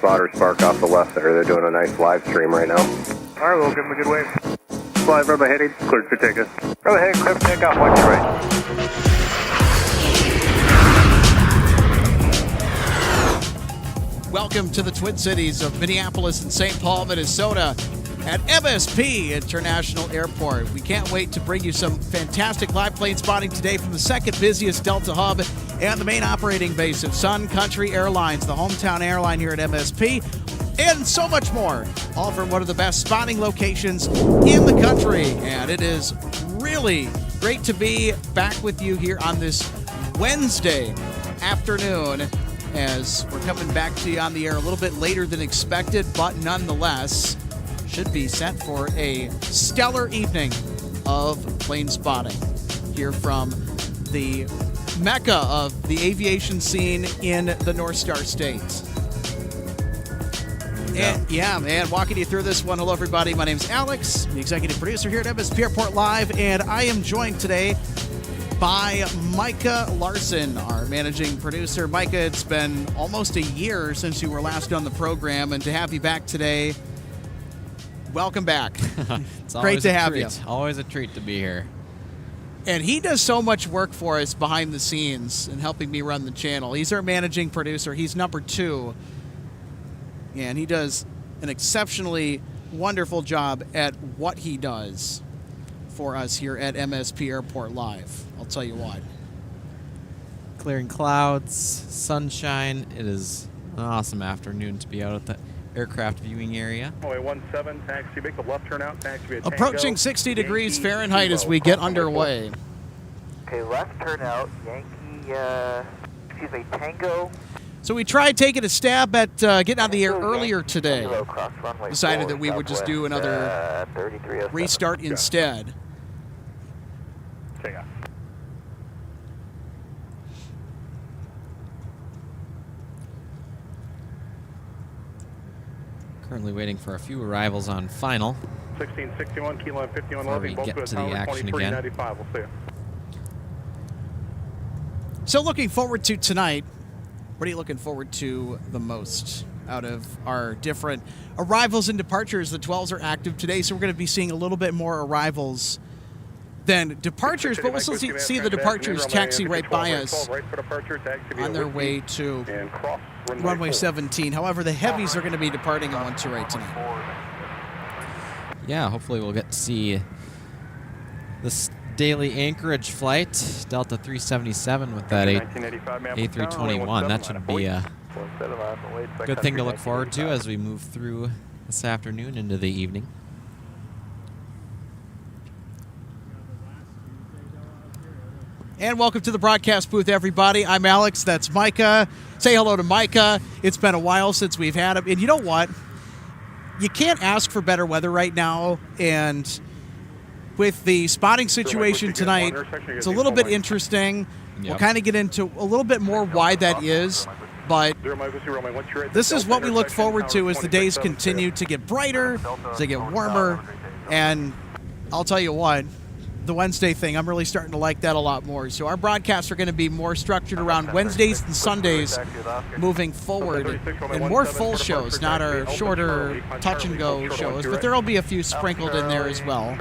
spotter spark off the left there. They're doing a nice live stream right now. All right, we'll give them a good wave. Fly Bravo heading, cleared for takeoff. Bravo heading, clear for takeoff, watch your right. Welcome to the Twin Cities of Minneapolis and St. Paul, Minnesota at MSP International Airport. We can't wait to bring you some fantastic live plane spotting today from the second busiest Delta hub and the main operating base of Sun Country Airlines, the hometown airline here at MSP, and so much more, all from one of the best spotting locations in the country. And it is really great to be back with you here on this Wednesday afternoon, as we're coming back to you on the air a little bit later than expected, but nonetheless should be set for a stellar evening of plane spotting here from the mecca of the aviation scene in the North Star States. And man, walking you through this one. Hello, everybody. My name's Alex, the executive producer here at MSP Airport Live, and I am joined today by Micah Larson, our managing producer. Micah, it's been almost a year since you were last on the program, and to have you back today, welcome back. It's great to have you. Always a treat to be here. And he does so much work for us behind the scenes and helping me run the channel. He's our managing producer. He's number 2. And he does an exceptionally wonderful job at what he does for us here at MSP Airport Live. I'll tell you what. Clearing clouds, sunshine. It is an awesome afternoon to be out at the aircraft viewing area. Runway 17, taxi, make the left turn out, taxi via Approaching 60 degrees Fahrenheit as we get underway. Okay, left turn out, Tango. So we tried taking a stab at getting out of the air earlier today. Decided that we would just do another restart instead. Take off. Currently waiting for a few arrivals on final. 1661, Kilo 51, Before we loading, get both to the action again. 2395, we'll see you. So looking forward to tonight. What are you looking forward to the most out of our different arrivals and departures? The 12s are active today, so we're going to be seeing a little bit more arrivals than departures, but we'll still see the departures taxi right by us on their way to runway 17. However, the heavies are going to be departing on 12 right tonight. Yeah, hopefully we'll get to see this daily Anchorage flight, Delta 377 with that A321. That should be a good thing to look forward to as we move through this afternoon into the evening. And welcome to the broadcast booth, everybody. I'm Alex. That's Micah. Say hello to Micah. It's been a while since we've had him. And you know what? You can't ask for better weather right now. And with the spotting situation tonight, it's a little bit interesting. We'll kind of get into a little bit more why that is. But this is what we look forward to as the days continue to get brighter, as they get warmer. And I'll tell you what, the Wednesday thing, I'm really starting to like that a lot more. So our broadcasts are going to be more structured around Wednesdays and Sundays moving forward, and more full shows, not our shorter touch-and-go shows, but there will be a few sprinkled in there as well.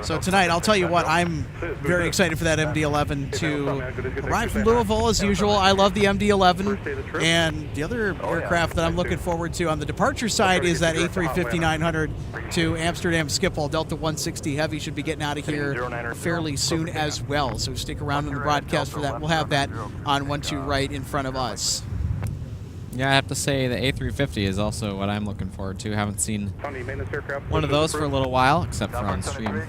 So tonight, I'll tell you what, I'm very excited for that MD-11 to arrive from Louisville as usual. I love the MD-11, and the other aircraft that I'm looking forward to on the departure side is that A350-900 to Amsterdam Schiphol. Delta 160 Heavy should be getting out of here fairly soon as well, so stick around in the broadcast for that. We'll have that on 12 right in front of us. Yeah, I have to say the A350 is also what I'm looking forward to. Haven't seen one of those for a little while, except for on stream.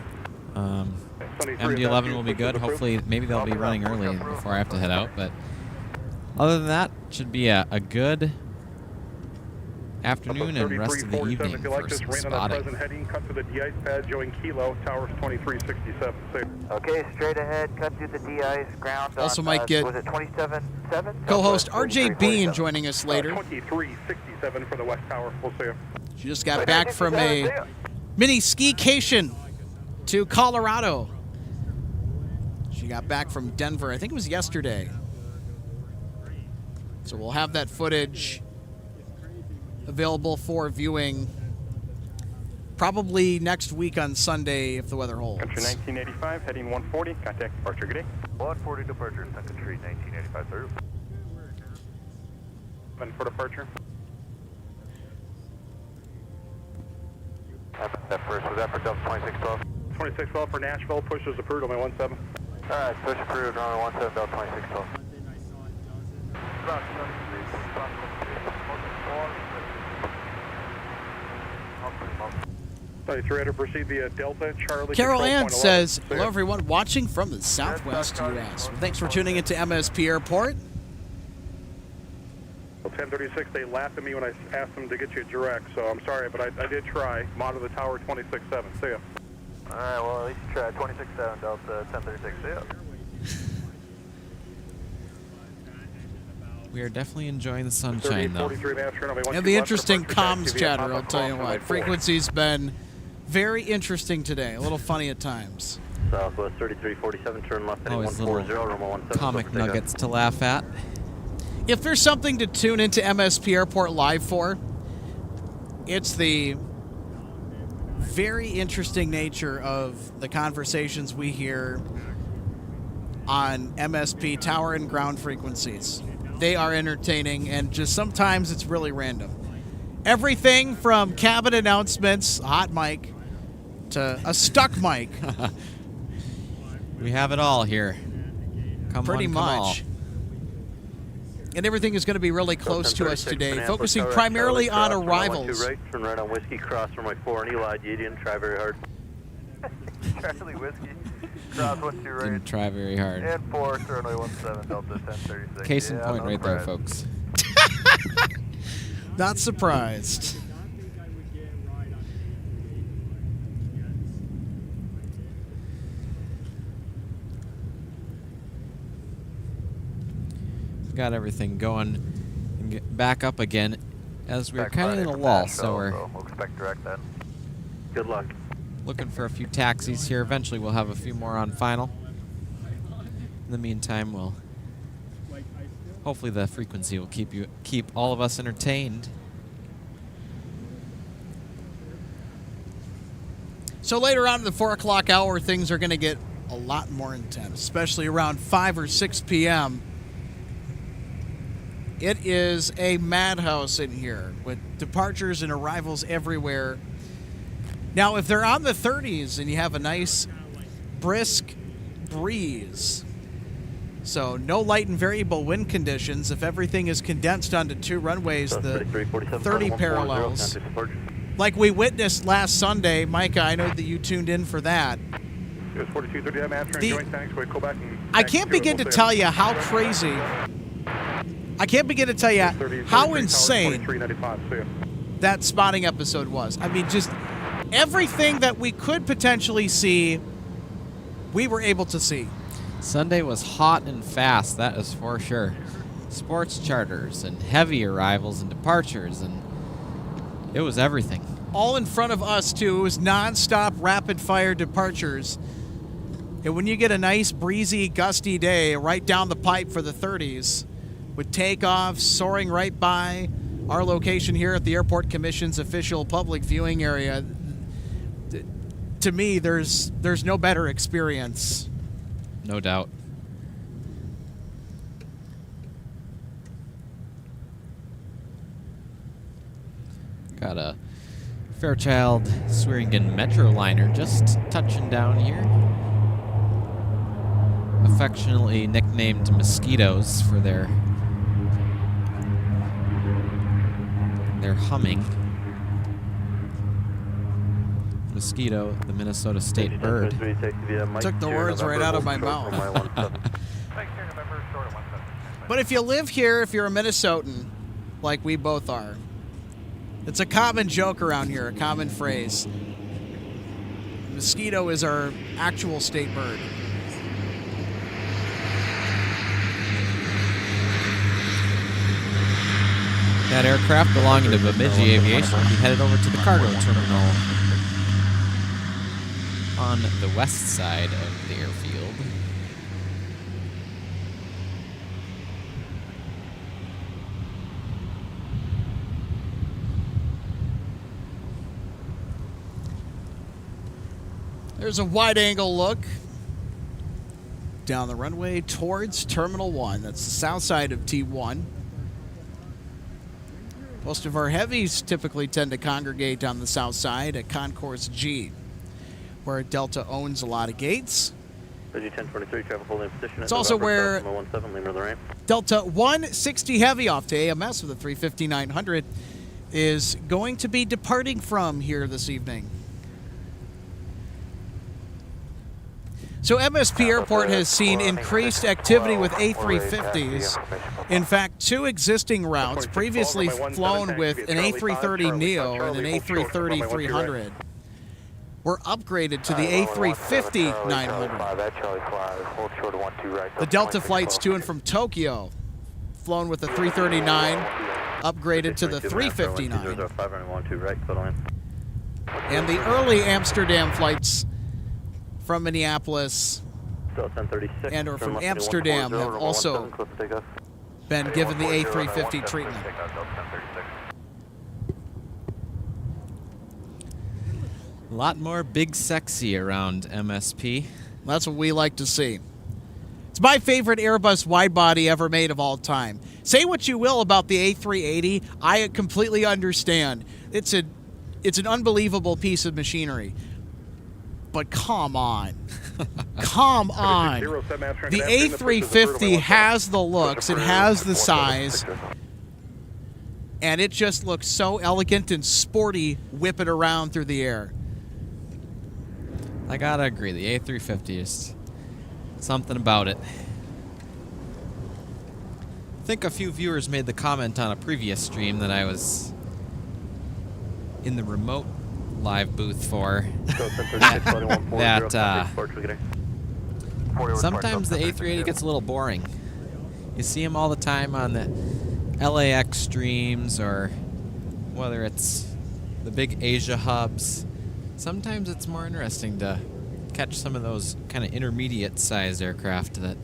MD-11 will be good. Hopefully, maybe they'll be running early before I have to head out. But other than that, should be a good afternoon and rest of the evening for some spotting. Cut to the de-ice pad, showing Kilo, towers 2367. Okay, straight ahead, cut through the de-ice, ground. Also might get was it 27.7? co-host RJ Bean joining us later. 2367 for the west tower. We'll see you. She just got back from a mini ski-cation to Colorado. She got back from Denver, I think it was yesterday. So we'll have that footage available for viewing probably next week on Sunday if the weather holds. Country 1985, heading 140, contact departure, good day. 140 departure, Sun Country 1985, sir. Then for departure. That first, was that for Delta 2612? 2612 for Nashville, push is approved, only 17. Alright, push approved, runway 17, Delta 2612. 33 to proceed via Delta, Charlie. Carol control Ann point 11. says, See hello ya. everyone watching from the Southwest U.S. Well, thanks for tuning into MSP Airport. 1036, they laughed at me when I asked them to get you direct, so I'm sorry, but I did try. Monitor the tower 267. See ya. Alright, well, at least you tried. 26-7, Delta 1036, see ya. We are definitely enjoying the sunshine, though. 3843 Master, runway 12 And the left, interesting departure taxi comms via chatter, Papa I'll tell you Cross, what. runway 4. Frequency's been very interesting today. A little funny at times. Southwest 3347, turn left heading Always 140, little runway 17. comic nuggets to laugh at. If there's something to tune into MSP Airport Live for, it's the very interesting nature of the conversations we hear on MSP tower and ground frequencies. They are entertaining, and just sometimes it's really random. Everything from cabin announcements, a hot mic, to a stuck mic. We have it all here. Come Pretty on, come all. much. And everything is going to be really close to us 1036 today, Minneapolis, focusing tower, primarily Charlie, on cross, runway 12 arrivals. right, turn right on Whiskey, cross runway 4 and Eli. You didn't try very hard. Charlie Whiskey, cross 12 right. Didn't try very hard. And 4, runway 17, Delta 1036. Case in point no right there, surprise. folks. Not surprised. Got everything going and get back up again as we're Back kind of Friday in a from lull, Nashville, so we're we'll expect direct then. Good luck. looking for a few taxis here. Eventually we'll have a few more on final. In the meantime, we'll hopefully the frequency will keep all of us entertained. So later on in the 4 o'clock hour, things are going to get a lot more intense, especially around 5 or 6 p.m. It is a madhouse in here with departures and arrivals everywhere. Now, if they're on the 30s and you have a nice brisk breeze, so no light and variable wind conditions, if everything is condensed onto 2 runways, the 30 parallels, like we witnessed last Sunday, Micah, I know that you tuned in for that. It was 4230 Master, The- enjoying thanks. We go back and I can't begin to tell you how crazy, I can't begin to tell you how insane 2395. See ya. that spotting episode was. I mean, just everything that we could potentially see, we were able to see. Sunday was hot and fast, that is for sure. Sports charters and heavy arrivals and departures, and it was everything. All in front of us, too. It was nonstop rapid-fire departures. And when you get a nice, breezy, gusty day right down the pipe for the 30s, with takeoffs soaring right by our location here at the Airport Commission's official public viewing area, to me, there's no better experience. No doubt. Got a Fairchild Swearingen Metroliner just touching down here. Affectionately nicknamed Mosquitoes for their humming. Mosquito, the Minnesota state bird. Took the words right out of my mouth. But if you live here, if you're a Minnesotan, like we both are, it's a common joke around here, a common phrase. Mosquito is our actual state bird. That aircraft belonging to Bemidji Aviation will be headed over to the cargo terminal on the west side of the airfield. There's a wide-angle look down the runway towards Terminal 1. That's the south side of T1. Most of our heavies typically tend to congregate on the south side at Concourse G, where Delta owns a lot of gates. It's also where Delta 160 Heavy off to AMS with a 350-900 is going to be departing from here this evening. So MSP Airport has seen increased activity with A350s. In fact, 2 existing routes previously flown with an A330neo and an A330-300 were upgraded to the A350-900. The Delta flights to and from Tokyo, flown with the 339, upgraded to the 359. And the early Amsterdam flights from Minneapolis and or from Amsterdam have also been given the A350 treatment. A lot more big sexy around MSP. That's what we like to see. It's my favorite Airbus widebody ever made of all time. Say what you will about the A380, I completely understand. It's an unbelievable piece of machinery. But come on. Come on. The A350 has the looks, it has the size, and it just looks so elegant and sporty whipping around through the air. I gotta agree, the A350 is something about it. I think a few viewers made the comment on a previous stream that I was in the remote live booth for that sometimes the A380 gets a little boring. You see them all the time on the LAX streams or whether it's the big Asia hubs. Sometimes it's more interesting to catch some of those kind of intermediate sized aircraft that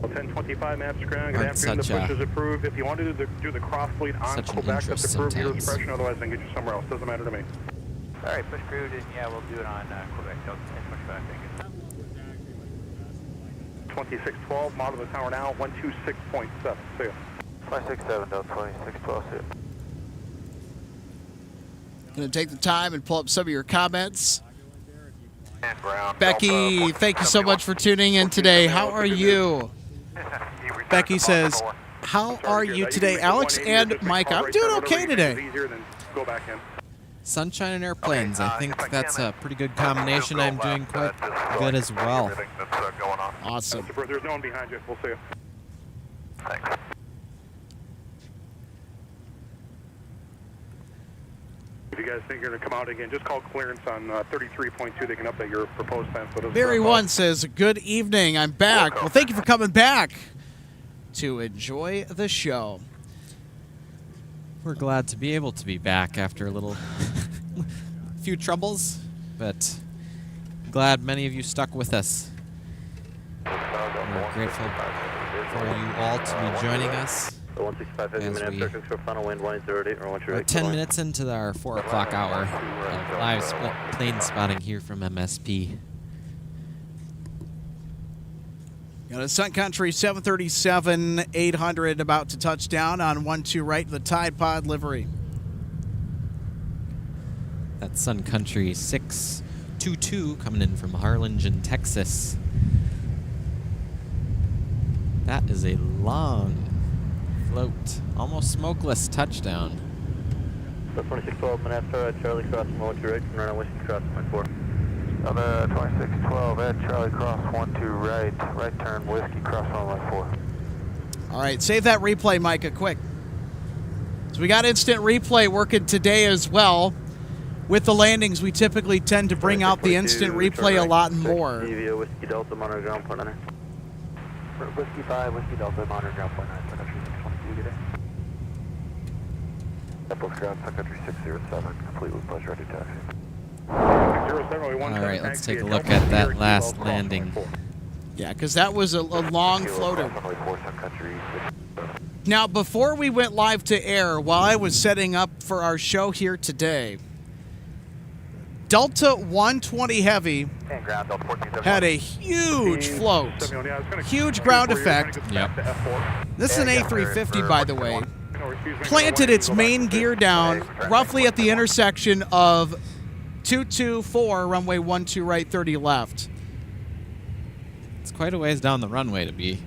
1025 maps ground. Good aren't afternoon. The such push a- is approved. If you want to do the cross fleet on such an Quebec, that's interest approved. Here's sometimes. suppression. Otherwise, I can get you somewhere else. Doesn't matter to me. All right, push approved, and yeah, we'll do it on Quebec. Delta 1025, thank you. 2612, model the tower now, 126.7. See ya. 567, Delta 2612, see ya. Going to take the time and pull up some of your comments. And ground, Becky, thank you so much for tuning in today. How are you? Becky says, how are you today, Alex and Mike? I'm doing okay today. Easier than go back in. sunshine and airplanes. I think that's a pretty good combination. I'm doing quite good as well. Awesome. There's no one behind you. We'll see you. Thanks. If you guys think you're going to come out again, just call clearance on 33.2. They can update your proposed plan. So Barry One says, good evening. I'm back. Well, thank you for coming back to enjoy the show. We're glad to be able to be back after a little few troubles, but glad many of you stuck with us. We're grateful for you all to be joining us. As we are 10 minutes into our 4 o'clock hour of live plane spotting here from MSP. Got a Sun Country 737-800 about to touch down on 12 right, the Tide Pod livery. That's Sun Country 622 coming in from Harlingen, Texas. That is a long float, almost smokeless touchdown. 2612 Minneapolis, Charlie Cross, Motor right, and run on Whiskey Cross, 4. On the 2612 at Charlie Cross 12 right, right turn Whiskey Cross 114. All right, save that replay, Micah, quick. So we got instant replay working today as well. With the landings, we typically tend to bring out the instant replay a lot more. Whiskey Delta, monitor ground point 9. Whiskey 5, Whiskey Delta, monitor ground point 9, Sun Country 622, good day. Apple's ground, Sun Country 607, complete with buzz ready taxi. All right, let's take a look at that last landing. Yeah, because that was a long floater. Now, before we went live to air, while I was setting up for our show here today, Delta 120 Heavy And ground, Delta 14. had a huge float. 71, yeah, it's gonna- Huge ground effect. Back to F4. This is an A350, by the way. No, excuse me, Planted its go back main to gear down roughly at the intersection of 224, runway 12 right, 30 left. It's quite a ways down the runway to be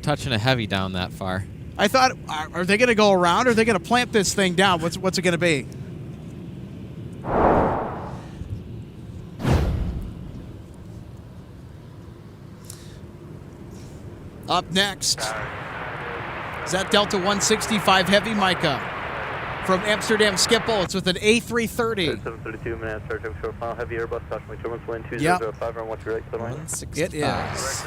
touching a heavy down that far. I thought, are they going to go around or are they going to plant this thing down? What's it going to be? Up next is that Delta 165 Heavy, Micah, from Amsterdam Schiphol. It's with an A330. 732, Minneapolis, Airport, short final, heavy Airbus, caution, turbulence, wind Yep. 2005, run 1 to right, clear line. 165. It is.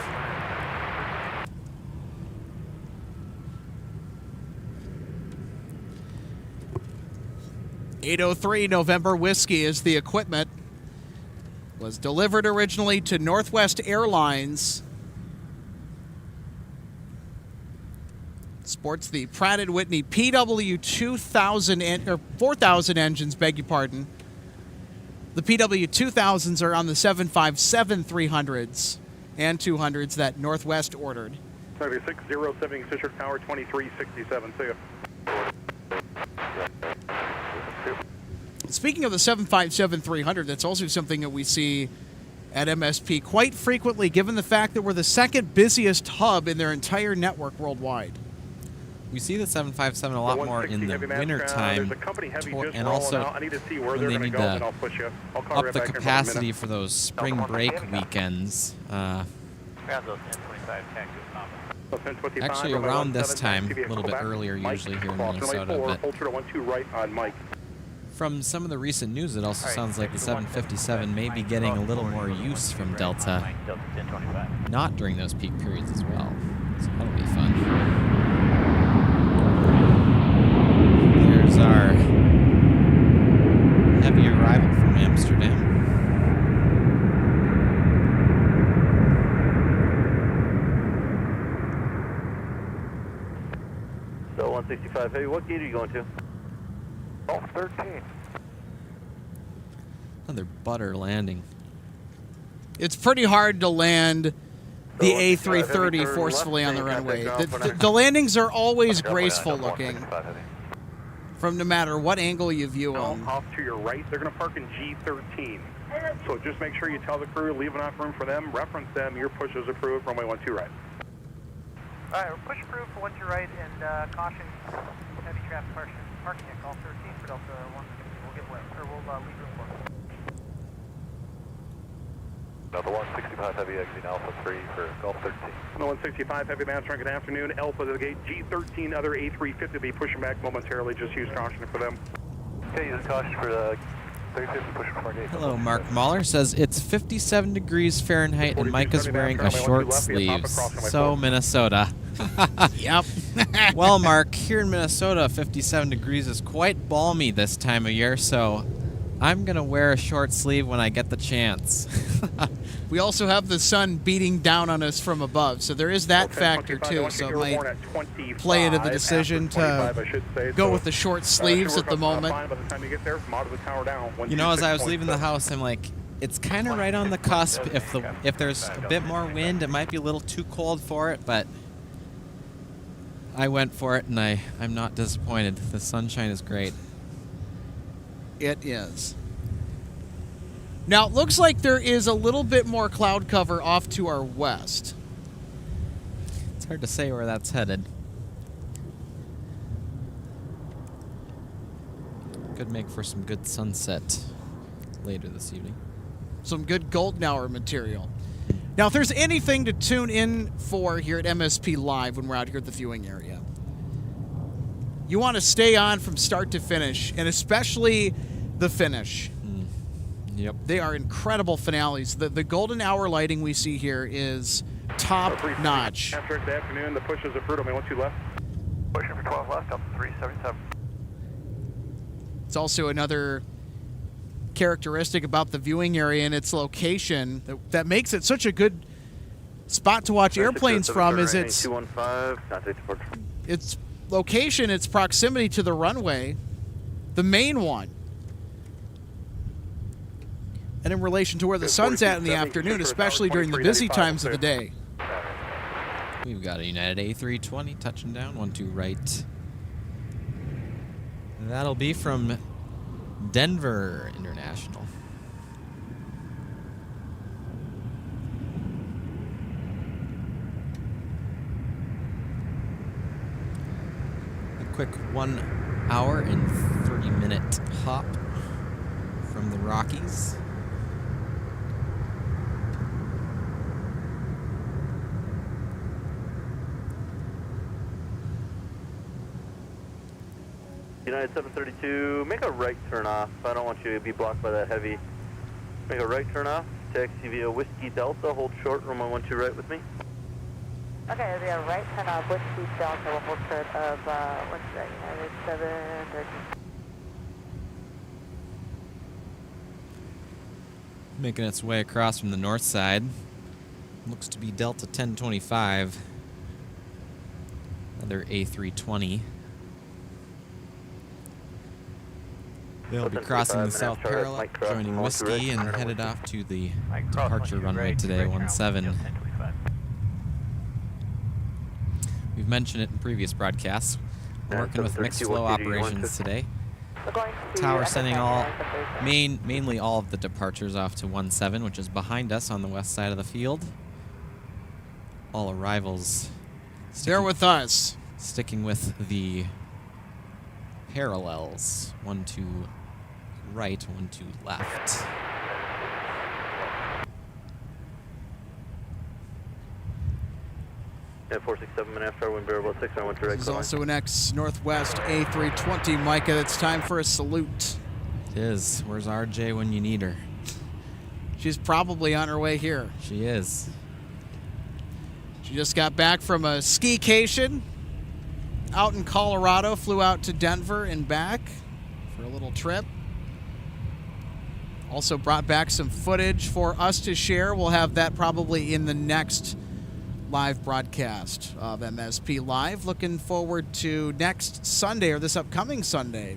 .803 November Whiskey is the equipment. Was delivered originally to Northwest Airlines. Sports the Pratt & Whitney PW 2000 or 4000 engines, beg your pardon. The PW 2000s are on the 757-300s and 200s that Northwest ordered. 6070 Fisher Tower 2367. See ya. Speaking of the 757-300, that's also something that we see at MSP quite frequently, given the fact that we're the second busiest hub in their entire network worldwide. We see the 757 a lot more in the winter time, and also I need to see where when they're they going to need go, and I'll push you. I'll call up right the back in about a capacity minute. for those spring break weekends. Ground, Delta 1025, taxi with Mama. 1025, Actually, runway around this 17, time, activate a little bit Quebec. earlier Mike, usually here in cross runway Minnesota, 4, but hold to 12 right on Mike. from some of the recent news, it also sounds like the 757 may be getting a little more use from Delta, Delta 1025. not during those peak periods as well. So that'll be fun. There's our heavy arrival from Amsterdam. So 165 heavy, what gate are you going to? Golf 13. Another butter landing. It's pretty hard to land the So, A330 turn forcefully left, on the main runway. contact ground for The landings are always Runway graceful 9, Delta looking 165 heavy. from no matter what angle you view Now, them. off to your right, they're going to park in G13. So just make sure you tell the crew, leave enough room for them, reference them, your push is approved, runway 12 right. All right, we're push approved for 1 to right and caution heavy traffic parking at Golf 13 for Delta 1. We'll get wet, or we'll leave room for it. Delta 165 heavy, exiting Alpha 3 for Golf 13. No 165 heavy master, good afternoon. Alpha to the gate, G13, other A350 will be pushing back momentarily, just use caution for them. Okay, use caution for the 350 pushing from our gate. Hello, Mark Mahler says it's 57 degrees Fahrenheit and Micah's wearing a short sleeves. So, Minnesota. Yep. Well, Mark, here in Minnesota, 57 degrees is quite balmy this time of year, so I'm going to wear a short sleeve when I get the chance. We also have the sun beating down on us from above, so there is that factor too. So it might play into the decision to go with the short sleeves at the moment. You know, as I was leaving the house, I'm like, it's kind of right on the cusp. If there's a bit more wind, it might be a little too cold for it, but I went for it, and I'm not disappointed. The sunshine is great. It is. Now, it looks like there is a little bit more cloud cover off to our west. It's hard to say where that's headed. Could make for some good sunset later this evening. Some good golden hour material. Now, if there's anything to tune in for here at MSP Live when we're out here at the viewing area, you want to stay on from start to finish, and especially the finish. Yep. They are incredible finales. The golden hour lighting we see here is top notch. After good afternoon, the push is approved. On my 12 left. Pushing for 12 left, up 377. It's also another characteristic about the viewing area and its location that makes it such a good spot to watch airplanes from is its location, its proximity to the runway, the main one. and in relation to where the sun's at in the afternoon, especially during the busy times of the day. We've got a United A320 touching down, 12 right. That'll be from Denver International. A quick 1 hour and 30-minute hop from the Rockies. United 732, make a right turn off. I don't want you to be blocked by that heavy. Make a right turn off. Taxi via Whiskey Delta. Hold short. Runway 12 right with me. Okay, it'll be a right turn off Whiskey Delta. We'll hold short of, what's that, United 732. Making its way across from the north side. Looks to be Delta 1025. Another A320. They'll be crossing the south parallel, joining Whiskey, and headed off to the departure runway today, 17. We've mentioned it in previous broadcasts. We're working with mixed flow operations today. Tower sending mainly all of the departures off to 17, which is behind us on the west side of the field. All arrivals They're with us. sticking with the parallels. 12 right, 12 left. Yeah, 467 minutes after wind bear about 6 on 1 direct. This is also an ex-Northwest A320, Micah. It's time for a salute. It is. Where's RJ when you need her? She's probably on her way here. She is. She just got back from a skication out in Colorado, flew out to Denver and back for a little trip. Also brought back some footage for us to share. We'll have that probably in the next live broadcast of MSP Live. Looking forward to next Sunday, or this upcoming Sunday,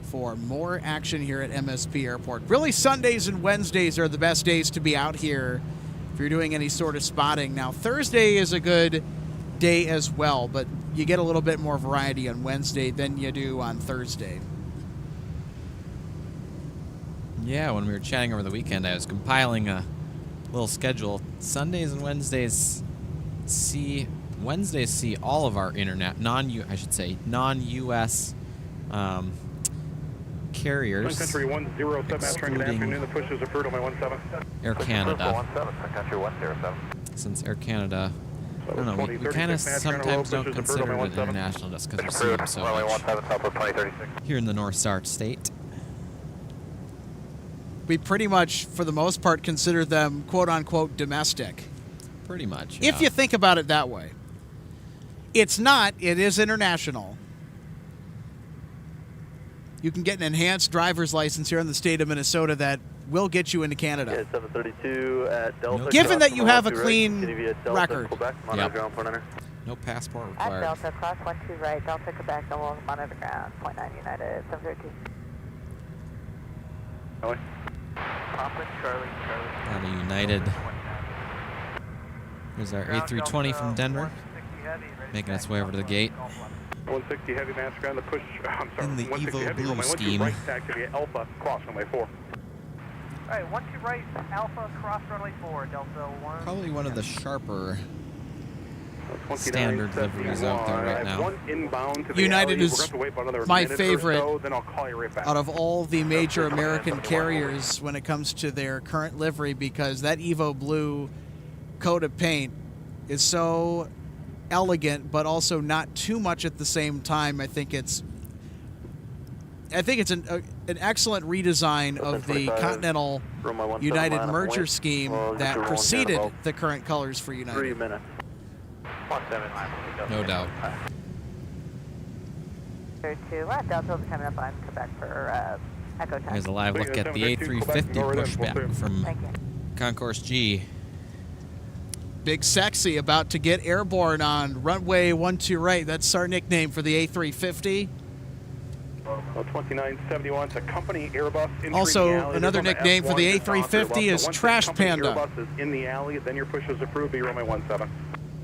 for more action here at MSP Airport. Really, Sundays and Wednesdays are the best days to be out here if you're doing any sort of spotting. Now, Thursday is a good day as well, but you get a little bit more variety on Wednesday than you do on Thursday. Yeah, when we were chatting over the weekend, I was compiling a little schedule. Sundays and Wednesdays see all of our non-U.S. carriers, Sun Country 107 after good afternoon. The push is approved on my 17. Air Canada. 17, Sun Country 107. Since Air Canada, I don't know, we kind of sometimes don't consider it international just because we see them so much here in the North Star State. We pretty much, for the most part, consider them quote-unquote domestic. Pretty much, If yeah. you think about it that way. It's not. It is international. You can get an enhanced driver's license here in the state of Minnesota that will get you into Canada. Yeah, 732 at Delta. Given that you have a Delta clean right, Delta, record. Quebec, Yep. monitor ground point enter. No passport At required. Delta, cross 12 right, Delta, Quebec, along monitor ground, 0.9 United 732. Papa, Charlie. On a United. Here's our A320 from Denver, making its way over to the gate. 160 heavy mass ground. The push. I'm sorry. In the 160 Evo heavy Blue runway 12 scheme. right taxi via Alpha cross runway 4. All right, 12 right, Alpha, cross runway 4, Delta 1. Probably one of the sharper 29, standard deliveries out there right I have now. one inbound to the United alley. is We're going to wait about another my minute or favorite so, then I'll call you right back. out of all the major American carriers when it comes to their current livery, because that Evo Blue coat of paint is so elegant, but also not too much at the same time. I think it's an excellent redesign of the Continental United merger scheme that preceded the current colors for 3 United. minutes. No doubt. 32 left, Delta will be coming up on Quebec for echo time. Here's a live look at the A350 pushback from Thank you. Concourse G. Big Sexy about to get airborne on runway 12 right. That's our nickname for the A350. Well, 2971, it's a company Airbus. Entering Also, the alley. another There's on nickname for the F1 just off to A350 left. is So once Trash the company Panda. Airbus is in the alley, then your push is approved. Be runway 17.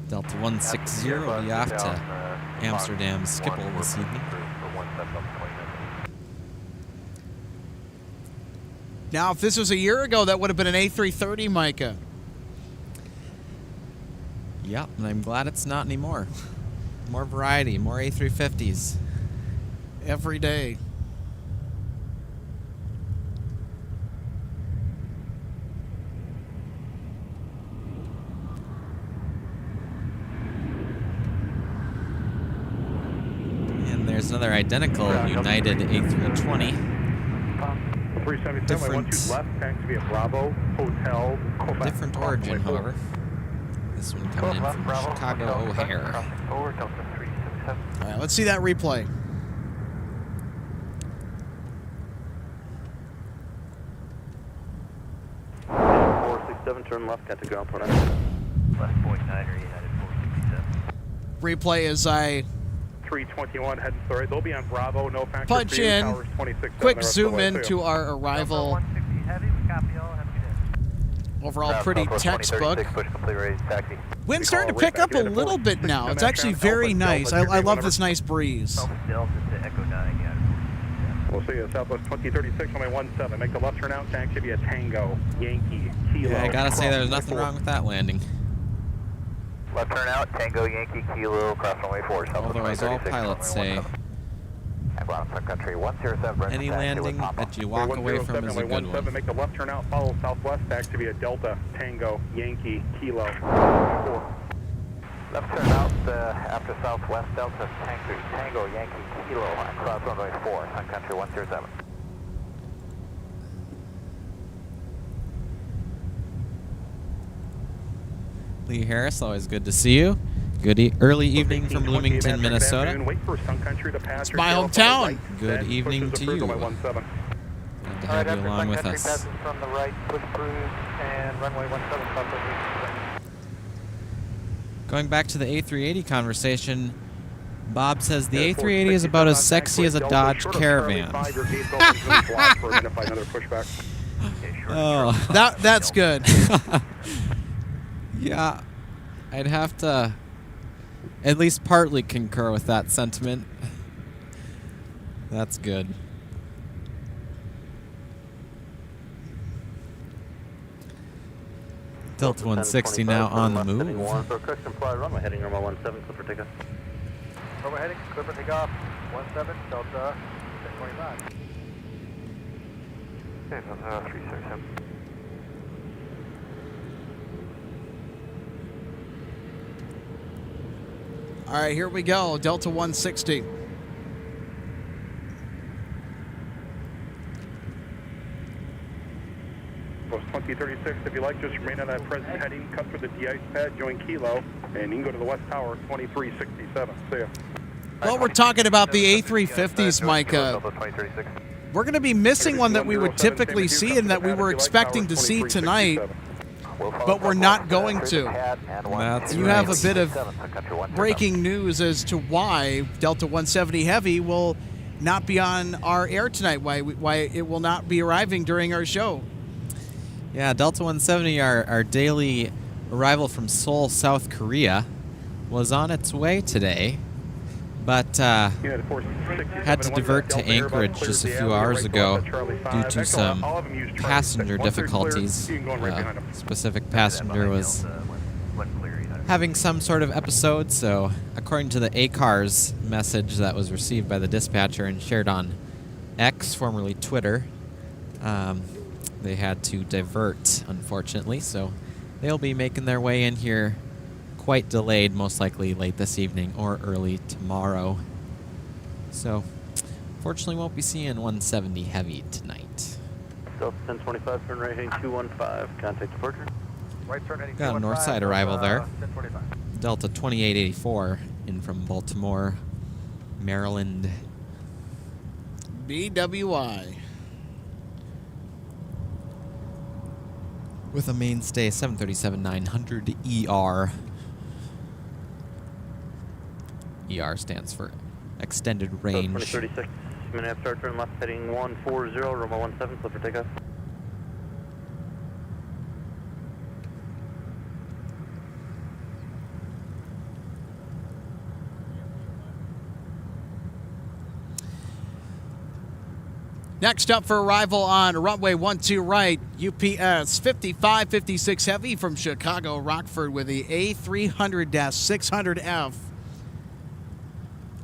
Delta 160 will be off to Amsterdam Schiphol this evening. Now, if this was a year ago, that would have been an A330, Micah. Yep, and I'm glad it's not anymore. More variety, more A350s. Every day. And there's another identical United A320. 377, Different. 12 left, taxi via Bravo, Hotel, Quebec. Different origin, however. This one coming in from Chicago O'Hare. All right, let's see that replay. 467, turn left, got to ground point. Left point 9er, United 467. Replay as I 321 heading to the right. They'll be on Bravo, no factor. punch for you, in, towers 26, quick the rest zoom of the way, in too. to our arrival. 160 heavy, we copy all, have a good day. Overall, pretty textbook. Push complete, ready to taxi. Wind's starting to pick up a little bit now. It's actually very nice. I love this nice breeze. Delta to Echo 9, yeah. We'll see you Southwest 2036 on my 17. Make the left turn out, taxi via Tango, Yankee, Kilo. Yeah, I gotta say there's cross nothing runway wrong with that landing. Left turn out, Tango, Yankee, Kilo, cross runway 4. Although as all pilots say, Sun Country 107. any landing that you walk away from is a good one. Make the left turn out, follow Southwest, taxi via Delta, Tango, Yankee, Kilo, 4. Left turn out after Southwest Delta, Tango, Yankee, Kilo, cross runway 4, Sun Country 107. Lee Harris, always good to see you. Good early evening from Bloomington, Minnesota. Wait for Sun Country to pass. It's my hometown. Good evening to you. Glad to have you along with us. From the right, push cruise and runway 17. Going back to the A380 conversation, Bob says the A380 is about as sexy as a Dodge Caravan. Oh, That's good. Yeah, I'd have to at least partly concur with that sentiment. That's good. Delta 160 now on the move. For correction, fly runway heading runway 17, clear for takeoff. Runway heading, clear for takeoff, 17, Delta 1025. Okay, 367. All right, here we go. Delta 160. Post 2036, if you like, just remain on that present heading, cut through the de-ice pad, join Kilo, and you can go to the West Tower, 2367. See ya. Well, we're talking about the A350s, Micah. We're going to be missing one that we would typically see and that we were expecting to see tonight, but we're not going to. That's You right. have a bit of breaking news as to why Delta 170 Heavy will not be on our air tonight, why it will not be arriving during our show. Yeah, Delta 170, our daily arrival from Seoul, South Korea, was on its way today, but had to divert to Anchorage just a few hours ago due to some passenger difficulties. Specific passenger was having some sort of episode, so according to the ACARS message that was received by the dispatcher and shared on X, formerly Twitter, they had to divert, unfortunately, so they'll be making their way in here quite delayed, most likely late this evening or early tomorrow. So, fortunately, won't be seeing 170 Heavy tonight. Delta 1025, turn right heading 215, contact departure. Right turn heading Got a 215, north side arrival there. 1025. Delta 2884 in from Baltimore, Maryland. BWI. With a mainstay 737-900 ER. ER stands for extended range. 2036, Minneapolis, start turn left, heading 140, runway 17, clear for takeoff. Next up for arrival on runway 12 right, UPS 5556 Heavy from Chicago Rockford with the A300-600F.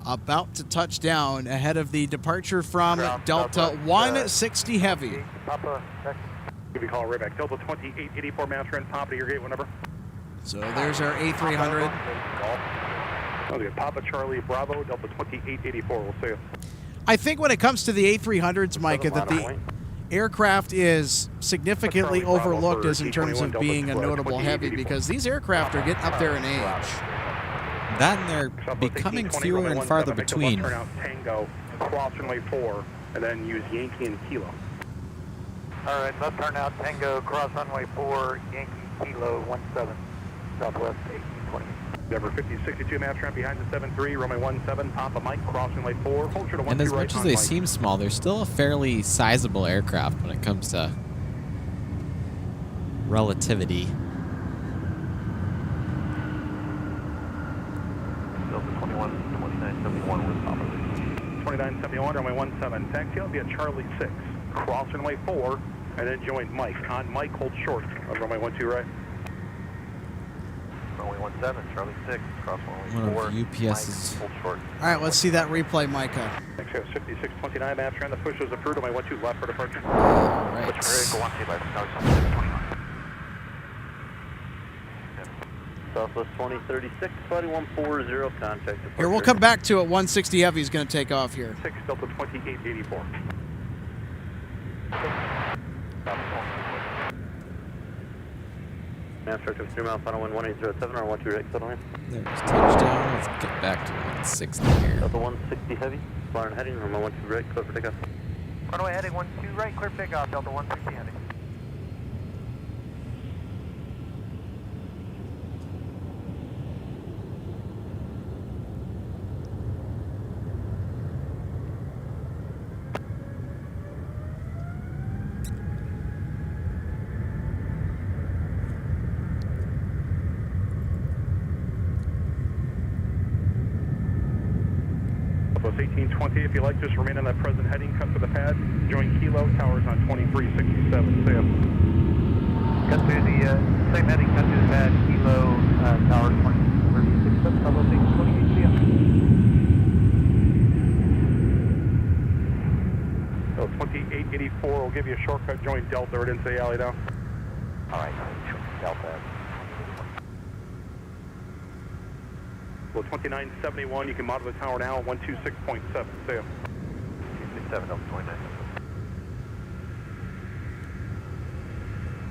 About to touch down ahead of the departure from Delta 160 Heavy. Papa, Give you a call right back. Delta 2884, master and Papa to your gate whenever. So there's our A300. Okay, Papa Charlie Bravo, Delta 2884. We'll see you. I think when it comes to the A300s, Micah, that the aircraft is significantly overlooked as in terms of being a notable heavy because these aircraft are getting up there in age. That and they're becoming fewer and farther between. Turn out Tango, cross runway 4, and then use Yankee and Kilo. All right, left turn out, Tango, cross runway 4, Yankee, Kilo, 17, Southwest 1820. Number 5062, master and behind the 73, runway 17, Papa Mike, cross runway 4, hold short of 1 And as right much as on they Mike. seem small, they're still a fairly sizable aircraft when it comes to relativity. Delta 2971 with Papa. 2971, runway 17, taxi out via Charlie 6, cross runway 4, and then join Mike. On Mike, hold short of runway 12 right. Runway 17, Charlie 6, cross runway 4. One of UPS's. Mike, hold short. All right, let's see that replay, Micah. Next is 5629, master and the push was approved, runway 12 left for departure. All right. Go 1 left, no, 29. Southwest 2036, body 140, contact departure. Here, we'll come back to it. 160 Heavy is going to take off here. 6 Delta 2884. Master to 3 mile final wind 1807 or 12 right, settle in. There's touchdown. Let's get back to 160 here. Delta 160 heavy, flying heading, runway 12 right, clear for takeoff. Runway heading 12 right, clear takeoff, Delta 160 heading. Plus 1820, if you like, just remain on that present heading, cut to the pad, join Kilo, towers on 2367, see ya. Cut to the same heading, cut to the pad, Kilo, tower 2367, Southwest 1828, see ya. So 2884 will give you a shortcut, join Delta, or didn't say alley down. All right, Delta. Well, 2971, you can model the tower now, 126.7, see ya. 267, Delta 29.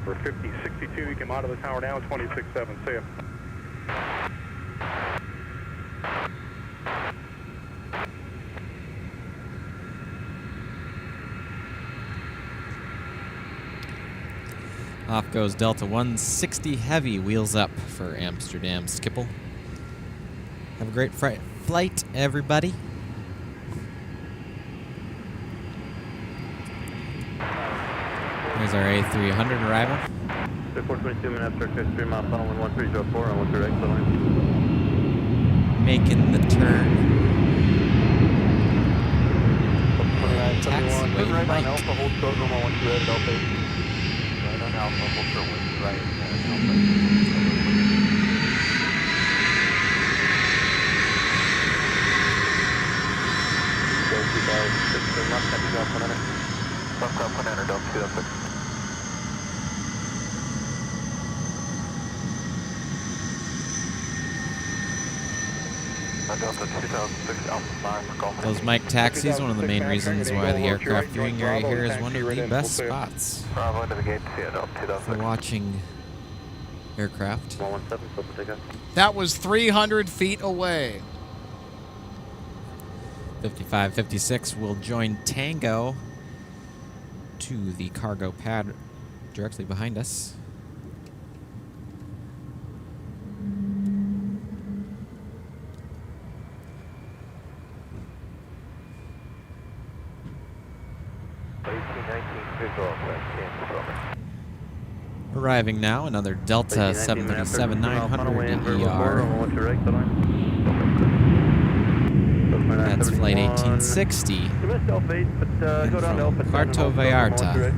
For 5062, you can model the tower now, 267, see ya. Off goes Delta 160 Heavy, wheels up for Amsterdam Schiphol. Have a great flight, everybody. There's our A300 arrival. 422 minutes, start 3 mile final wind 1304 on 12 right, settle in. Making the turn. 2971, Taxiway right on Mike. Alpha, hold short, runway 12 right, Delta. Right on Alpha, hold short wind right, Alpha. Left ground 100, Delta 206. Delta 2006, Alpha 5 for Golf. Those Mike taxis, one of the main reasons why the aircraft viewing area here is one of the best spots Bravo into the gate, see ya, Delta for 2006. watching aircraft. 117, clear for takeoff. That was 300 feet away. 5556 will join Tango to the cargo pad directly behind us. Arriving now, another Delta 737-900 ER. That's flight 1860. You missed Alpha 8, but go down to Alpha 10. Puerto Vallarta.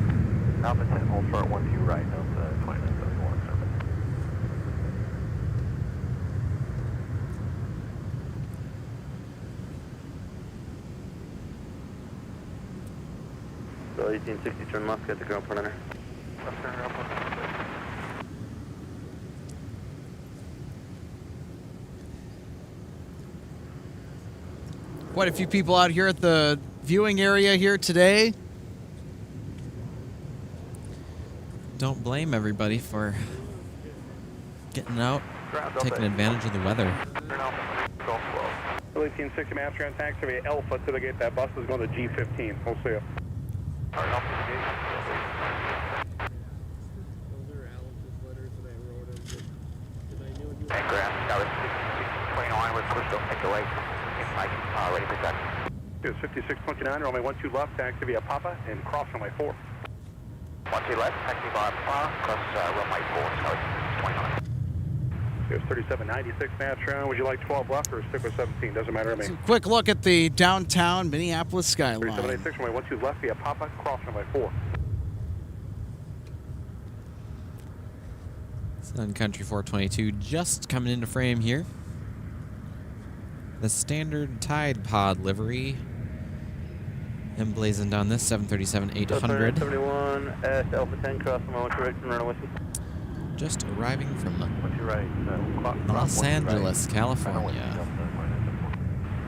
Alpha 10, hold short 12 right, Delta 2971 service. So 1860, turn left, get the ground front enter. Left turn around 126. Quite a few people out here at the viewing area here today. Don't blame everybody for getting out, taking advantage of the weather. Turn Alpha 3, Golf 12. 1860 master on taxi via Alpha to the gate. That bus is going to G15. We'll see you. Turn Alpha to the gate. And ground, Tower 629, we're pushed up, take the right. Mike, ready for touch. It's 5629, runway 12 left, taxi via Papa, and cross runway 4. 12 left, taxi via Papa, cross runway 4, Tower 629. It's 3796 master on. Would you like 12 left or stick with 17? Doesn't matter to me. So quick look at the downtown Minneapolis skyline. 3796, runway 12 left via Papa, cross runway 4. Sun Country 422 just coming into frame here. The standard Tide Pod livery emblazoned on this 737-800. 71 at Alpha 10, cross from 1 right, turn around whiskey. Just arriving from What's your right? Los Angeles, California.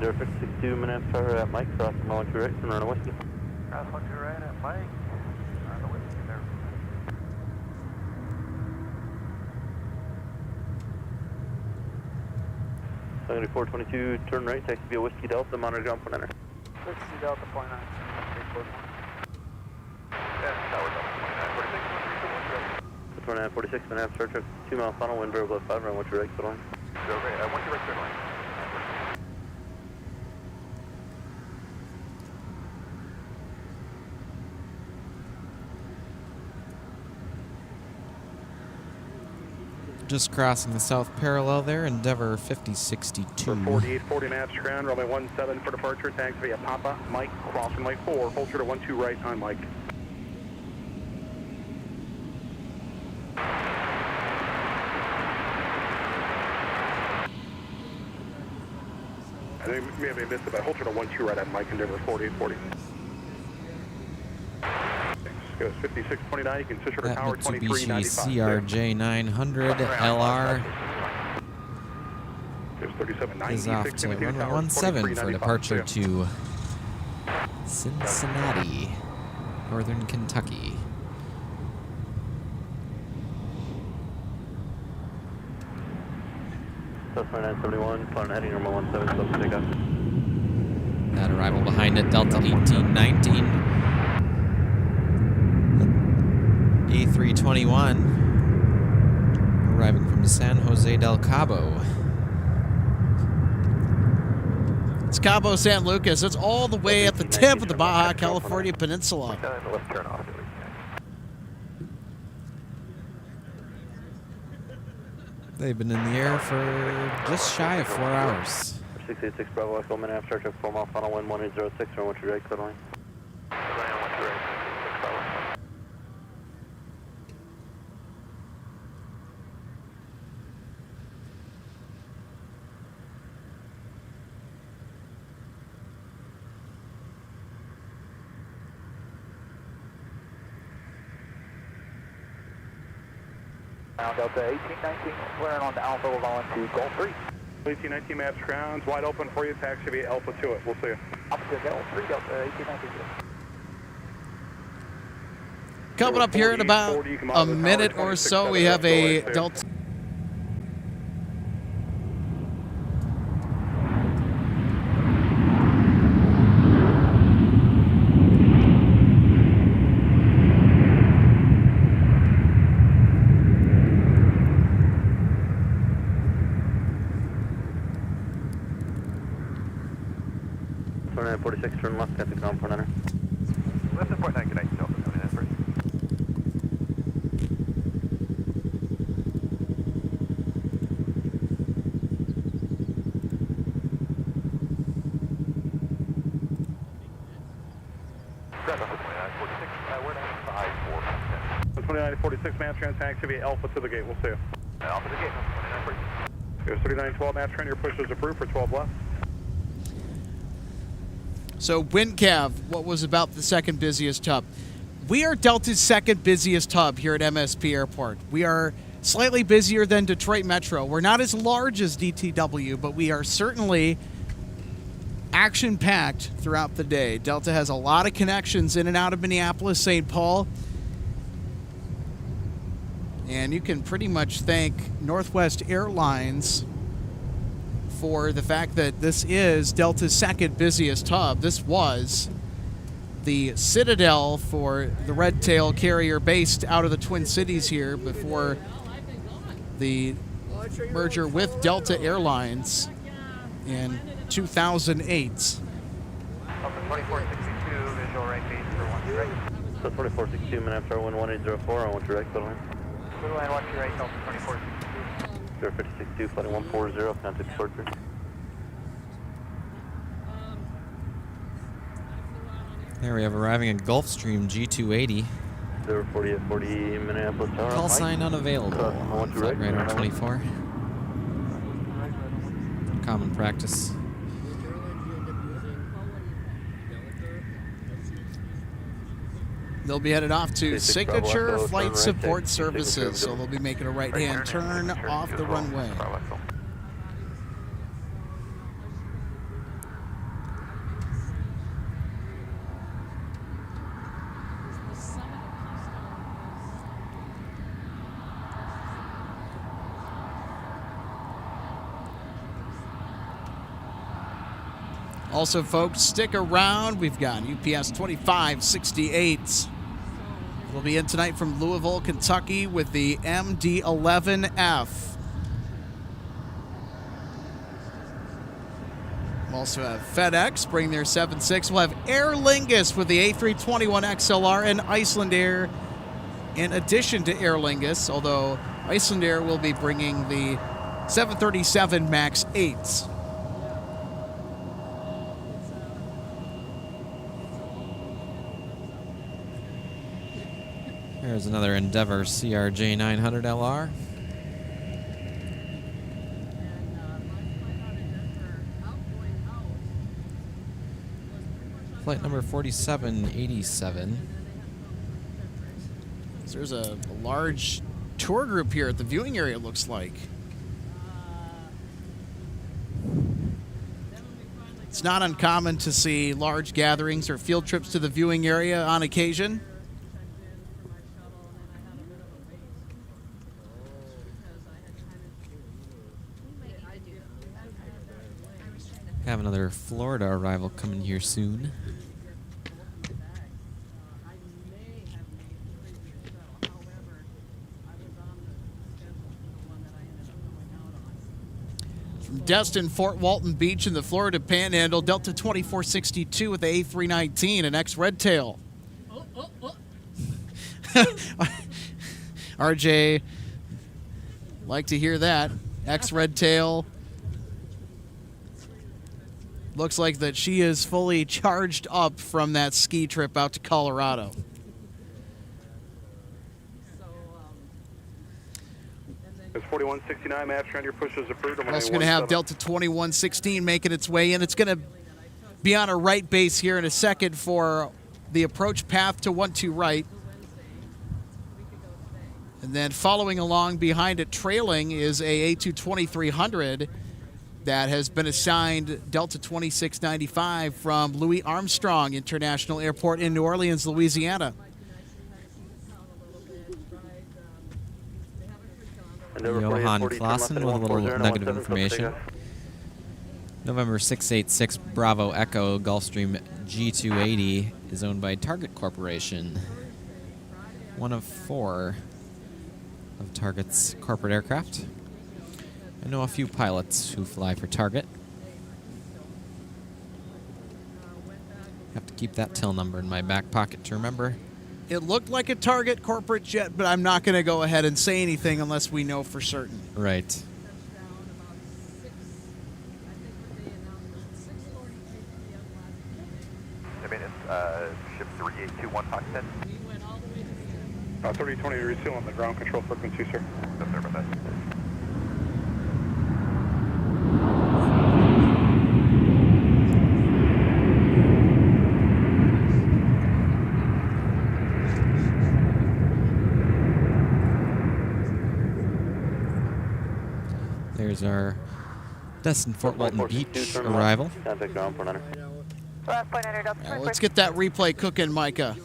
5662, Minneapolis Tower at Mike, cross from 1 right, turn around whiskey. Cross 1 right at Mike. On the whiskey there. Sun Country 422, turn right, taxi via Whiskey Delta, monitor ground front enter. Whiskey Delta, point 9. Tower Delta 29, 46, 2946, Minneapolis Star Trek, 2 mile funnel, wind variable at 5, run, what's your right, clear line? Go right, what's your right turn line? Just crossing the south parallel there, Endeavor 5062. For 4840 master ground, runway 17 for departure, taxi via Papa, Mike, cross runway 4, hold short to 12 right on Mike. I think we may have missed it, but hold short to 12 right on Mike, Endeavor 4840. Goes 5629, you can switch to That tower Mitsubishi 2395. CRJ 900 LR Goes 3796, is off to runway 17 for departure to Cincinnati, Northern Kentucky. South 971, plan heading number 17, close to takeoff. That arrival behind it, Delta 1819. A321 arriving from San Jose del Cabo. It's Cabo San Lucas. It's all the way at the tip of the Baja California Peninsula. Let's turn off. They've been in the air for just shy of 4 hours. 686 Bravo Echo, Minneapolis Star Trek, 4 mile funnel, wind 1806, run, what's your right, clear line? Now Delta 1819, flaring on to Alpha, we're going to Gulf 3. 1819 maps grounds, wide open for you, taxi via Alpha to it. We'll see you. Alpha to Gulf 3, Delta 1819. Coming up here in about a minute or so, we have a Delta. Turn 46, turn left, get the ground front enter. Left and point 9, good night, Delta. We're at 5-4. 2946 map trans activate Alpha to the gate. We'll see you. Alpha to the gate. 2946. There's 3912 map trend. Your push is approved for 12 left. So WinCav, what was about the second busiest hub? We are Delta's second busiest hub here at MSP Airport. We are slightly busier than Detroit Metro. We're not as large as DTW, but we are certainly action-packed throughout the day. Delta has a lot of connections in and out of Minneapolis, St. Paul. And you can pretty much thank Northwest Airlines for the fact that this is Delta's second busiest hub. This was the citadel for the Red Tail carrier based out of the Twin Cities here before the merger with Delta Airlines in 2008. Alpha 2462, visual right base for 1 2 right. So 2462, Minneapolis, 1804, I want direct, Little Line. Little line 1 2 right, Delta 2462. 05662, flight 140, contact short crew. There we have arriving in Gulfstream G280. 040 at 40, Minneapolis Tower. Call sign unavailable. want to Flight right, radar right. 24. Common practice. They'll be headed off to Basic Bravo Signature Echo, Flight turn right, Support take Services, Signature so Bravo. they'll be making a right-hand turn off the runway. Also, folks, stick around. We've got UPS 2568. We'll be in tonight from Louisville, Kentucky with the MD-11F. We'll also have FedEx bring their 7.6. We'll have Aer Lingus with the A321XLR and Iceland Air in addition to Aer Lingus, although Iceland Air will be bringing the 737 MAX 8s. Here's another Endeavor CRJ 900LR. Flight number 4787. There's a large tour group here at the viewing area, it looks like. It's not uncommon to see large gatherings or field trips to the viewing area on occasion. Have another Florida arrival coming here soon. From Destin, Fort Walton Beach in the Florida Panhandle, Delta 2462 with the A319 and X-Red Tail. RJ, like to hear that. X-Red Tail. Looks like that she is fully charged up from that ski trip out to Colorado. It's 4169, map trend. Your push is approved. We're also going to have Delta 2116 making its way in. It's going to be on a right base here in a second for the approach path to 12 right. And then following along behind it, trailing, is a A22300 that has been assigned Delta 2695 from Louis Armstrong International Airport in New Orleans, Louisiana. Johan Clausen with a little nugget of information. November 686 Bravo Echo Gulfstream G280 is owned by Target Corporation. One of 4 of Target's corporate aircraft. I know a few pilots who fly for Target. Have to keep that tail number in my back pocket to remember. It looked like a Target corporate jet, but I'm not going to go ahead and say anything unless we know for certain. Right. I mean, it's ship 382 121 Foxhead. 3020, you're still on the ground control frequency, sir. Yes, sir, bye-bye. There's our Destin Fort Walton Beach arrival. Contact ground, 49er. Last point under Delta. Now, let's get that replay cooking, Micah.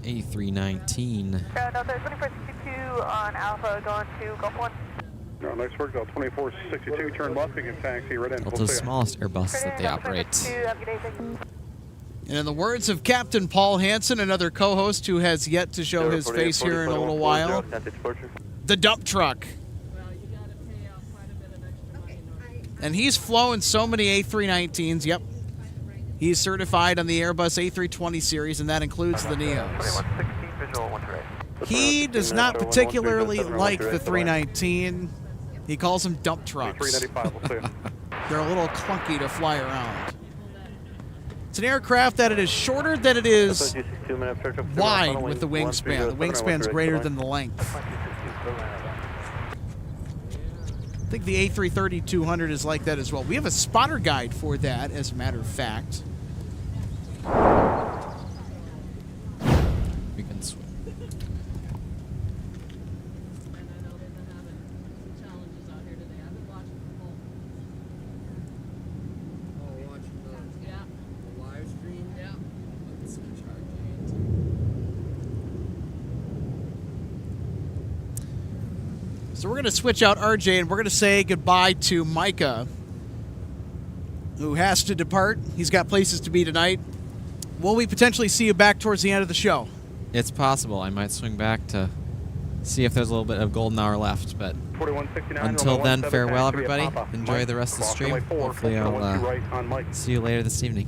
A319. Delta 2462 on Alpha going to Gulf 1. No, nice work, Delta 2462. Turn left, you can taxi right in. Delta's smallest Airbus that they operate. And in the words of Captain Paul Hansen, another co-host who has yet to show his face here in a little while, the dump truck. And he's flown so many A319s, yep. He's certified on the Airbus A320 series, and that includes the Neos. He does not particularly like the 319. He calls them dump trucks. 395, we'll see you. They're a little clunky to fly around. It's an aircraft that it is shorter than it is wide with the wingspan. The wingspan's greater than the length. I think the A330-200 is like that as well. We have a spotter guide for that, as a matter of fact. We can swim. So we're going to switch out RJ, and we're going to say goodbye to Micah, who has to depart. He's got places to be tonight. Will we potentially see you back towards the end of the show? It's possible. I might swing back to see if there's a little bit of golden hour left, but 4169, until then, farewell, taxi everybody. at Papa. Enjoy the rest of the stream. Hopefully I'll see you later this evening.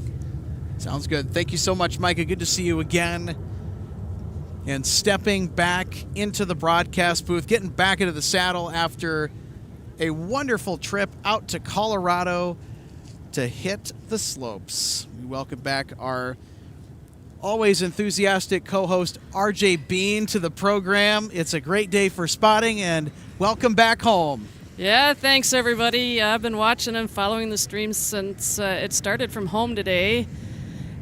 Sounds good. Thank you so much, Micah. Good to see you again. And stepping back into the broadcast booth, getting back into the saddle after a wonderful trip out to Colorado to hit the slopes. We welcome back our always enthusiastic co-host RJ Bean to the program. It's a great day for spotting, and welcome back home. Yeah, thanks everybody. I've been watching and following the stream since it started from home today.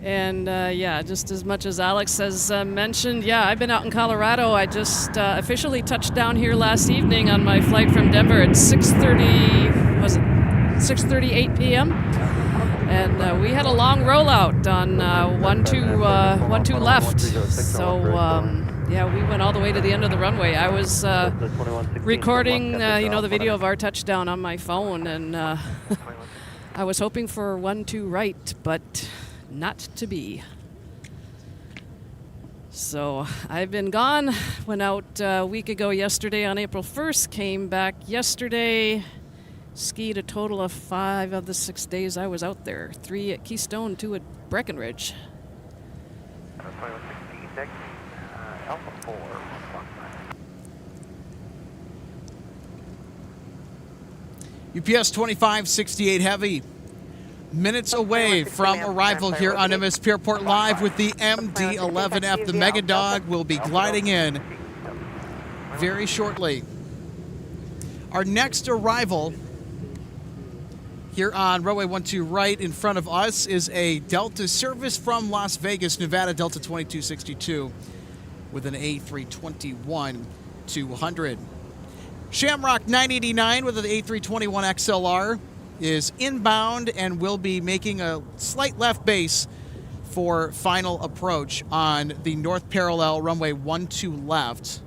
And yeah, just as much as Alex has mentioned, yeah, I've been out in Colorado. I just officially touched down here last evening on my flight from Denver at 6:38 p.m. And we had a long rollout on 1-2 left. So yeah, we went all the way to the end of the runway. I was recording, the video of our touchdown on my phone, and I was hoping for 1-2 right, but not to be. So I've been gone. Went out a week ago yesterday on April 1st, came back yesterday, skied a total of 5 of the 6 days I was out there. 3 at Keystone, 2 at Breckenridge. 2116, next, Alpha 4, UPS 2568 Heavy. Minutes away from arrival here on MSP Airport Live with the MD-11F. The Mega Dog will be gliding in very shortly. Our next arrival here on runway 12 right in front of us is a Delta service from Las Vegas, Nevada, Delta 2262 with an A321-200. Shamrock 989 with an A321 XLR is inbound and will be making a slight left base for final approach on the north parallel runway 12 left.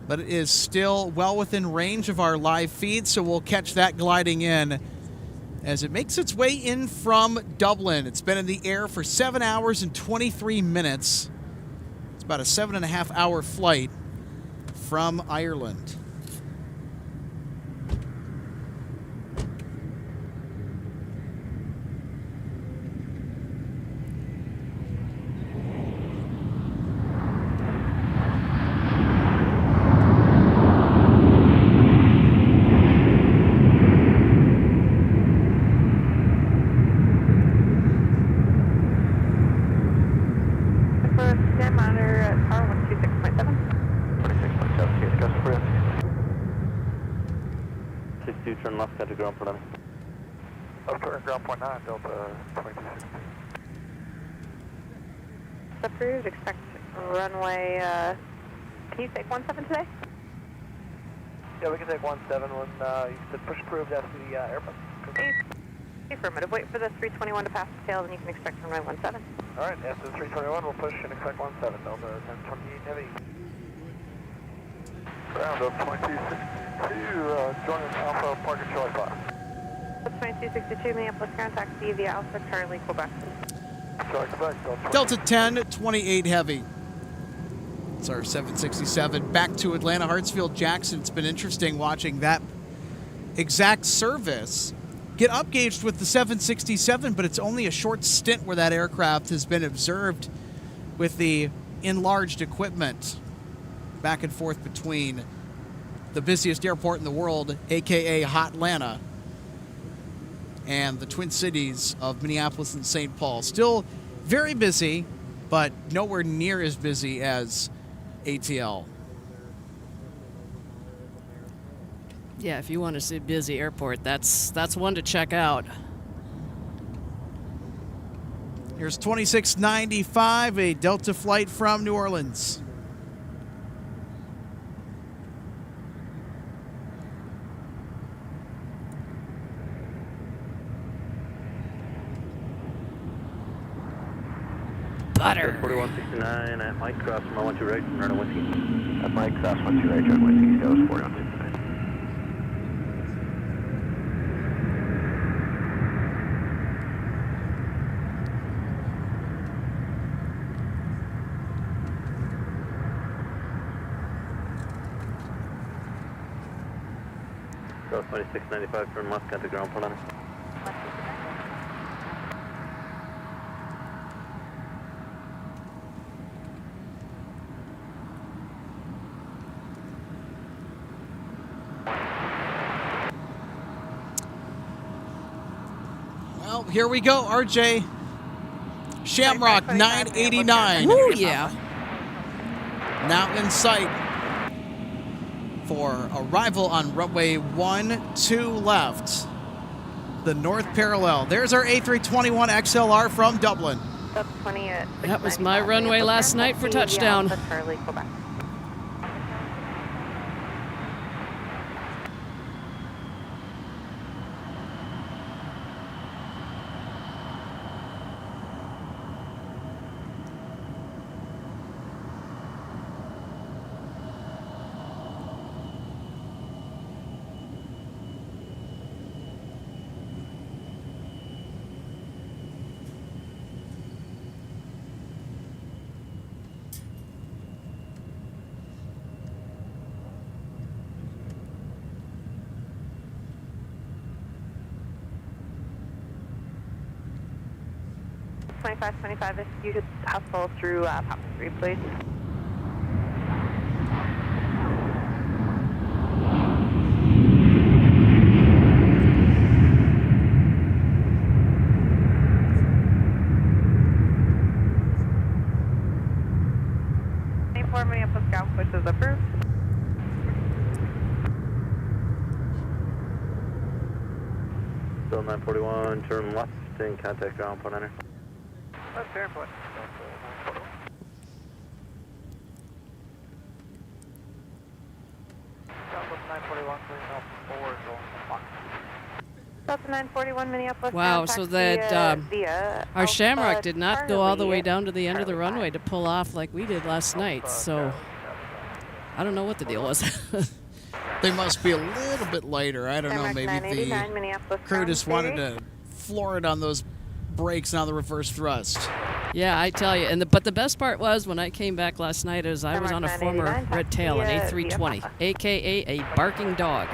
But it is still well within range of our live feed, so we'll catch that gliding in as it makes its way in from Dublin. It's been in the air for 7 hours and 23 minutes. It's about a 7.5-hour flight from Ireland. 162, turn left, contact ground point 9. Left turn ground point 9, Delta 2260. Approved. Expect runway. Can you take 17 today? Yeah, we can take 17 when you said push approved after the airport. Affirmative. Wait for the 321 to pass the tail, then you can expect runway 17. All right, after the 321, we'll push and expect 17, Delta 1028 heavy. Ground of 2262, joining Alpha Parker Charlie 5. 2262 Minneapolis ground taxi via Alpha Charlie, Quebec. Charlie Quebec, Delta 10, 28 heavy. It's our 767 back to Atlanta Hartsfield Jackson. It's been interesting watching that exact service get upgauged with the 767, but it's only a short stint where that aircraft has been observed with the enlarged equipment back and forth between the busiest airport in the world, aka Hotlanta, and the Twin Cities of Minneapolis and St. Paul. Still very busy, but nowhere near as busy as ATL. Yeah, if you want to see a busy airport, that's one to check out. Here's 2695, a Delta flight from New Orleans. Butter. 4169 at Mike, cross from 12 right, from runway Whiskey. At Mike, cross 12 right, join Whiskey, goes 4169. Cross 2695, turn left, contact ground point 9. Well, here we go, RJ. Shamrock 989. Ooh, yeah. Now in sight for arrival on runway 12 left. The north parallel. There's our A321 XLR from Dublin. That was my runway last night for touchdown. Charlie, Quebec. $25.25 if you could hustle through Papa 3, please. Minneapolis ground push is approved. Still 941, turn left, and contact ground point 9. Left turn point. Delta 941, clean up 4, going Fox. Delta 941 Minneapolis. Wow, ground so taxi, that via our Alpha Shamrock did not go all the way Charlie, down to the end of the Charlie runway 5. to pull off like we did last night. So I don't know what the deal was. They must be a little bit lighter. I don't know. Shamrock Maybe 989 the Minneapolis crew ground just wanted series. to floor it on those brakes and on the reverse thrust. Yeah, I tell you. But the best part was when I came back last night is I was on a former 989, red tail, an A320, Papa. a.k.a. a barking dog.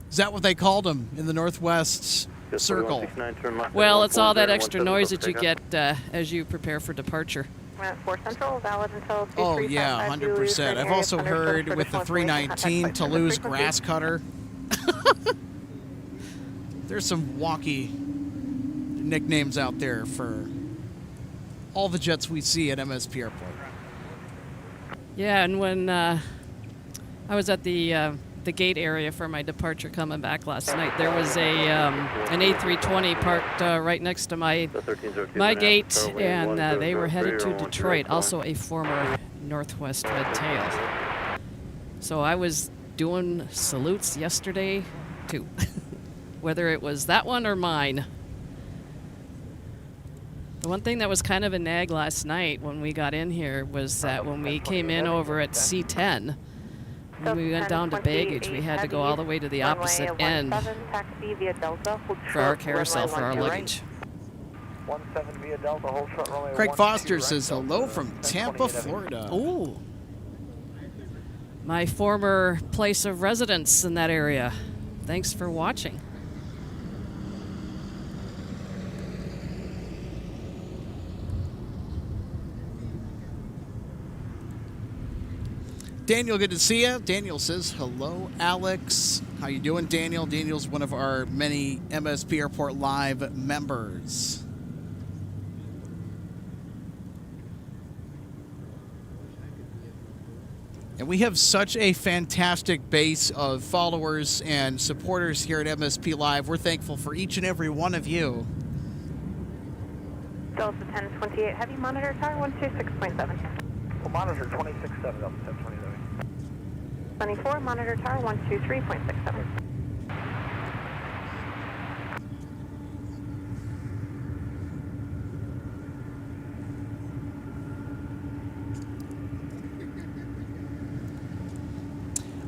Is that what they called them in the Northwest Circle? 4169, turn left. Well, it's all that 140, extra 17, noise that you take get as you prepare for departure. We're at 4 Central, valid until 2355. Oh, yeah, 100%. I've also heard with the 319 Toulouse grass cutter. There's some wonky nicknames out there for all the jets we see at MSP Airport. Yeah, and when I was at the the gate area for my departure coming back last night. There was an A320 parked right next to my gate, and they were headed to Detroit, also a former Northwest Red Tail. So I was doing salutes yesterday, too, whether it was that one or mine. The one thing that was kind of a nag last night when we got in here was that when we came in over at C10, when we went down to baggage, we had to go all the way to the opposite end for our carousel for our luggage. Craig Foster says hello from Tampa, Florida. Ooh. My former place of residence in that area. Thanks for watching. Daniel, good to see you. Daniel says, hello, Alex. How you doing, Daniel? Daniel's one of our many MSP Airport Live members. And we have such a fantastic base of followers and supporters here at MSP Live. We're thankful for each and every one of you. Delta 1028, heavy monitor tower 126.7. Well, monitor 26.7, Delta 1027. 24, monitor tower 123.67.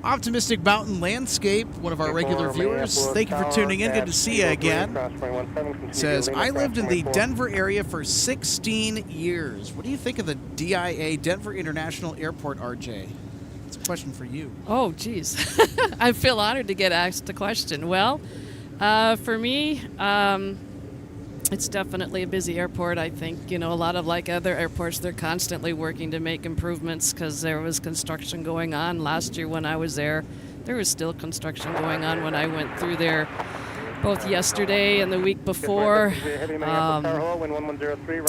Optimistic Mountain Landscape, one of our regular viewers. Thank you for tuning in. Good to see you again. Says, I lived in the Denver area for 16 years. What do you think of the DIA, Denver International Airport, RJ? It's a question for you. Oh, geez. I feel honored to get asked a question. Well, for me, it's definitely a busy airport. I think, a lot of like other airports, they're constantly working to make improvements because there was construction going on. Last year when I was there, there was still construction going on when I went through there both yesterday and the week before.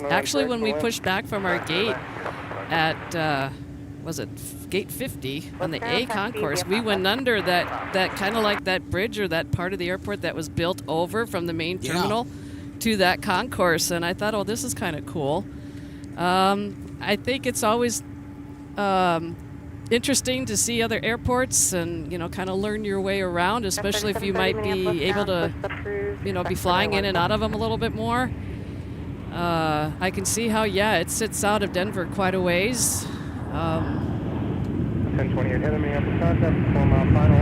Actually, when we pushed back from our gate at, was it gate 50 on the A concourse, we went under that kind of like that bridge or that part of the airport that was built over from the main terminal to that concourse, and I thought, oh, this is kind of cool. I think it's always interesting to see other airports and, kind of learn your way around, especially if you might be able to, be flying in and out of them a little bit more. I can see how, it sits out of Denver quite a ways. 1028, heading Minneapolis contact, 4 mile final.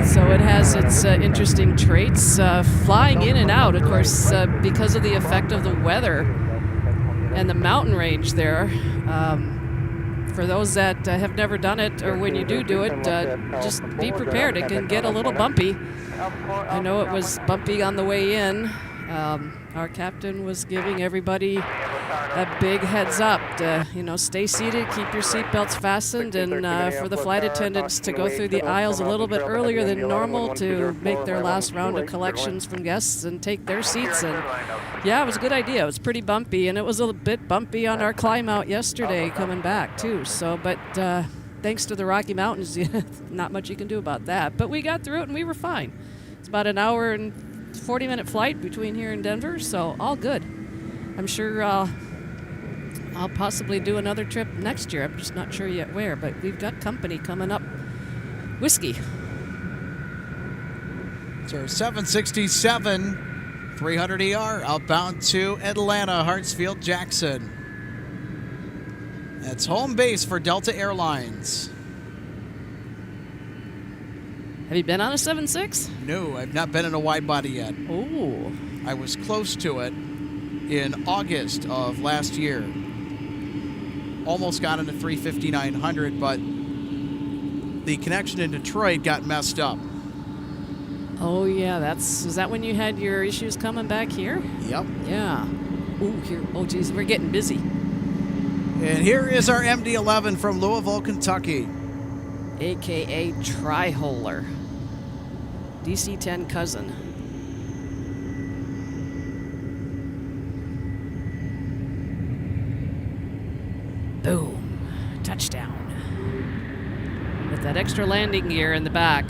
So it has its interesting traits. Flying in and out, of course, because of the effect of the weather and the mountain range there. For those that have never done it, or when you do it, just be prepared. It can get a little bumpy. I know it was bumpy on the way in. Our captain was giving everybody a big heads up to, stay seated, keep your seatbelts fastened, and for the flight attendants to go through the aisles a little bit earlier than normal to make their last round of collections from guests and take their seats. And it was a good idea. It was pretty bumpy, and it was a bit bumpy on our climb out yesterday coming back too. So, but thanks to the Rocky Mountains, not much you can do about that. But we got through it and we were fine. It's about an hour and 40-minute flight between here and Denver, so all good. I'm sure I'll possibly do another trip next year. I'm just not sure yet where, but we've got company coming up. Whiskey. So 767, 300 ER, outbound to Atlanta, Hartsfield, Jackson. That's home base for Delta Airlines. Have you been on a 7.6? No, I've not been in a wide body yet. Ooh. I was close to it in August of last year. Almost got into 350-900, but the connection in Detroit got messed up. Oh, yeah. Is that when you had your issues coming back here? Yep. Yeah. Ooh, here. Oh, geez, we're getting busy. And here is our MD-11 from Louisville, Kentucky. A.K.A. Tri-Holer. DC-10 cousin. Boom. Touchdown. with that extra landing gear in the back.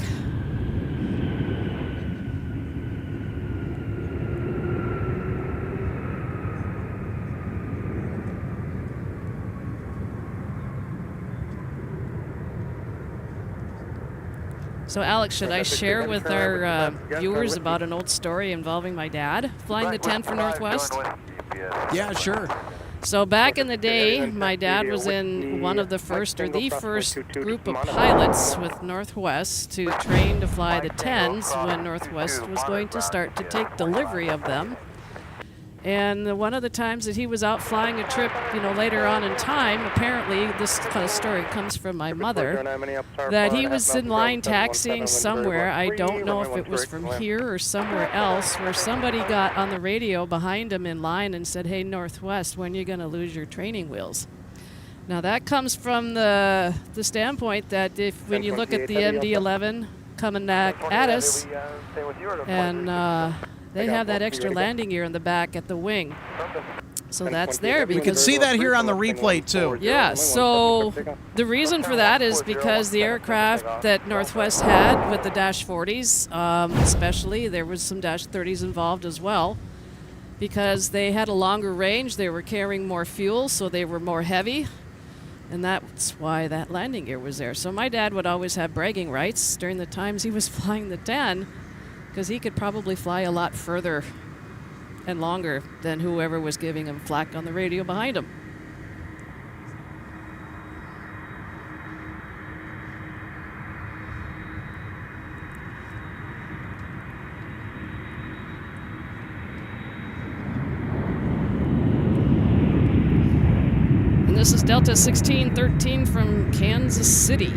So Alex, should I share with our viewers about an old story involving my dad flying the 10 for Northwest? Yeah, sure. So back in the day, my dad was in one of the first, or the first group of pilots with Northwest to train to fly the 10s when Northwest was going to start to take delivery of them. And one of the times that he was out flying a trip, later on in time, apparently this kind of story comes from my mother, that he was in line taxiing somewhere. I don't know if it was from here or somewhere else, where somebody got on the radio behind him in line and said, "Hey, Northwest, when are you going to lose your training wheels?" Now that comes from the standpoint that when you look at the MD-11 coming back at us, and they have that extra landing gear in the back at the wing. So that's there. You can see that here on the replay, too. Yeah, so the reason for that is because the aircraft that Northwest had with the Dash 40s, especially, there was some Dash 30s involved as well, because they had a longer range, they were carrying more fuel, so they were more heavy, and that's why that landing gear was there. So my dad would always have bragging rights during the times he was flying the 10, because he could probably fly a lot further and longer than whoever was giving him flack on the radio behind him. And this is Delta 1613 from Kansas City.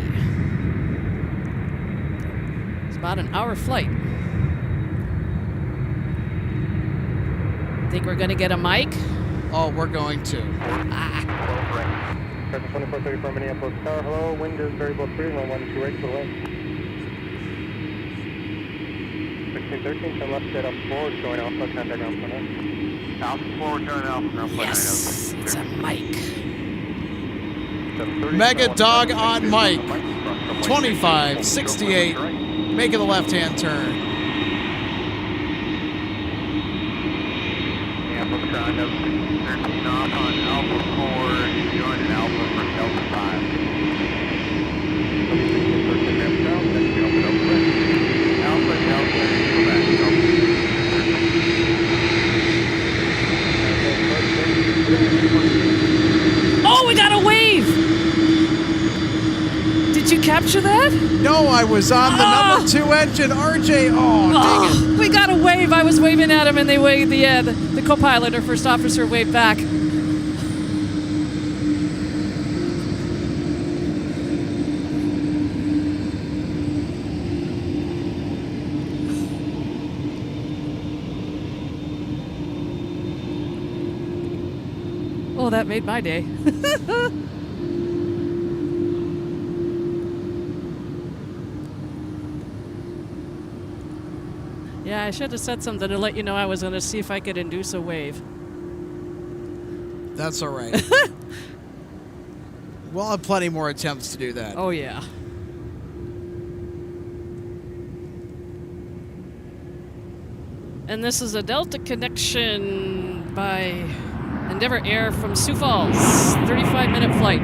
It's about an hour flight. Think we're going to get a mic? Oh, we're going to. 2434 Minneapolis Tower, hello, wind is variable 3, 112 right for the wind. 1613, turn left, set up forward, showing Alpha, contact ground plan. Alpha forward, turn Alpha, ground plan. Yes, it's a mic. Mega Dog on mic. 2568, making the left-hand turn. Kind of 13 off on Alpha 4, joining Alpha for Delta 5. Alpha, Delta, go back, Oh, we got a wave! Did you capture that? No, I was on the number 2 engine, RJ. Oh, dang it. We got a wave. I was waving at him, and they waved the co-pilot or first officer waved back. Oh, that made my day. Yeah, I should have said something to let you know I was going to see if I could induce a wave. That's all right. We'll have plenty more attempts to do that. Oh, yeah. And this is a Delta connection by Endeavor Air from Sioux Falls. 35-minute flight.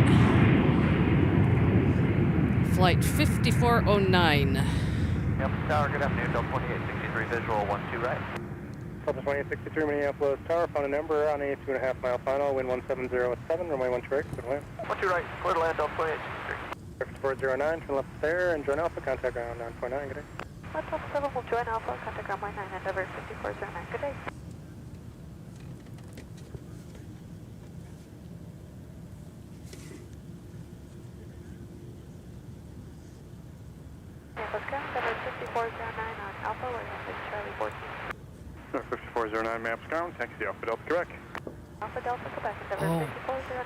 Flight 5409. Yep, Tower, good afternoon, Delta 2863, visual 12 right. Delta 2863 Minneapolis Tower, found a number on a 2.5 mile final, wind 1707, runway 1 correct, good land. 12 right, clear to land, Delta 2863. 409, turn left there and join Alpha, contact ground 949, good day. Delta 7 will join Alpha, contact ground 9, Endeavor 5409, good day. Minneapolis ground, Endeavor 5409 on Alpha, we're in Charlie 14. 5409 maps ground, taxi Alpha Delta Quebec. Alpha Delta Quebec, Endeavor 5409.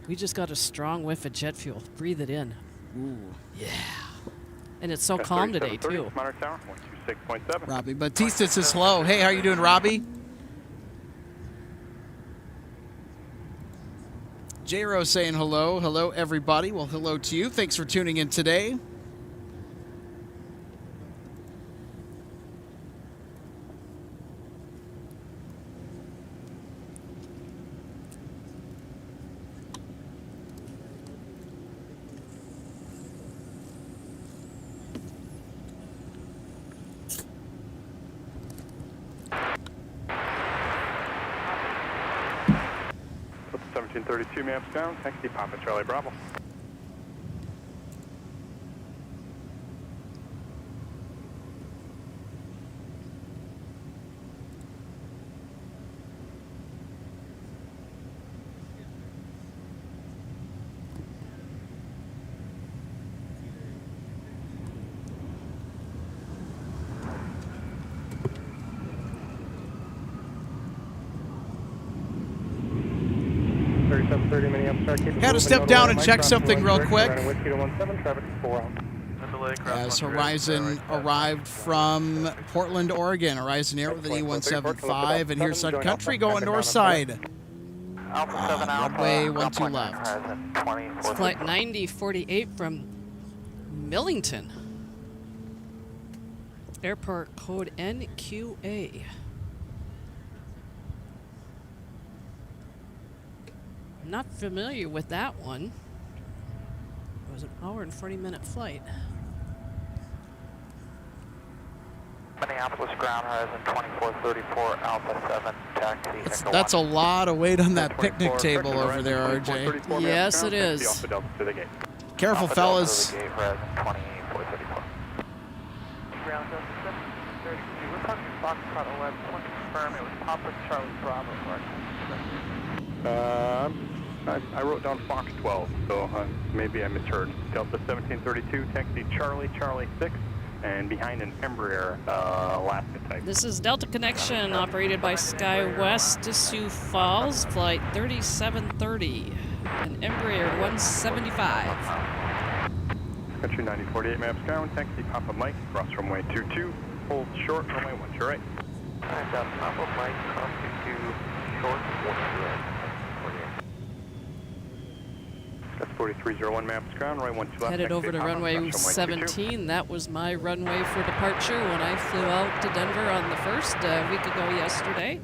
We just got a strong whiff of jet fuel. Breathe it in. Ooh. Yeah. And it's so calm today, too. Monarch Tower, 126.7. Robbie Batista says hello. Hey, how you doing, Robbie? J-Ro saying hello. Hello, everybody. Well, hello to you. Thanks for tuning in today. 1732 maps down, taxi Papa Charlie Bravo. Had to step down and check something real quick. As Horizon arrived from Portland, Oregon. Horizon Air with an E175, and here's Sun Country going north side. Runway 12 left. It's flight 9048 from Millington. Airport code NQA. Not familiar with that one. It was an hour and 40-minute flight. Minneapolis ground horizon 2434 Alpha 7 taxi. That's a lot of weight on that picnic table over there, RJ. Yes, it is. Careful, fellas. Horizon 28434. Ground Delta 732. We're talking Foxtrot 11. I want to confirm it was Papa Charlie Bravo, correct? I wrote down Fox 12, so maybe I misheard. Delta 1732, taxi Charlie 6, and behind an Embraer Alaska type. This is Delta Connection, operated by SkyWest to Sioux Falls, flight 3730, an Embraer 175. Country 9048 maps ground, taxi Papa Mike, cross runway 22, hold short, runway 1 to your right. Papa Mike, cross 22, short, 1 to your right. That's 4301 maps ground, runway 12 left. Headed over to runway 17. That was my runway for departure when I flew out to Denver on the 1st, a week ago yesterday.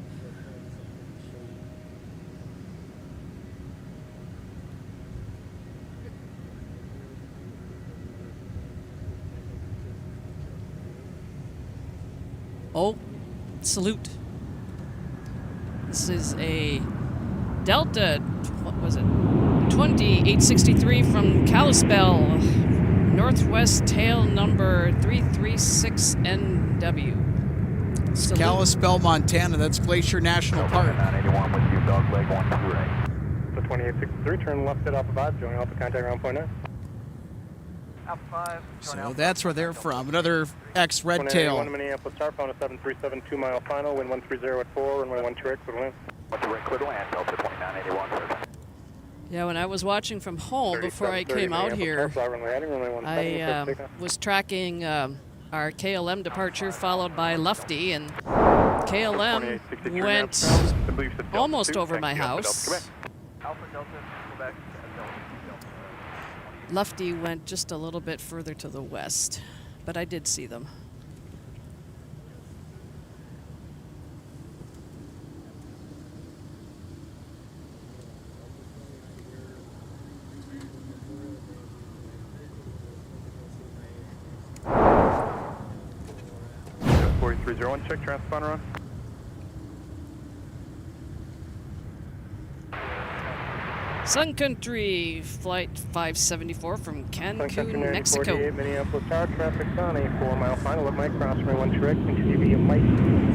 Oh, salute. This is a Delta, what was it? 2863 from Kalispell, Northwest tail number 336NW. Salute. Kalispell, Montana. That's Glacier National Park. 981 with you, dog leg 1 to right. The 2863, turn left at Alpha 5, join Alpha contact ground point 9. Alpha 5. So that's where they're from. Another ex-red tail. 1 Minneapolis Star, phone a 737 2-mile final, wind 130 at 4, runway 1 to right, clear to land. 1 to right, clear to land, Delta 2981, sir. Yeah, when I was watching from home before I came out here, I was tracking our KLM departure followed by Lufty, and KLM went almost over my house. Lufty went just a little bit further to the west, but I did see them. Check transponder on. Sun Country, flight 574 from Cancun, Mexico. Minneapolis Tower, traffic on a 4-mile final, let Mike cross runway 1 direct, continue via Mike,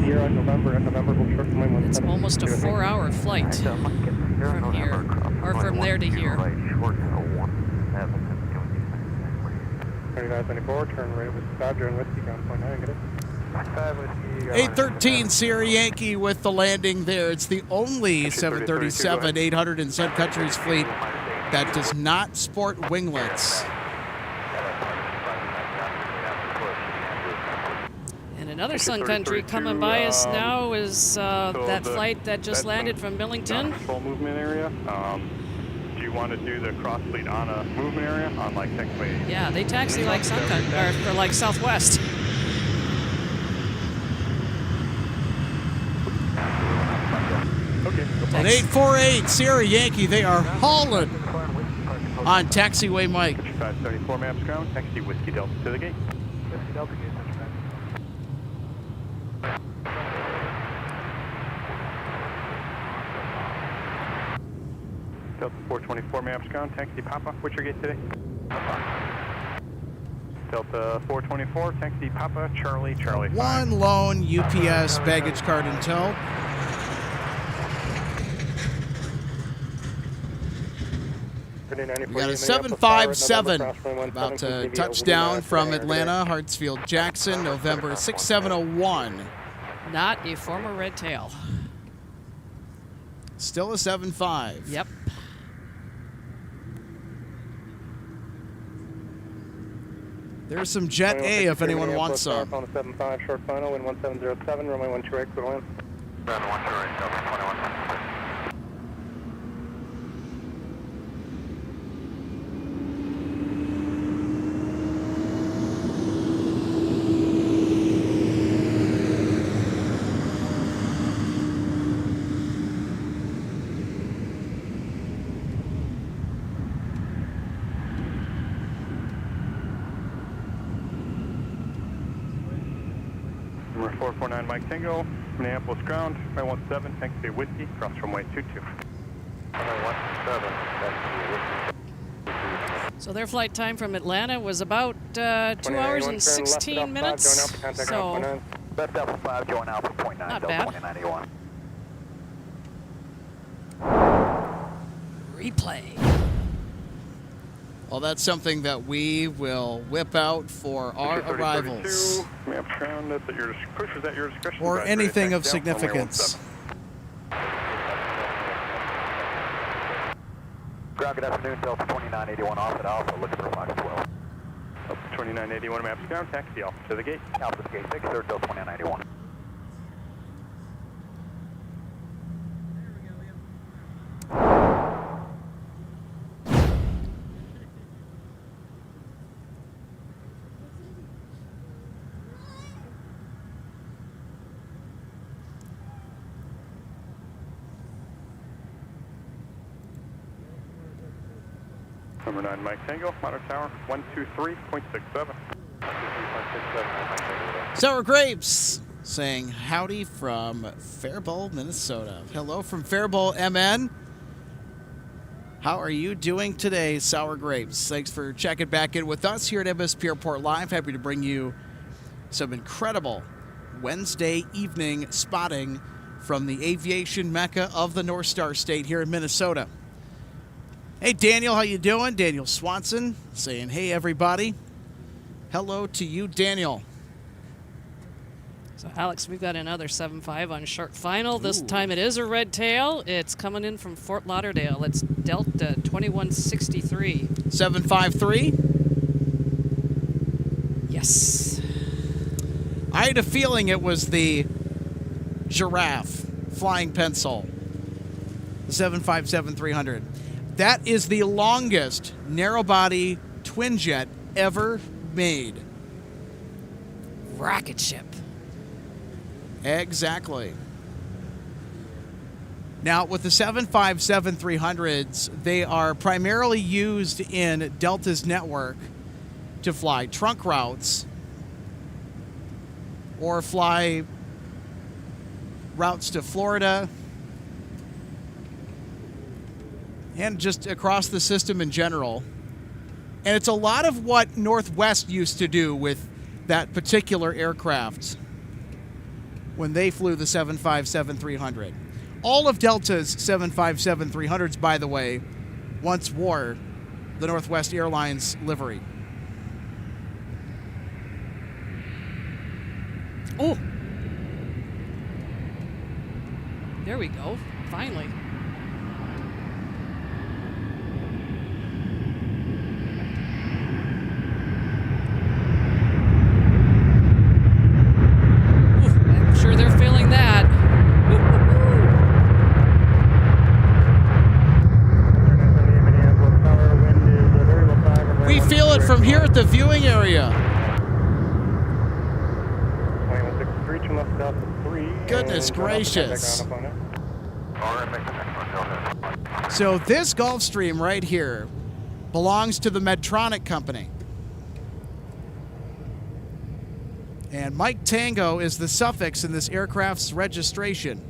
Sierra at November, hold short runway 17. It's almost a 4-hour flight from here, or from there to here. 3574, turn right with Dodger and Whiskey, ground point 9, get it. 813 Sierra Yankee with the landing there. It's the only 737-800 in Sun Country's fleet that does not sport winglets. And another Sun Country coming by us now is that flight that just landed from Millington. Control movement area. Do you want to do the cross fleet on a movement area on like taxiway? Yeah, they taxi like Sun Country, or like Southwest. An 848 Sierra Yankee, they are hauling on taxiway Mike. 574 maps ground, taxi Whiskey Delta to the gate. Whiskey Delta gate, Delta 424 maps ground, taxi Papa, what's your gate today? Delta 424, taxi Papa, Charlie, Charlie 5. One lone UPS baggage cart in tow. We got a 757 about to touch down from Atlanta, Hartsfield, Jackson, November 6701. Not a former red tail. Still a 75. Yep. There's some Jet A if anyone wants some. On a 75 short final, wind 1707, runway 12 right, clear to land. Runway 12 right, Delta 21. Number 449 Mike Tango, Minneapolis ground, runway 17, taxi Whiskey, cross runway 22. Runway 17, taxi Whiskey. So their flight time from Atlanta was about 2 hours and 16 minutes. So Left Alpha 5, join Alpha .9, Not Delta bad. 2091. replay. Well, that's something that we will whip out for our arrivals. Maps ground, that's at your discretion. Or Back anything ready, of taxi down, runway significance. 17. Ground, good afternoon, Delta 2981 off at Alpha, looking for Fox 12. 2981 maps ground, taxi off to the gate. Alpha to gate 6, third Delta 2991. Number 9 Mike Tango, Monitor Tower, 123.67. Sour Grapes saying howdy from Faribault, Minnesota. Hello from Faribault, MN. How are you doing today, Sour Grapes? Thanks for checking back in with us here at MSP Airport Live. Happy to bring you some incredible Wednesday evening spotting from the aviation mecca of the North Star State here in Minnesota. Hey, Daniel, how you doing? Daniel Swanson saying, hey, everybody. Hello to you, Daniel. So, Alex, we've got another 7.5 on short final. This Ooh. time it is a red tail. It's coming in from Fort Lauderdale. It's Delta 2163. 753. Yes. I had a feeling it was the Giraffe Flying Pencil, the 757-300. That is the longest narrow-body twin jet ever made. Rocket ship. Exactly. Now, with the 757-300s, they are primarily used in Delta's network to fly trunk routes or fly routes to Florida and just across the system in general. And it's a lot of what Northwest used to do with that particular aircraft when they flew the 757-300. All of Delta's 757-300s, by the way, once wore the Northwest Airlines livery. Oh. There we go. Finally. I'm sure they're feeling that. We feel it from here at the viewing area. Goodness gracious. So this Gulfstream right here belongs to the Medtronic company. And Mike Tango is the suffix in this aircraft's registration.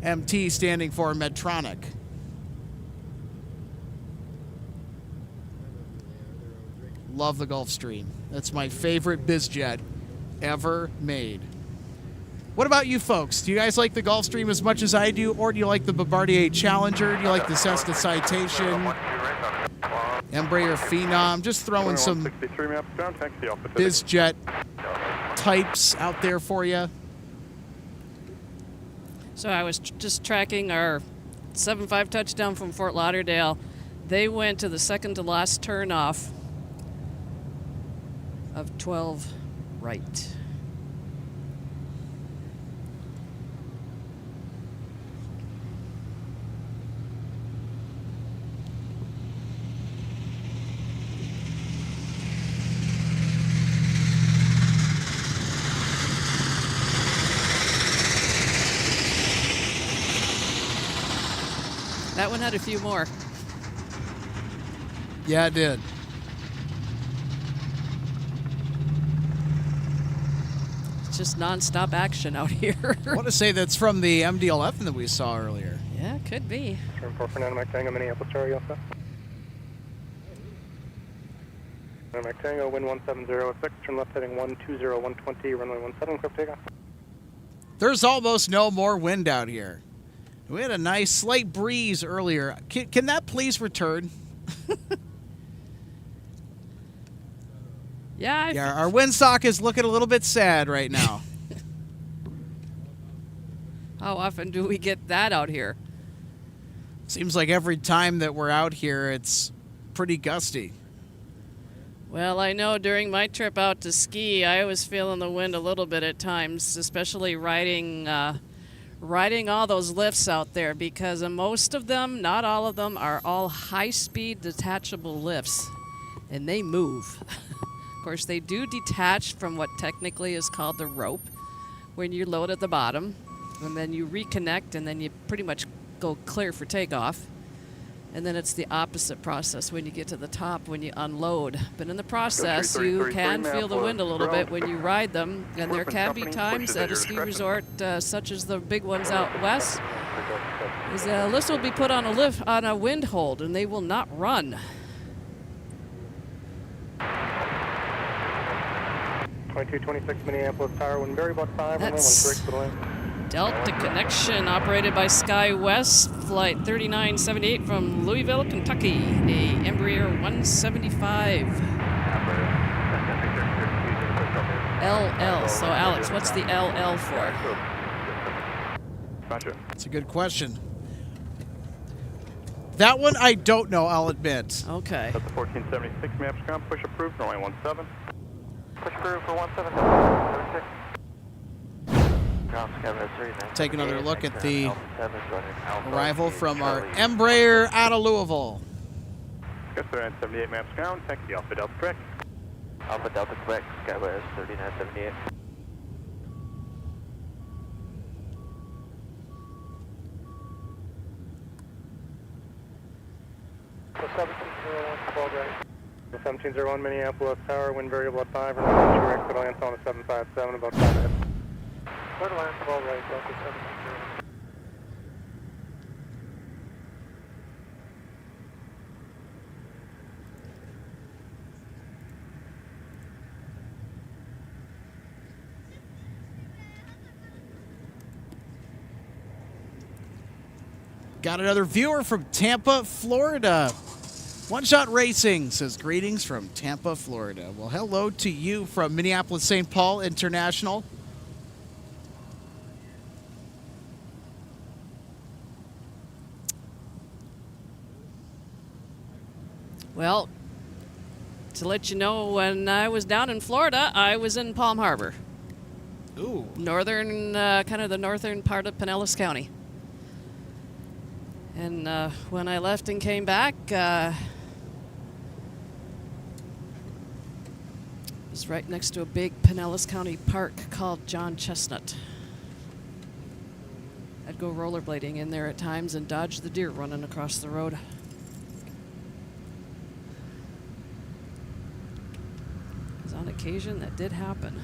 MT standing for Medtronic. Love the Gulfstream. That's my favorite bizjet ever made. What about you folks? Do you guys like the Gulfstream as much as I do, or do you like the Bombardier Challenger? Do you like the Cessna Citation? Embraer Phenom? Just throwing some bizjet types out there for you. So I was just tracking our 7-5 touchdown from Fort Lauderdale. They went to the second to last turnoff of 12 right. That one had a few more. Yeah, it did. It's just nonstop action out here. I want to say that's from the MD-11 that we saw earlier. Yeah, could be. Turn 4 for Mike Tango, Minneapolis, Charlie, also. Mike Tango, wind 17006, turn left heading 120, 120, runway 17, clear for takeoff. There's almost no more wind out here. We had a nice slight breeze earlier. Can that please return? Yeah, our windsock is looking a little bit sad right now. How often do we get that out here? Seems like every time that we're out here, it's pretty gusty. Well, I know during my trip out to ski, I was feeling the wind a little bit at times, especially riding all those lifts out there, because most of them, not all of them, are all high-speed detachable lifts, and they move. Of course, they do detach from what technically is called the rope when you load at the bottom, and then you reconnect, and then you pretty much go clear for takeoff. And then it's the opposite process when you get to the top, when you unload. But in the process, you can feel the wind a little bit when you ride them. And there can be times at a ski resort, such as the big ones out west, lifts will be put on a wind hold, and they will not run. 2226 Minneapolis Tower, wind very about 5, runway 13 for the lane. Delta Connection, operated by SkyWest, flight 3978 from Louisville, Kentucky, a Embraer 175. LL. So, Alex, what's the LL for? Gotcha. That's a good question. That one I don't know, I'll admit. Okay. That's the 1476 maps ground, push approved, runway 17. Push approved for 1776. Take another look at the arrival from our Embraer out of Louisville. Yes, sir, 78 maps ground, taxi Alpha Delta Quebec. Alpha Delta Quebec, Skywest 3978. So 1701, 12 right. The 1701 Minneapolis Tower, wind variable at 5, runway 12 right, Land on a 757, about 5 minutes. Clear to land 12 right, Delta 760. Got another viewer from Tampa, Florida. One Shot Racing says, greetings from Tampa, Florida. Well, hello to you from Minneapolis, St. Paul International. Well, to let you know, when I was down in Florida, I was in Palm Harbor. Ooh. Northern, kind of the northern part of Pinellas County. And when I left and came back, it was right next to a big Pinellas County park called John Chestnut. I'd go rollerblading in there at times and dodge the deer running across the road. Because on occasion, that did happen.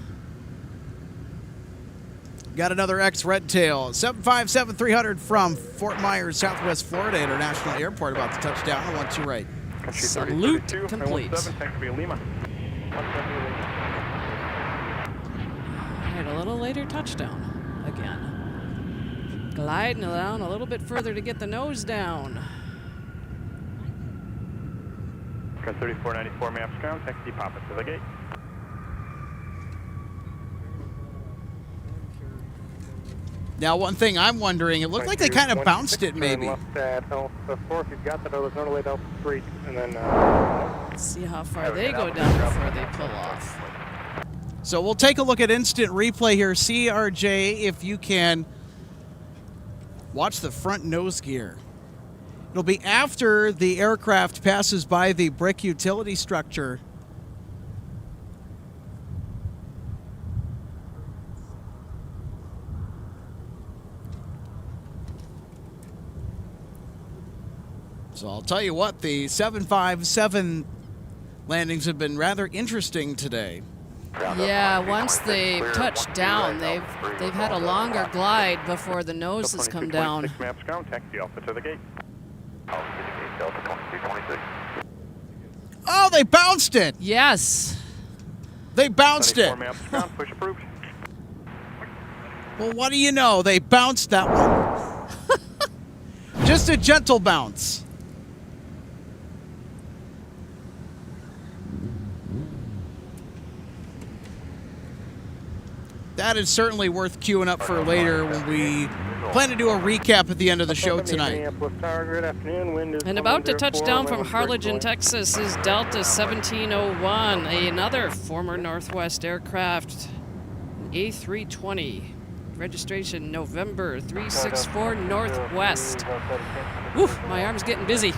Got another X-Red Tail. 757-300 from Fort Myers, Southwest Florida International Airport, about to touch down on 12 right. Salute complete. 17, taxi Lima. Alright, a little later touchdown again. Gliding down a little bit further to get the nose down. 3494 maps ground, taxi pop it to the gate. Now, one thing I'm wondering, it looked like they kind of bounced it, maybe. Left at Delta 4, if you've got that, I was on the way Delta 3, and then... Let's see how far they go down before they pull off. So we'll take a look at instant replay here. CRJ, if you can watch the front nose gear. It'll be after the aircraft passes by the brick utility structure. So I'll tell you what, the 757 landings have been rather interesting today. Yeah, once they touch down, they've had a longer glide before the nose has come down. Maps ground, taxi Alpha to the gate. Oh, they bounced it! Yes. They bounced it! Maps ground, push approved. Well, what do you know? They bounced that one. Just a gentle bounce. That is certainly worth queuing up for later when we plan to do a recap at the end of the show tonight. And about to touch down from Harlingen, Texas is Delta 1701, another former Northwest aircraft, A320. Registration November 364 Northwest. Woo, my arm's getting busy.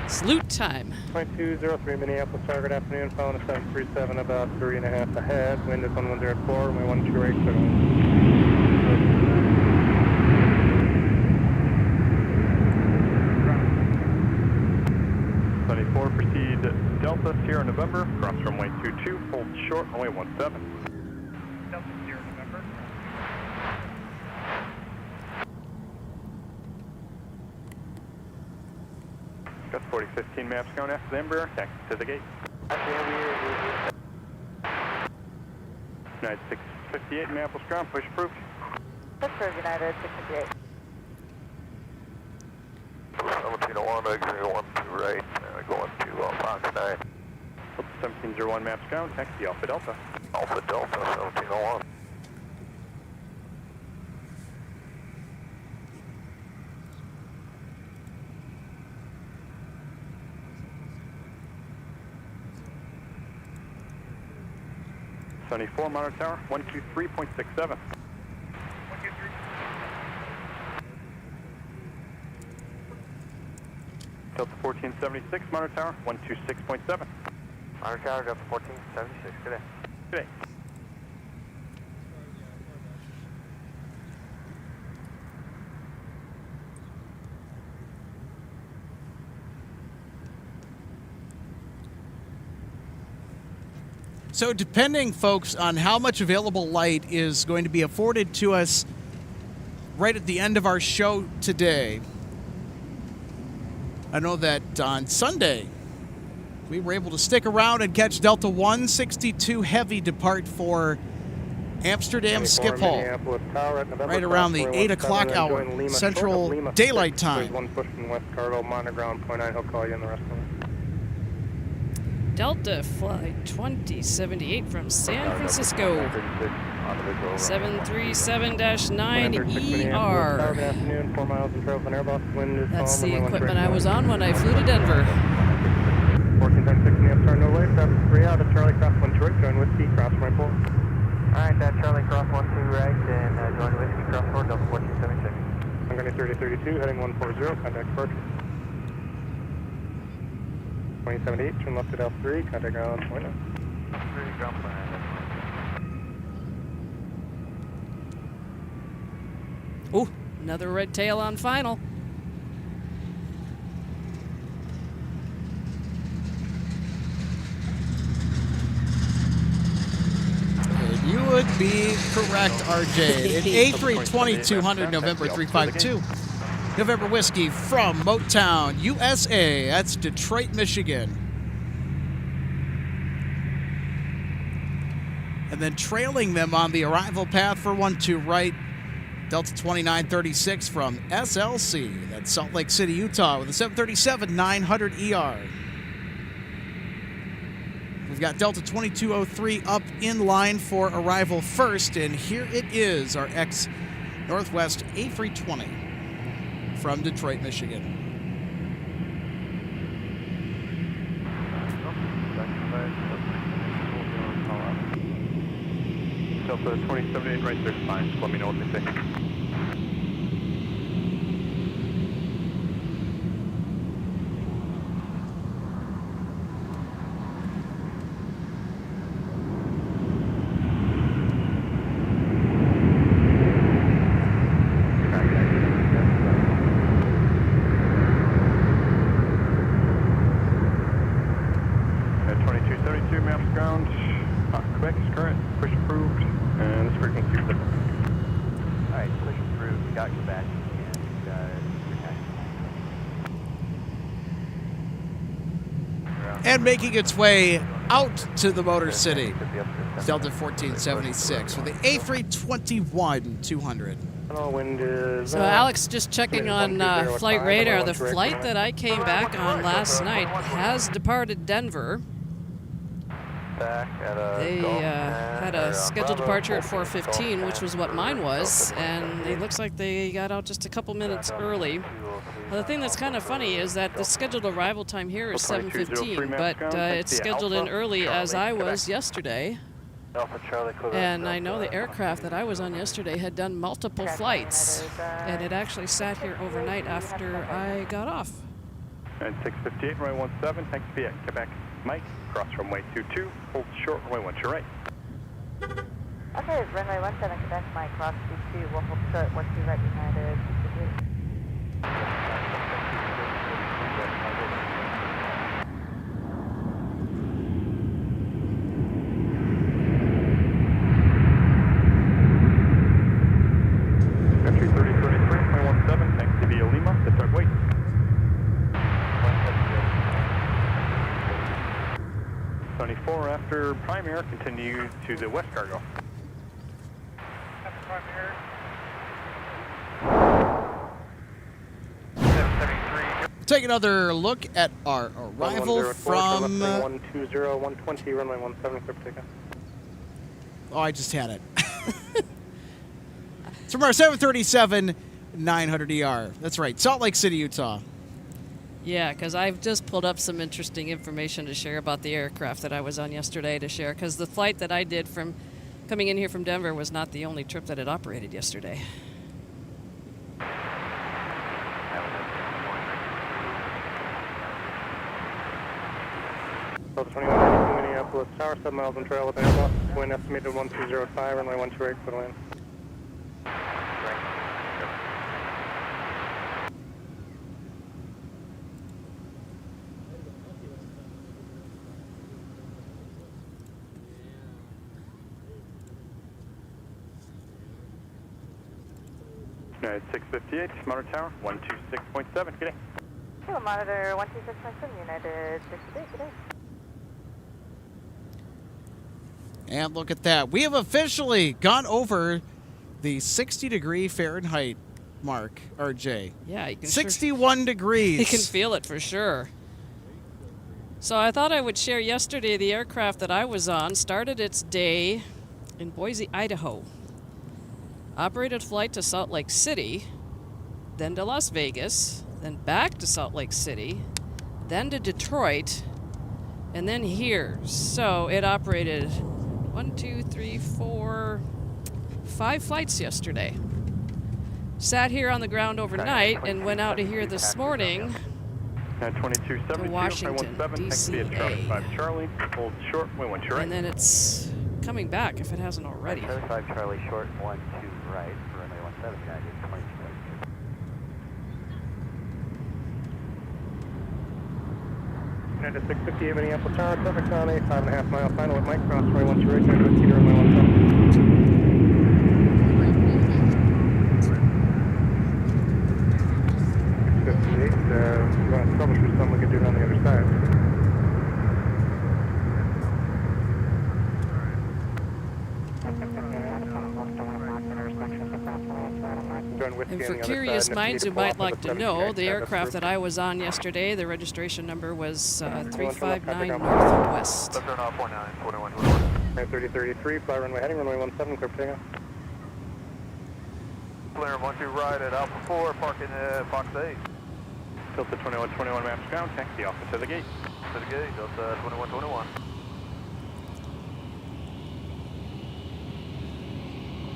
Salute time. 2203 Minneapolis, target afternoon, following a 737 about 3.5 ahead. Wind is 1104, and we 128. 74, proceed Delta Sierra November, cross runway 22, hold short, runway 17. Delta Sierra November. Got 4015 maps going after the Embraer, taxi to the gate. United 658 Minneapolis ground, push approved. Pittsburgh United 658. 1701, exit 1 to right, going to Fox 9. 1701 maps ground, taxi Alpha Delta. Alpha Delta 1701. Monitor Tower, 123.67. Delta 1476, Monitor Tower, 126.7. Monitor Tower, Delta 1476, good day. Good day. So depending, folks, on how much available light is going to be afforded to us right at the end of our show today, I know that on Sunday we were able to stick around and catch Delta 162 Heavy depart for Amsterdam Schiphol right around the 8 o'clock hour, Central Daylight Time. One push from West Cargo, monitor ground, point 9, he'll call you in the rest of it. Delta Flight 2078 from San Francisco. 737-9ER. That's the equipment I was on when I flew to Denver. 1436 in the upstart, no way, traffic 3 out, at Charlie cross 1 2 right, join whiskey, cross right 4. Alright, Charlie cross 1 2 right, and join whiskey, cross 4, Delta 1476. I'm going to 3032, heading 140, contact departure. 2078, turn left to Delta 3, contact ground point 9. 3, ground point 9. Ooh, another red tail on final. You would be correct, RJ. An A320-200, November 352. November Whiskey from Motown, USA. That's Detroit, Michigan. then trailing them on the arrival path for 12 right, Delta 2936 from SLC. That's Salt Lake City, Utah, with a 737-900ER. We've got Delta 2203 up in line for arrival first, and here it is, our ex-Northwest A320 from Detroit, Michigan. Delta 2078 right there's fine. Just let me know what they say. At 2272 maps ground. Quebec is current. Push approved. And this frequency is different. Alright, push approved. We got Quebec. And making its way out to the Motor City, Delta 1476 with the A321-200. Wind is, So Alex, just checking on flight radar, the flight that I came back on last night has departed Denver. They had a scheduled departure at 4:15, which was what mine was, and it looks like they got out just a couple minutes early. Well, the thing that's kind of funny is that the scheduled arrival time here is 7:15, but it's scheduled in early as I was yesterday. And I know the aircraft that I was on yesterday had done multiple flights, and it actually sat here overnight after I got off. And 658, runway 17, thanks via Quebec. Mike, cross runway 22, hold short, runway 12 right. Okay, runway 17, Quebec, Mike, cross 22, we'll hold short, 12 right, United, 63. Entry 3033, runway 17, thanks via Lima, start wait. After prime air, continue to the west cargo. After prime air. 773. Take another look at our arrival from... 120, 120, runway 17, clear for takeoff. Oh, I just had it. It's from our 737-900ER. That's right, Salt Lake City, Utah. Yeah, because I've just pulled up some interesting information to share about the aircraft that I was on yesterday to share, because the flight that I did from coming in here from Denver was not the only trip that it operated yesterday. Delta 21, Minneapolis Tower, 7 miles in trail with Airbus. Wind estimated 1205, runway 128 for the land. United 658, monitor tower, 126.7, good day. Okay, we'll monitor 126.7, United 68, good day. And look at that. We have officially gone over the 60-degree Fahrenheit mark, RJ. Yeah, you can 61 degrees. You can feel it for sure. So I thought I would share yesterday the aircraft that I was on started its day in Boise, Idaho. Operated flight to Salt Lake City, then to Las Vegas, then back to Salt Lake City, then to Detroit, and then here. So it operated 5 flights yesterday. Sat here on the ground overnight and went out to here this morning to Washington, D.C. Charlie, hold short, right. And then it's coming back if it hasn't already. 75 Charlie short, 12 right, for runway 17, United 22. United 658, Minneapolis Tower, traffic on a 5.5 mile final with Mike, cross runway 12 right, United Cedar, runway 17. 658, if you want to troubleshoot something, we can do it on the other side. 658, join Whiskey And on for the other curious side, and if you minds need who to pull might off on like to 17 know, exit, the that's aircraft approved. that I was on yesterday, the registration number was 359 contact Northwest. Left turn off 49, 21, 21. 3033, fly runway heading, runway 17, clear for takeoff. Clear 12 right at Alpha 4, parking at Fox 8. Delta 2121 maps ground, taxi off to the gate. To the gate, Delta 2121.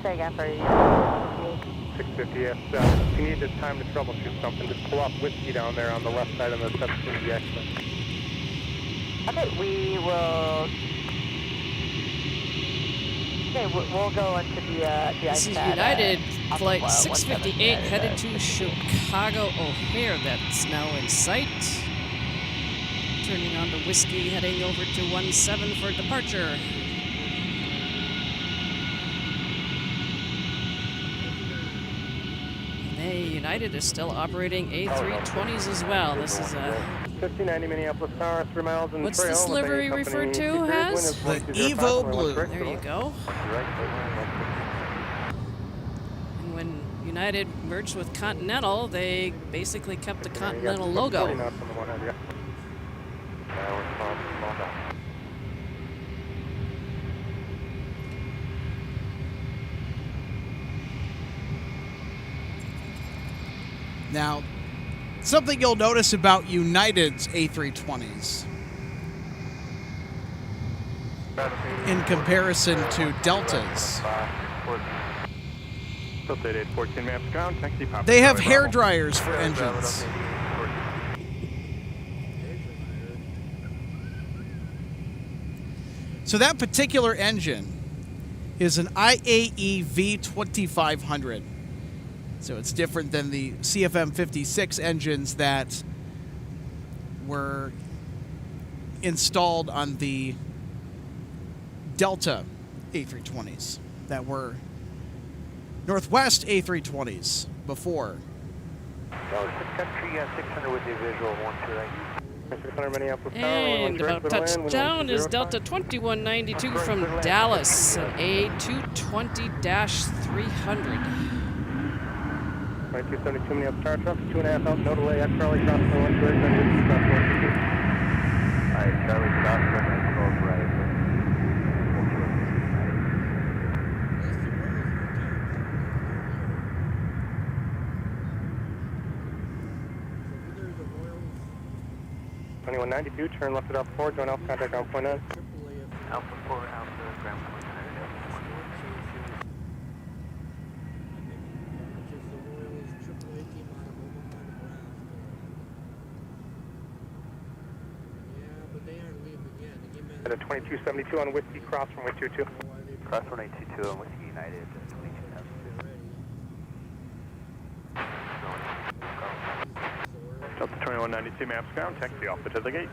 Say again for you. 650, yes. If you need this time to troubleshoot something, just pull off Whiskey down there on the left side of the 17 exit. Okay, we will. Okay, we'll go into the This is iPad, United off Flight of, 658 17 headed to Chicago O'Hare. That's now in sight. Turning on to Whiskey, heading over to 17 for departure. Hey, United is still operating A320s as well. This is a 1590 Minneapolis Tower, 3 miles in What's trail. this livery referred to as? The Evo Blue. There you go. And when United merged with Continental, they basically kept the Continental logo. Now, something you'll notice about United's A320s in comparison to Delta's, Delta 8814 maps ground, taxi pop. they have hair dryers for engines. So that particular engine is an IAE V2500. So it's different than the CFM56 engines that were installed on the Delta A320s that were Northwest A320s before. Sun Country 600 with the visual 128. 600 Minneapolis Tower, And runway about 13, touchdown is 110. Delta 2192 from Dallas, an A220-300. 2272 Minneapolis Tower, traffic 2.5 out, no delay, at Charlie, cross the 1 bridge, then Whiskey, cross 122. Alright, Charlie, cross runway 12 right. Twenty 192, turn left at Alpha 4, join Alpha contact ground point 9. Alpha 4, Alpha, ground point 9. At a 2272 on Whiskey, cross runway 22. Cross runway 22 on Whiskey United, 2272. Delta 2192 maps ground, taxi off to the gate.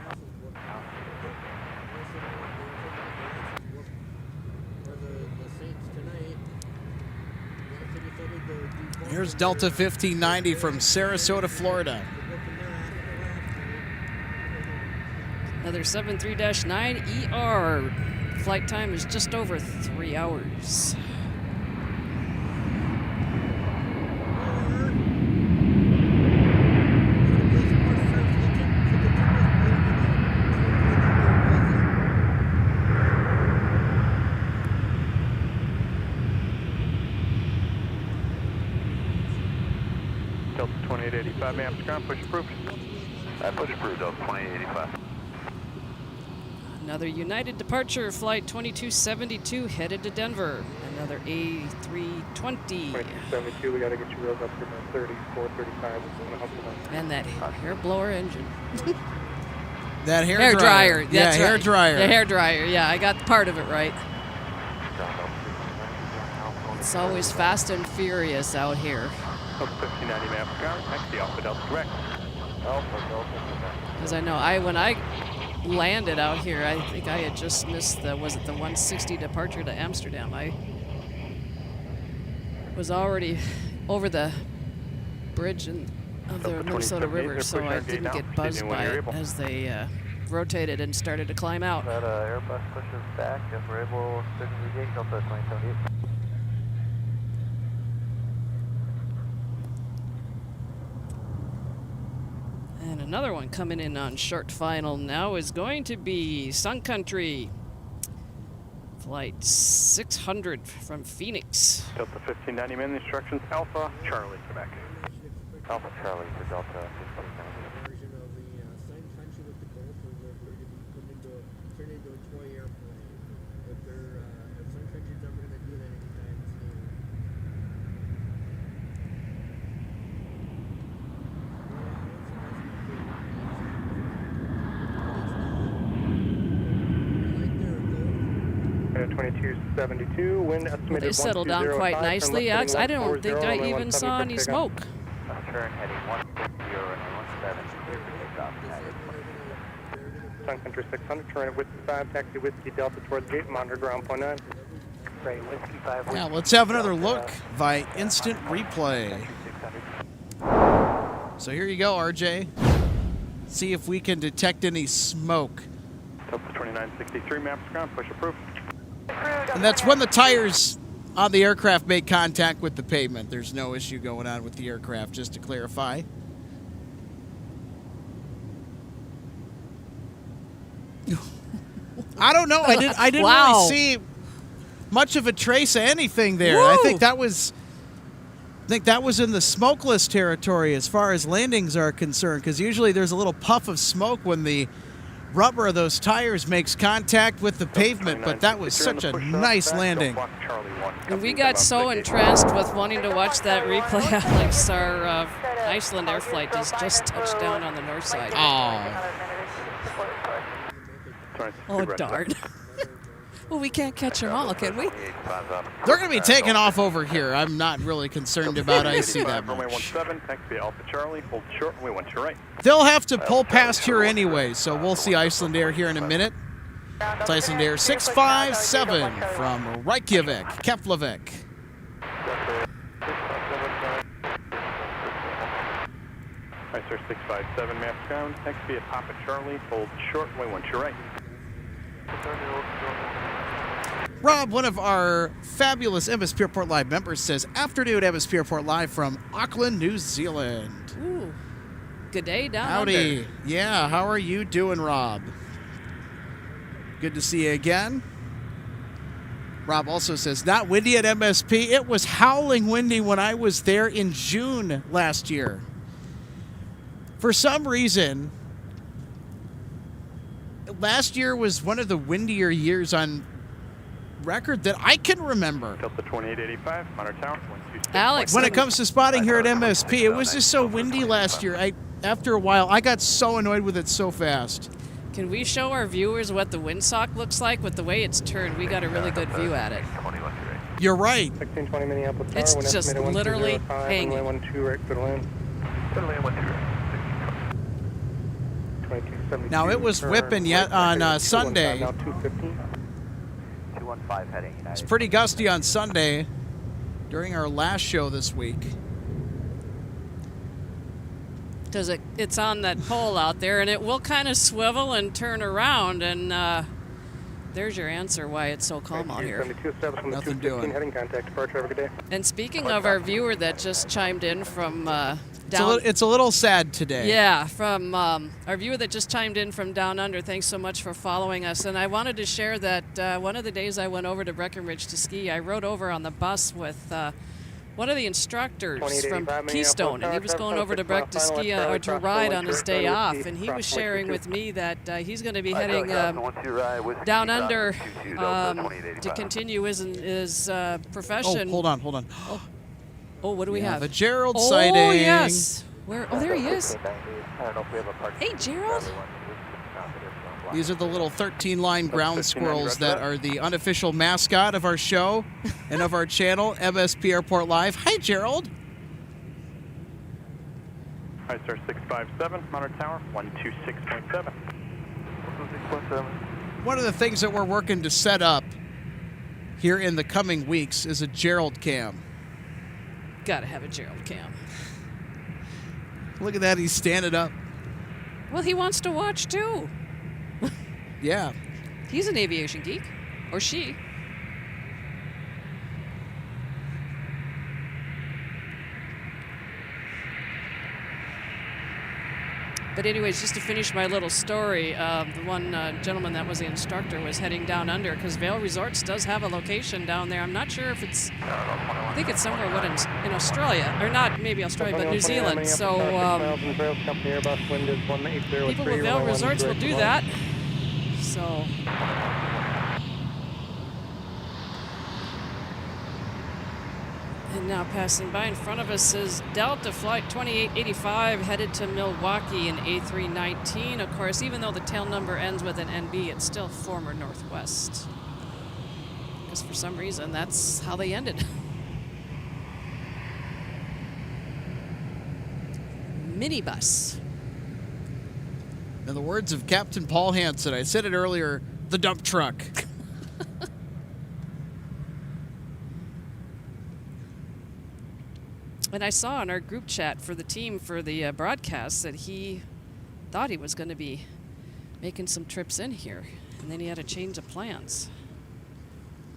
Here's Delta 1590 from Sarasota, Florida. Another 73-9 ER. Flight time is just over 3 hours. Delta 2885 maps ground, push approved. Push approved, Delta 2885. Another United departure, flight 2272 headed to Denver. Another A320. 2272, we got to get you rails up to 34, 35. And that hair blower engine. That hair dryer. Yeah, That's hair right. dryer. The hair dryer. Yeah, I got part of it right. It's always fast and furious out here. Delta 1590 maps ground, taxi off to Delta correct. Because I know when I landed out here, I think I had just missed the 160 departure to Amsterdam. I was already over the bridge of the Minnesota River, so I didn't get buzzed by it as they rotated and started to climb out. That Airbus pushes back if we're able to signal the gate, Delta 2078. And another one coming in on short final now is going to be Sun Country. Flight 600 from Phoenix. Delta 1590, man, instructions, Alpha, Charlie, Quebec. Alpha Charlie for Delta 1590. Version of the Sun Country with the Gulf, or they're going to be turned into a toy airplane. But Sun Country's never going to do that anytime soon. I like their 2272, wind estimated They settled down quite nicely. I don't think I even saw any smoke. Turn heading 140 and 17, clear for takeoff. Sun Country 600, turn at Whiskey 5, taxi Whiskey Delta towards gate, monitor ground point 9. Great, Whiskey 5. Now let's have another look via instant replay. So here you go, RJ. See if we can detect any smoke. Delta 2963, maps ground, push approved. And that's when the tires on the aircraft make contact with the pavement. There's no issue going on with the aircraft, just to clarify. I don't know. I didn't Wow. really see much of a trace of anything there. Woo! I think that was in the smokeless territory as far as landings are concerned, because usually there's a little puff of smoke when the rubber of those tires makes contact with the pavement, but that was such a nice landing. And we got so entranced with wanting to watch that replay, Alex. Our Iceland air flight just touched down on the north side. Oh, darn. Well, we can't catch them all, can we? They're going to be taking off over here. I'm not really concerned about icy that Runway much. 17, taxi Alpha Charlie, hold short, we want you right. They'll have to pull past here anyway, so we'll see Iceland Air here in a minute. It's Iceland Air 657 from Reykjavik, Keflavik. Sir 657, maps ground, taxi at Papa Charlie, hold short, we want you right. Rob, one of our fabulous MSP Airport Live members, says, afternoon MSP Airport Live from Auckland, New Zealand. Ooh. Good day down Howdy. under. Yeah, how are you doing, Rob? Good to see you again. Rob also says, not windy at MSP. It was howling windy when I was there in June last year. For some reason, last year was one of the windier years on record that I can remember. Delta 2885, monitor tower, 126. Alex, When it comes to spotting here at MSP, it was just so windy last year. After a while, I got so annoyed with it so fast. can we show our viewers what the windsock looks like? With the way it's turned, we got a really good view at it. You're right. 1620 Minneapolis Tower, It's wind just estimated literally 1205, hanging. runway 12 right for the land. 2272. Now, it was whipping yet on Sunday. Now 215. 215 heading United. It's pretty gusty on Sunday during our last show this week. Because it's on that pole out there, and it will kind of swivel and turn around, and there's your answer why it's so calm out here. 72 established from the Nothing 215 doing. heading contact departure. Have a good day. And speaking of our viewer that just chimed in from It's a little sad today. Yeah, from our viewer that just chimed in from down under. Thanks so much for following us. And I wanted to share that one of the days I went over to Breckenridge to ski, I rode over on the bus with one of the instructors from Keystone, and he was going over to Breck to ski or to ride on his day off, and he was sharing with me that he's going to be heading down under to continue his profession. Oh, hold on. Oh, what do we have? The Gerald Oh, sighting. yes. Where? Oh, there he is. Hey, Gerald. These are the little 13-line ground squirrels that are the unofficial mascot of our show and of our channel, MSP Airport Live. Hi, Gerald. Hi, sir, 657, monitor tower, 126.7. 126.7. One of the things that we're working to set up here in the coming weeks is a Gerald cam. Gotta have a Gerald cam. Look at that, he's standing up. Well, he wants to watch too. Yeah. He's an aviation geek. Or she. But anyways, just to finish my little story, the one gentleman that was the instructor was heading down under because Vail Resorts does have a location down there. I'm not sure if it's, I think it's somewhere in Australia, or not maybe Australia, but New Zealand. So people with Vail Resorts will do that. So. And now passing by in front of us is Delta Flight 2885 headed to Milwaukee in A319. Of course, even though the tail number ends with an NB, it's still former Northwest. Because for some reason, that's how they ended. Minibus. In the words of Captain Paul Hansen, I said it earlier, the dump truck. And I saw in our group chat for the team for the broadcast that he thought he was going to be making some trips in here. And then he had a change of plans.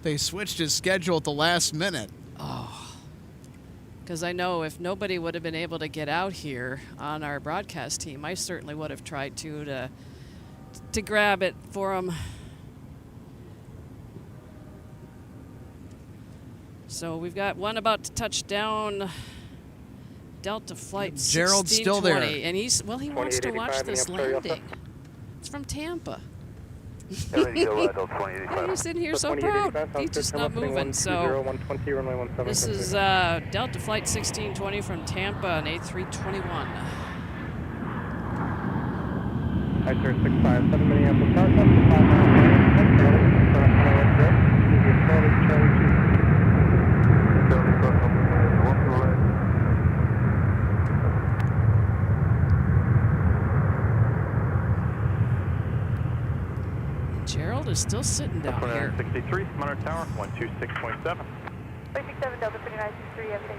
They switched his schedule at the last minute. Oh. Because I know if nobody would have been able to get out here on our broadcast team, I certainly would have tried to grab it for him. So we've got one about to touch down. Delta Flight 1620. Gerald's still there. And he wants to watch this landing. It's from Tampa. He's in here so proud. He's just not moving. So this is Delta Flight 1620 from Tampa on A321. Hi, sir, 657 Minneapolis, Car 5 miles. Gerald is still sitting down here. 63, Monitor Tower, 126.7. 367 Delta 2963, everything.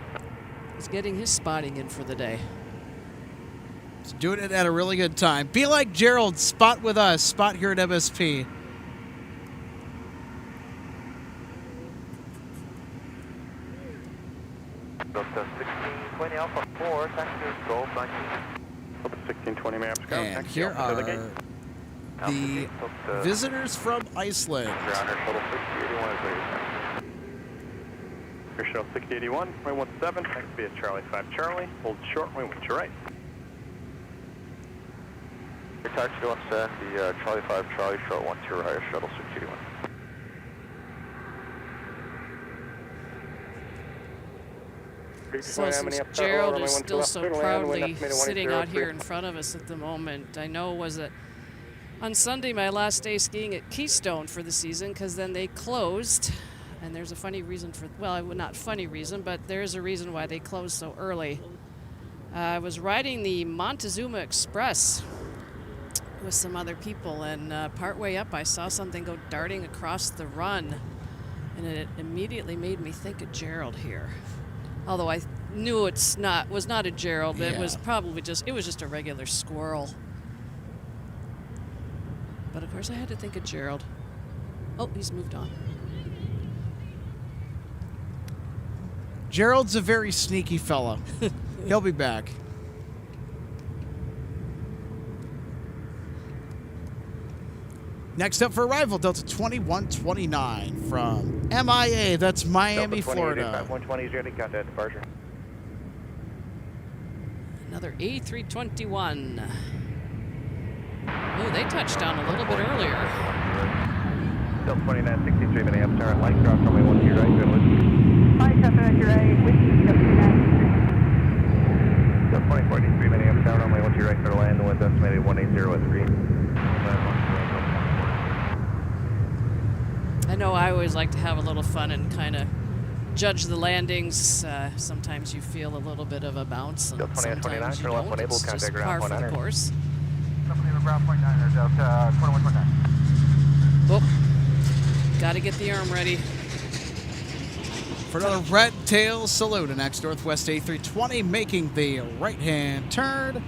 He's getting his spotting in for the day. He's doing it at a really good time. Be like Gerald, spot with us, spot here at MSP. Delta 1620 Alpha 4, taxi Golf 19. 1620 maps go. And here are the visitors from Iceland. Ground Air Shuttle 6081 is ready. Air Shuttle 6081, 117, next be at Charlie 5 Charlie, hold short, wind to right. Your taxi wants to the Charlie 5 Charlie, short 1 to right, Air Shuttle 6081. So since Gerald is still so proudly sitting out here in front of us at the moment, I know was it on Sunday my last day skiing at Keystone for the season because then they closed. And there's a funny reason for, well, not funny reason, but there's a reason why they closed so early. I was riding the Montezuma Express with some other people, and partway up I saw something go darting across the run, and it immediately made me think of Gerald here. Although I knew was not a Gerald, Yeah. it was probably just a regular squirrel. But of course I had to think of Gerald. Oh, he's moved on. Gerald's a very sneaky fellow. He'll be back. Next up for arrival, Delta 2129 from MIA. That's Miami, Florida. 120 is ready, contact departure. Another A321. Oh, they touched down a little bit earlier. Delta 2963 Minneapolis, turn light cross runway 1 to your right, good whiskey. Light cross runway 1 to your right, whiskey, Delta 2963. Delta 2043 Minneapolis, turn runway 1 to your right, clear to land, the wind's estimated 180 at 3. I know I always like to have a little fun and kind of judge the landings. Sometimes you feel a little bit of a bounce, and sometimes you don't. It's just par for the course. Ground point 9 Delta 2129. Oh, got to get the arm ready. For another red tail salute, next Northwest A320 making the right-hand turn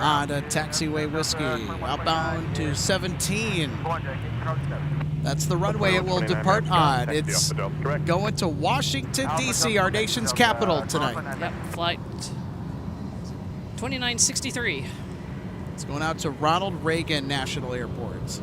on a taxiway whiskey, outbound to 17. That's the runway it will depart on. It's going to Washington, D.C., our nation's capital tonight. Yep, flight 2963. It's going out to Ronald Reagan National Airport.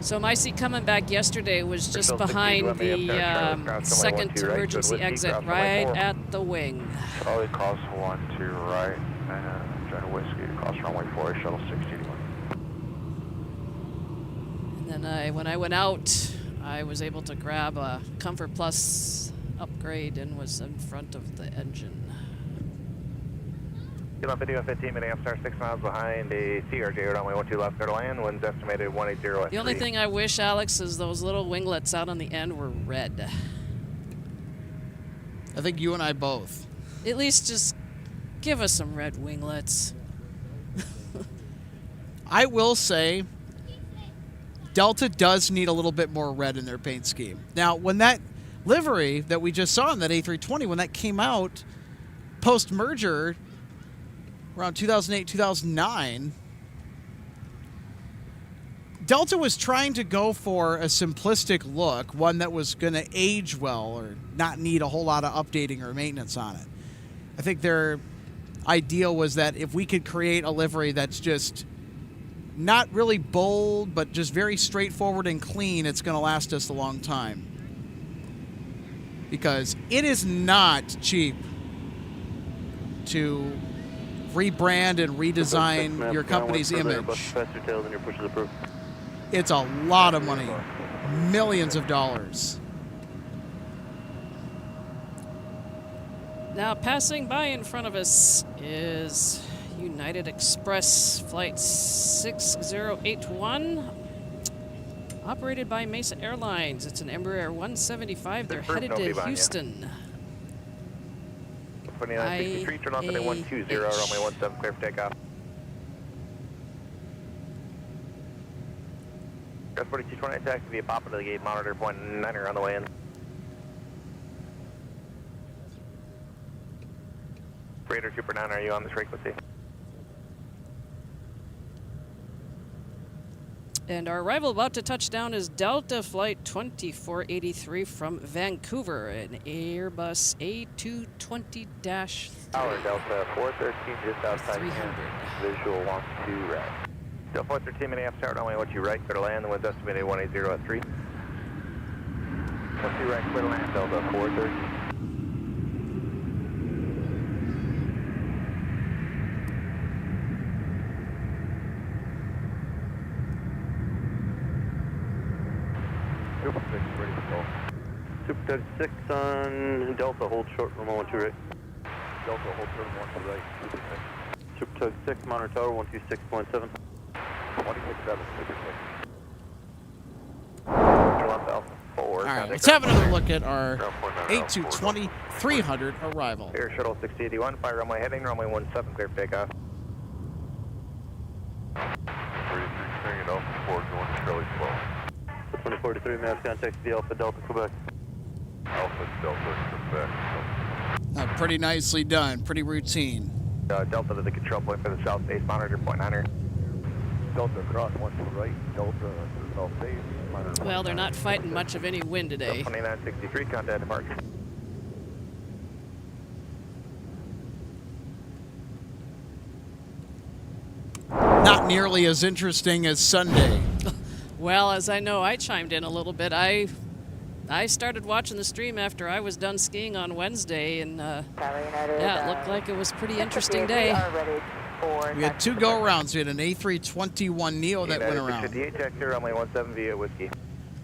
So my seat coming back yesterday was just behind the second emergency exit, right at the wing. Charlie cross 12 right, and John Whiskey across runway 4, shuttle 681. And then when I went out, I was able to grab a Comfort Plus upgrade and was in front of the engine. Get on video 15 minutes, star 6 miles behind a CRJ runway 12 left, clear to land, winds estimated 180 at The only thing I wish, Alex, is those little winglets out on the end were red. I think you and I both. At least just give us some red winglets. I will say, Delta does need a little bit more red in their paint scheme. Now, when that livery that we just saw in that A320, when that came out post-merger around 2008, 2009, Delta was trying to go for a simplistic look, one that was going to age well or not need a whole lot of updating or maintenance on it. I think their ideal was that if we could create a livery that's just not really bold, but just very straightforward and clean, it's going to last us a long time. Because it is not cheap to rebrand and redesign your company's image. It's a lot of money, millions of dollars. Now, passing by in front of us is United Express Flight 6081, operated by Mesa Airlines. It's an Embraer 175. They're headed to Houston. 2963, turn off at 120, runway 17, clear for takeoff. Gus 4229, taxi via pop into the gate, monitor point 9er on the way in. Raider Trooper 9, are you on this frequency? And our arrival about to touch down is Delta Flight 2483 from Vancouver, an Airbus A220-3. Tower Delta 413, just outside 300. Visual 12 right. Delta 413, minutes, start runway 12 right, clear to land, the wind's estimated 180 at 3. 12 right, clear to land, Delta 413. Super Tug 6 on Delta, hold short, runway 12 right. Delta, hold short, 12 right. Super Tug 6, monitor tower, 126.7. 267, Super Tug. Alpha 4. All right, let's have another look at our A220-300 arrival. Air Shuttle 6081, fire runway heading, runway 17, clear for takeoff. 33 King and Alpha 4 going to Charlie 12. 2043, maps contact the Alpha Delta, Quebec. Alpha Delta, Quebec. Pretty nicely done, pretty routine. Delta to the control point for the south base, monitor point 9er. Delta across 1 to the right, Delta to the south base, monitor. Well, they're not fighting much of any wind today. 2963, contact departure. Not nearly as interesting as Sunday. Well, as I know, I chimed in a little bit. I started watching the stream after I was done skiing on Wednesday, and yeah, it looked like it was a pretty interesting day. We had 2 go-arounds. We had an A321neo that went around. 58, taxi runway 17 via Whiskey.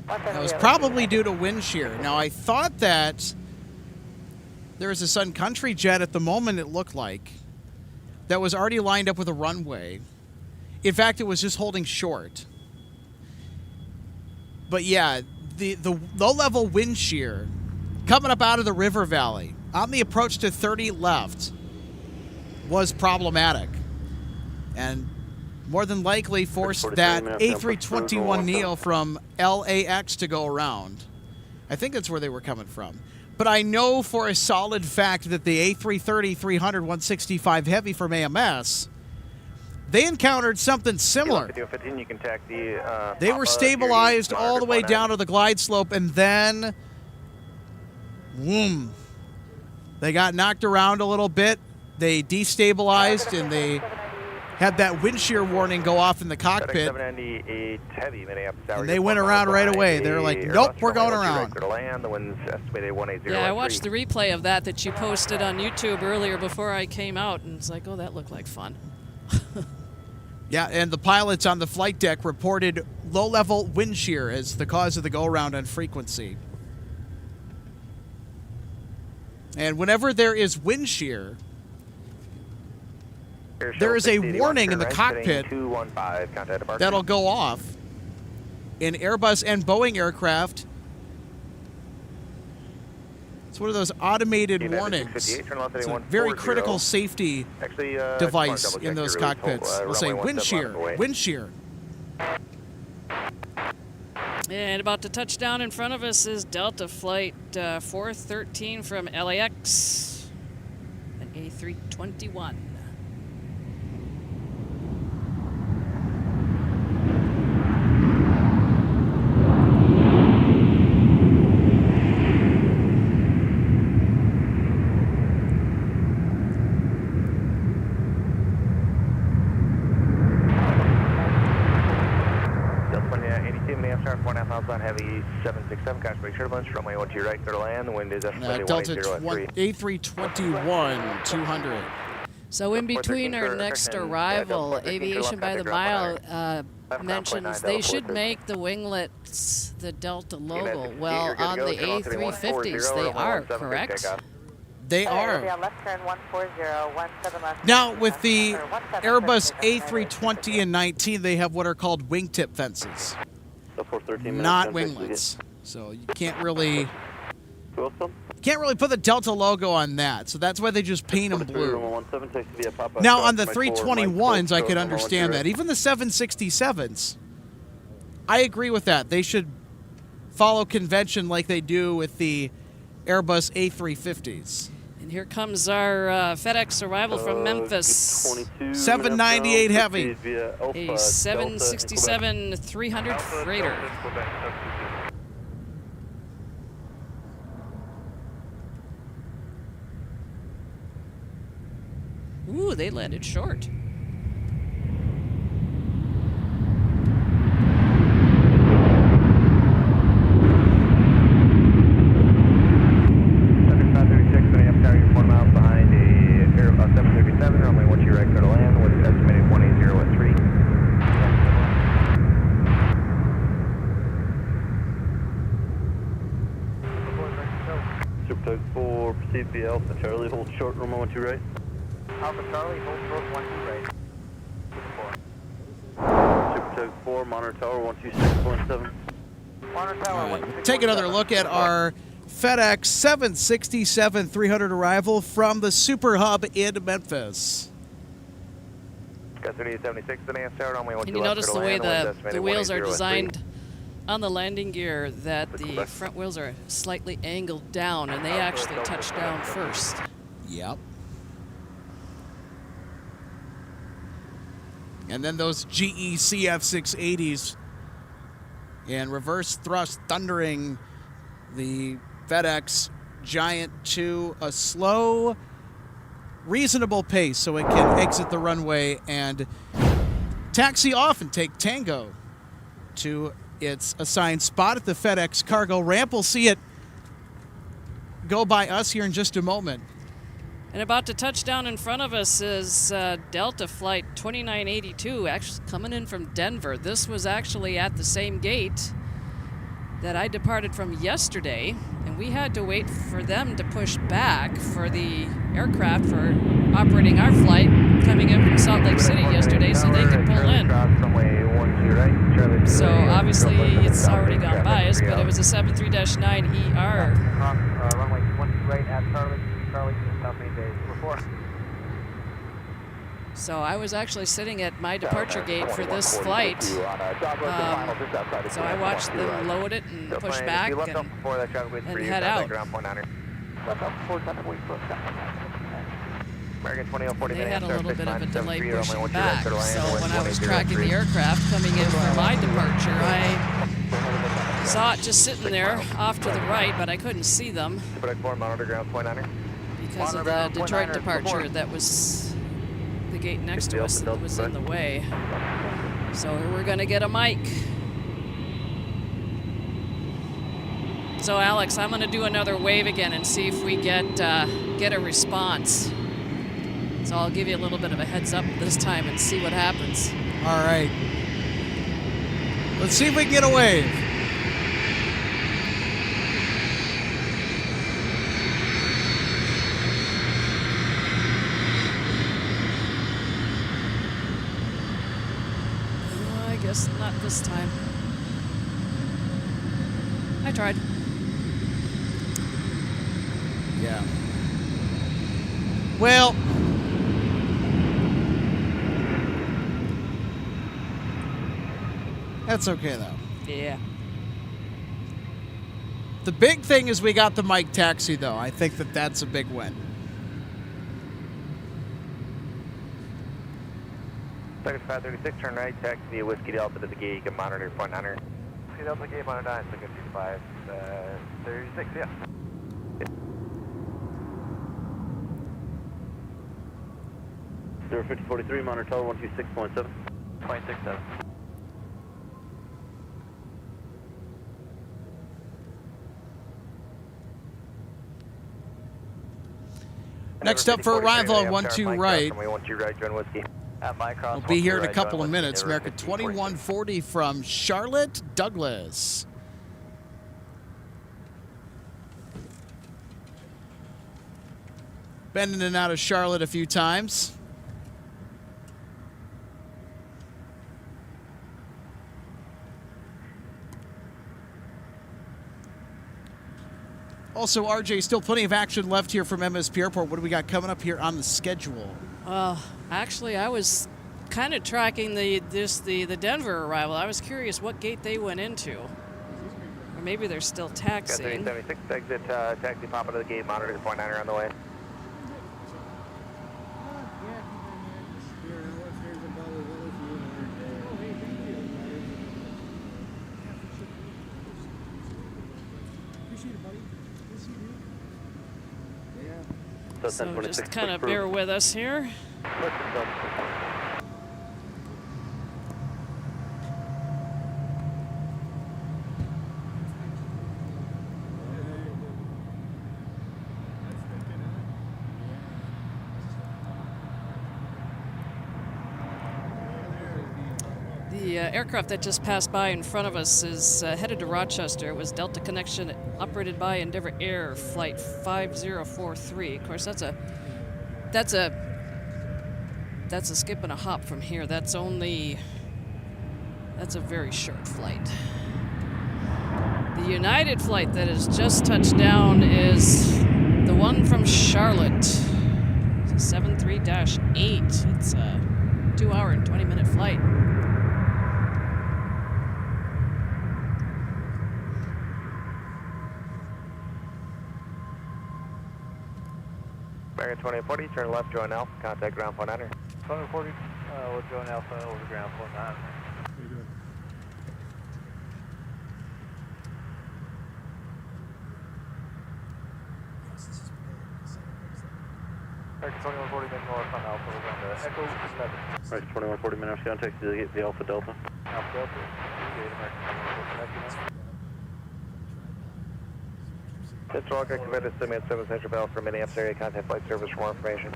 That was probably due to wind shear. Now, I thought that there was a Sun Country jet at the moment, it looked like, that was already lined up with a runway. In fact, it was just holding short. But yeah, the low-level wind shear coming up out of the river valley on the approach to 30 left was problematic, and more than likely forced that A321neo from LAX to go around. I think that's where they were coming from. But I know for a solid fact that the A330-300 165 Heavy from AMS, they encountered something similar. You can tack they were stabilized all the way down to the glide slope, and then, boom, they got knocked around a little bit. They destabilized, and they had that wind shear warning go off in the cockpit. 798 heavy, Minneapolis. And they went around right away. They're like, nope, we're going around. The wind's estimated 180. Yeah, I watched the replay of that you posted on YouTube earlier before I came out, and it's like, oh, that looked like fun. Yeah, and the pilots on the flight deck reported low-level wind shear as the cause of the go-around on frequency. And whenever there is wind shear, there is a warning in the cockpit that'll go off in Airbus and Boeing aircraft. It's one of those automated warnings. It's a very critical safety device in those cockpits. It'll say wind shear, wind shear. And about to touch down in front of us is Delta Flight 413 from LAX, an A321. Heavy 767, Cashback turbulence, runway 12 right, clear to land. The wind is estimated Delta 180 A321, 200. So in between our next arrival, Aviation by the Mile mentions they should make the winglets the Delta logo. Well, on the A350s, they are, correct? They are. Now, with the Airbus A320 and 19, they have what are called wingtip fences. Not winglets. So you can't really put the Delta logo on that. So that's why they just paint them blue. Now on the 321s, I could understand that. Even the 767s, I agree with that. They should follow convention like they do with the Airbus A350s. And here comes our FedEx arrival from Memphis. 798 heavy. A 767-300 freighter. Ooh, they landed short. Alpha Charlie, hold short, Roman 12 right. Alpha Charlie, hold short, 12 right. Super Tug 4, Monitor Tower, 126.7. Monitor Tower, take another look at our FedEx 767-300 arrival from the Super Hub in Memphis. Can you notice the way the wheels are designed on the landing gear, that the front wheels are slightly angled down, and they actually touch down first. Yep. And then those GE CF680s and reverse thrust thundering the FedEx Giant to a slow, reasonable pace so it can exit the runway and taxi off and take Tango to its assigned spot at the FedEx cargo ramp. We'll see it go by us here in just a moment. And about to touch down in front of us is Delta Flight 2982, actually coming in from Denver. This was actually at the same gate that I departed from yesterday, and we had to wait for them to push back for the aircraft for operating our flight coming in from Salt Lake City yesterday so they could pull in. So obviously it's already gone by us, but it was a 73-9ER. Runway 20 right at Charlie to South Main Bay. Report. So I was actually sitting at my departure gate for this flight. So I watched them load it and push back and head out. They had a little bit of a delay pushing back. So when I was tracking the aircraft coming in for my departure, I saw it just sitting there off to the right, but I couldn't see them because of the Detroit departure that was the gate next to us that was in the way. So we're gonna get a mic. So Alex, I'm gonna do another wave again and see if we get a response. So I'll give you a little bit of a heads up this time and see what happens. All right. Let's see if we can get a wave. I guess not this time. I tried. Yeah. Well, that's okay though. Yeah. The big thing is we got the mic taxi though. I think that's a big win. Second 536, turn right, taxi via Whiskey Delta to the gate. You can monitor your point hunter. Whiskey Delta, gate monitor 9, second 5, 36, yeah. Zero 5043, monitor tower 126.7. 0.67. Next up for arrival on 12 right. 12 right, join Whiskey. We'll be here in a couple of minutes. American 2140 from Charlotte, Douglas. Been in and out of Charlotte a few times. Also, RJ, still plenty of action left here from MSP Airport. What do we got coming up here on the schedule? Actually, I was kind of tracking the Denver arrival. I was curious what gate they went into. Or maybe they're still taxiing. 3076, exit taxi, pop into the gate, monitor the point niner on the way. So just kind of bear with us here. The aircraft that just passed by in front of us is headed to Rochester. It was Delta Connection operated by Endeavor Air Flight 5043. Of course, that's a skip and a hop from here. That's a very short flight. The United flight that has just touched down is the one from Charlotte. It's a 73-8. It's a 2-hour and 20-minute flight. American 2040, turn left, join Alpha, contact ground point niner. 2040, we'll join Alpha over ground point niner. How you doing? American 2140, make north on Alpha, we're going to Echo 11. Right, 2140, minutes, contact the Alpha Delta. Alpha Delta, gate American 2140, This Walker committed to Simeon 7 Central Bell for Minneapolis area, contact flight service for more information.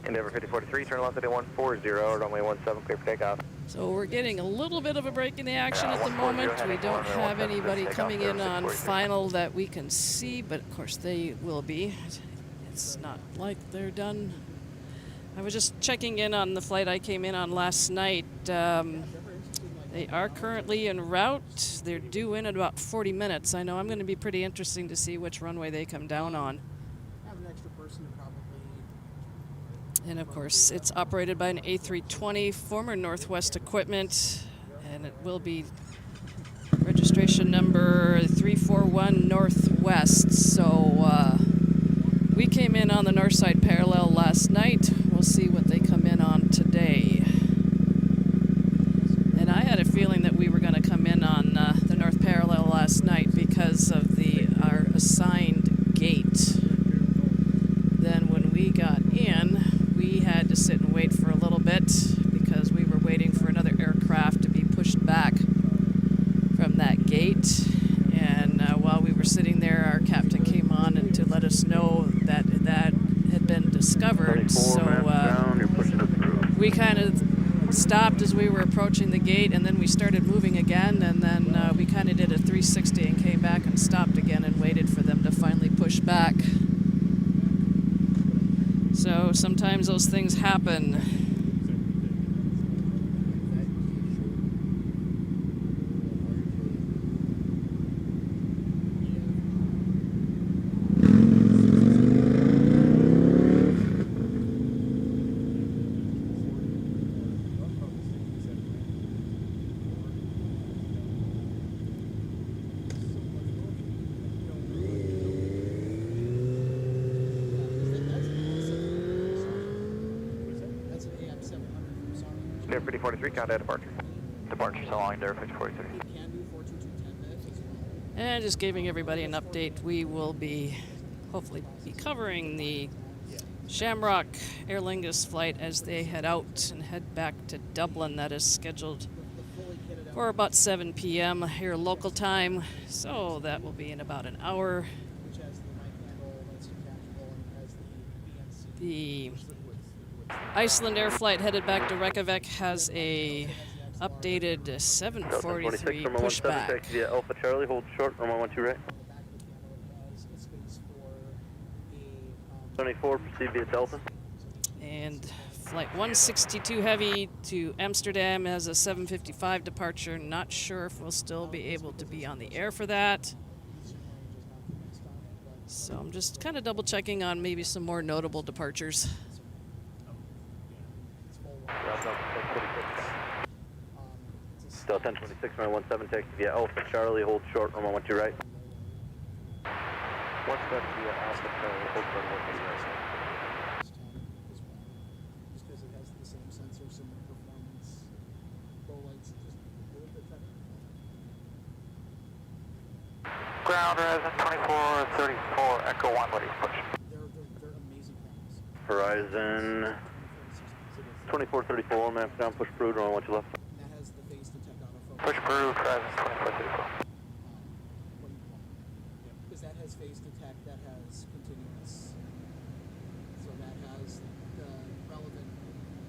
Endeavor 5043, turn left at 140, runway 17, clear for takeoff. So we're getting a little bit of a break in the action at the moment. We don't have anybody coming in on final that we can see, but of course they will be. It's not like they're done. I was just checking in on the flight I came in on last night. They are currently en route. They're due in about 40 minutes. I know I'm going to be pretty interesting to see which runway they come down on. Have an extra person to probably. And of course, it's operated by an A320, former Northwest equipment, and it will be registration number 341 Northwest. So we came in on the north side parallel last night. We'll see what they come in on today. And I had a feeling that we were going to come in on the north parallel last night because of our assigned gate. Then when we got in, we had to sit and wait for a little bit because we were waiting for another aircraft to be pushed back from that gate. And while we were sitting there, our captain came on and to let us know that that had been discovered. So we kind of stopped as we were approaching the gate, and then we started moving again, and then we kind of did a 360 and came back and stopped again and waited for them to finally push back. So sometimes those things happen. Air 43, contact departure. Departure so long, Air 43. And just giving everybody an update, we will be hopefully be covering the Shamrock Aer Lingus flight as they head out and head back to Dublin. That is scheduled for about 7 p.m. here local time, so that will be in about an hour. The Iceland Air flight headed back to Reykjavik has a updated 743 pushback. Taxi via Alpha Charlie, hold short, runway 12 right. 24, proceed via Delta. And flight 162 heavy to Amsterdam has a 7:55 departure. Not sure if we'll still be able to be on the air for that. So I'm just kind of double checking on maybe some more notable departures. Delta 1026, runway 17, taxi via Alpha Charlie, hold short, runway 12 right. What's that via Alpha Charlie, hold short, runway 12 right. Just because it has the same sensor, similar performance, low lights, just a little bit better. Ground Horizon 2434, Echo 1, what do you push? They're amazing products. Horizon 2434, map down, push approved, runway 12 left. And that has the face detect autofocus. Push approved, Horizon 2434. Because that has phase detect, that has continuous. So that has the relevant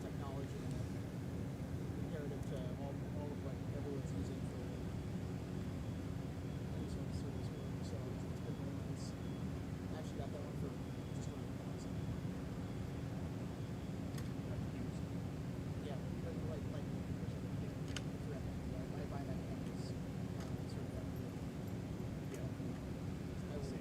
technology in it, comparative to all of what everyone's using for any sort of service work. So it's been really nice. I actually got that one for just around $1,000. Yeah, like I buy that campus certified. Yeah. I will.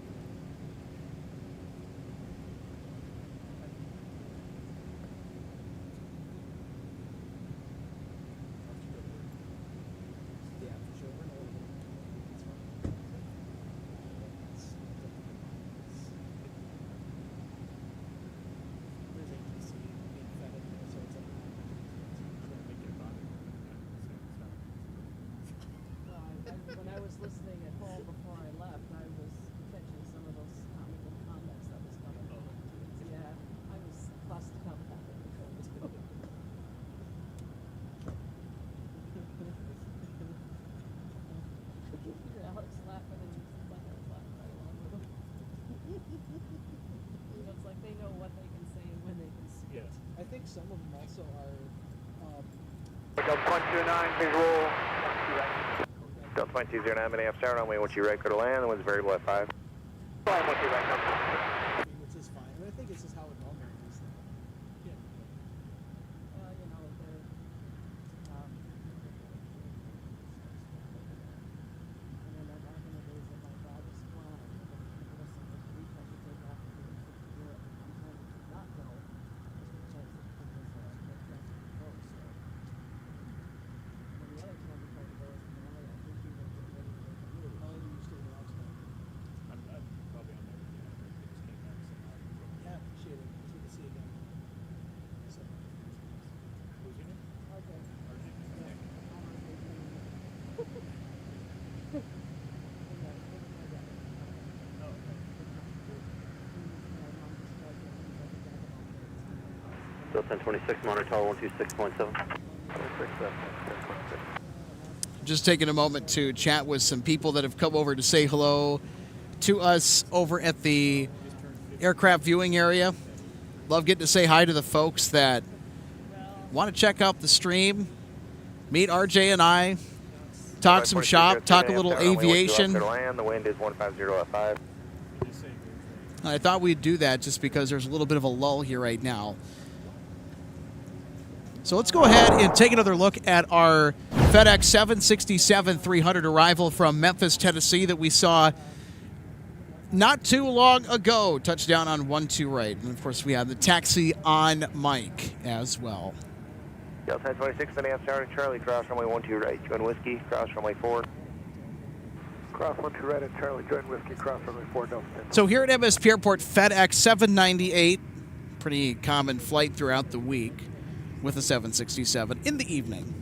Yeah, for sure. We're gonna order it. That's fine. There's ATC being fed in there, so it's like when I was listening at home before I left, I was catching some of those comical comments that was coming. Yeah, I was busted up that way before too. Hear Alex laughing and it's like I was laughing right along with him. You know, it's like they know what they can say and when they can say it. I think some of them also are. Delta 129, please roll. Delta 209, Minneapolis, runway 12 right, clear to land, the wind's variable at 5. Flying 12 right, number. Which is fine. I mean, I think it's just how it normally is. Yeah. You know, they're. And then back in the days of my dad was flying, people listen to the week I could take off and do it. Sometimes it did not go. Because the chance that it was aircraft would go. So. And the other time we Delta 26, monitor tower 126.7. Just taking a moment to chat with some people that have come over to say hello to us over at the aircraft viewing area. Love getting to say hi to the folks that want to check out the stream, meet RJ and I, talk some shop, talk a little aviation. The wind is 150.5. I thought we'd do that just because there's a little bit of a lull here right now. So let's go ahead and take another look at our FedEx 767-300 arrival from Memphis, Tennessee that we saw not too long ago. Touchdown on 12 right. And, of course, we have the taxi on Mike as well. Delta 26, Charlie, cross runway 12 right. Join Whiskey, cross runway 4. Cross 12 right at Charlie, join Whiskey, cross runway 4, Delta 10. So here at MSP Airport, FedEx 798, pretty common flight throughout the week with a 767 in the evening.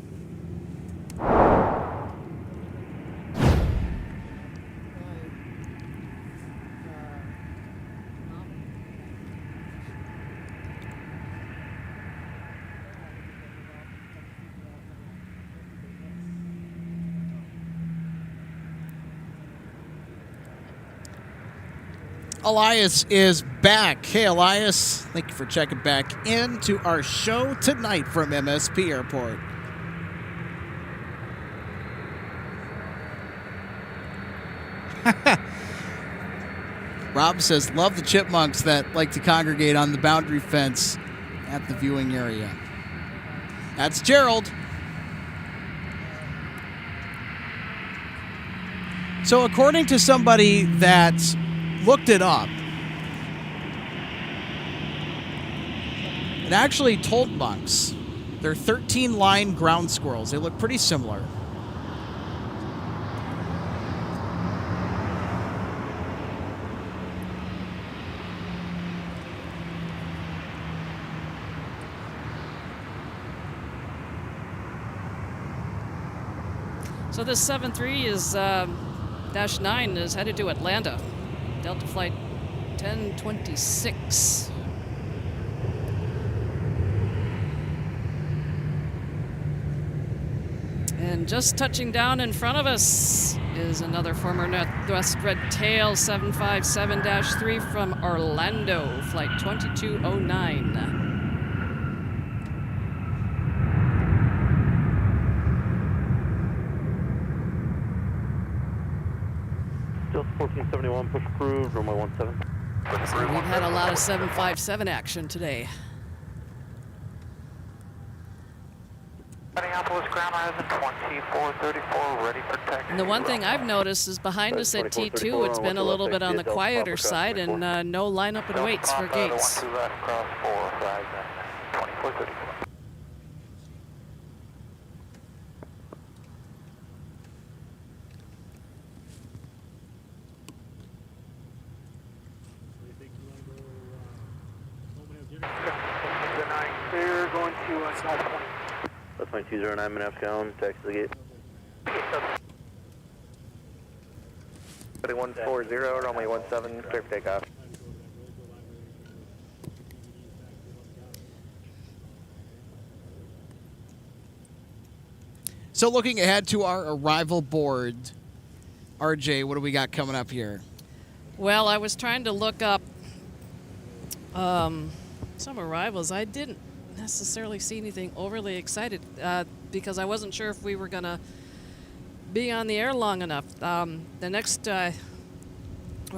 Elias is back. Hey, Elias. Thank you for checking back into our show tonight from MSP Airport. Rob says, love the chipmunks that like to congregate on the boundary fence at the viewing area. That's Gerald. So according to somebody that looked it up, it actually told monks they're 13-line ground squirrels. They look pretty similar. So this 73 is -9 is headed to Atlanta. Delta Flight 1026. And just touching down in front of us is another former Northwest Red Tail 757-3 from Orlando, Flight 2209. Delta 1471, push approved, runway 17. So we've had a lot of 757 action today. Minneapolis ground horizon 2434, ready for taxi. And the one thing I've noticed is behind us at T2, it's been a little bit on the quieter side and no lineup and waits for gates. 12 left, cross 4, rise 2434. Clear, going to South Point. That's my 209 Minneapolis ground, taxi to the gate. 140, runway 17, clear for takeoff. So looking ahead to our arrival board, RJ, what do we got coming up here? Well, I was trying to look up some arrivals. I didn't necessarily see anything overly excited because I wasn't sure if we were going to be on the air long enough. The next, where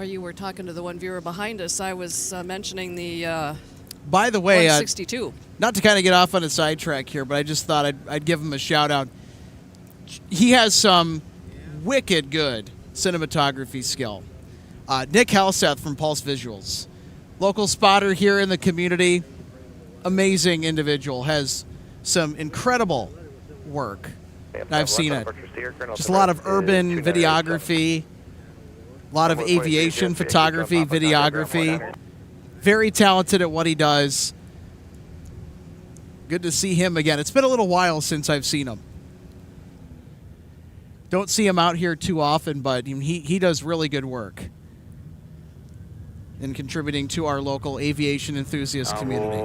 you were talking to the one viewer behind us, I was mentioning the by the way, 162. Not to kind of get off on a sidetrack here, but I just thought I'd give him a shout out. He has some wicked good cinematography skill. Nick Halseth from Pulse Visuals, local spotter here in the community, amazing individual, has some incredible work. I've seen it. Just a lot of urban videography, a lot of aviation photography, videography. Very talented at what he does. Good to see him again. It's been a little while since I've seen him. Don't see him out here too often, but he does really good work. and contributing to our local aviation enthusiast community.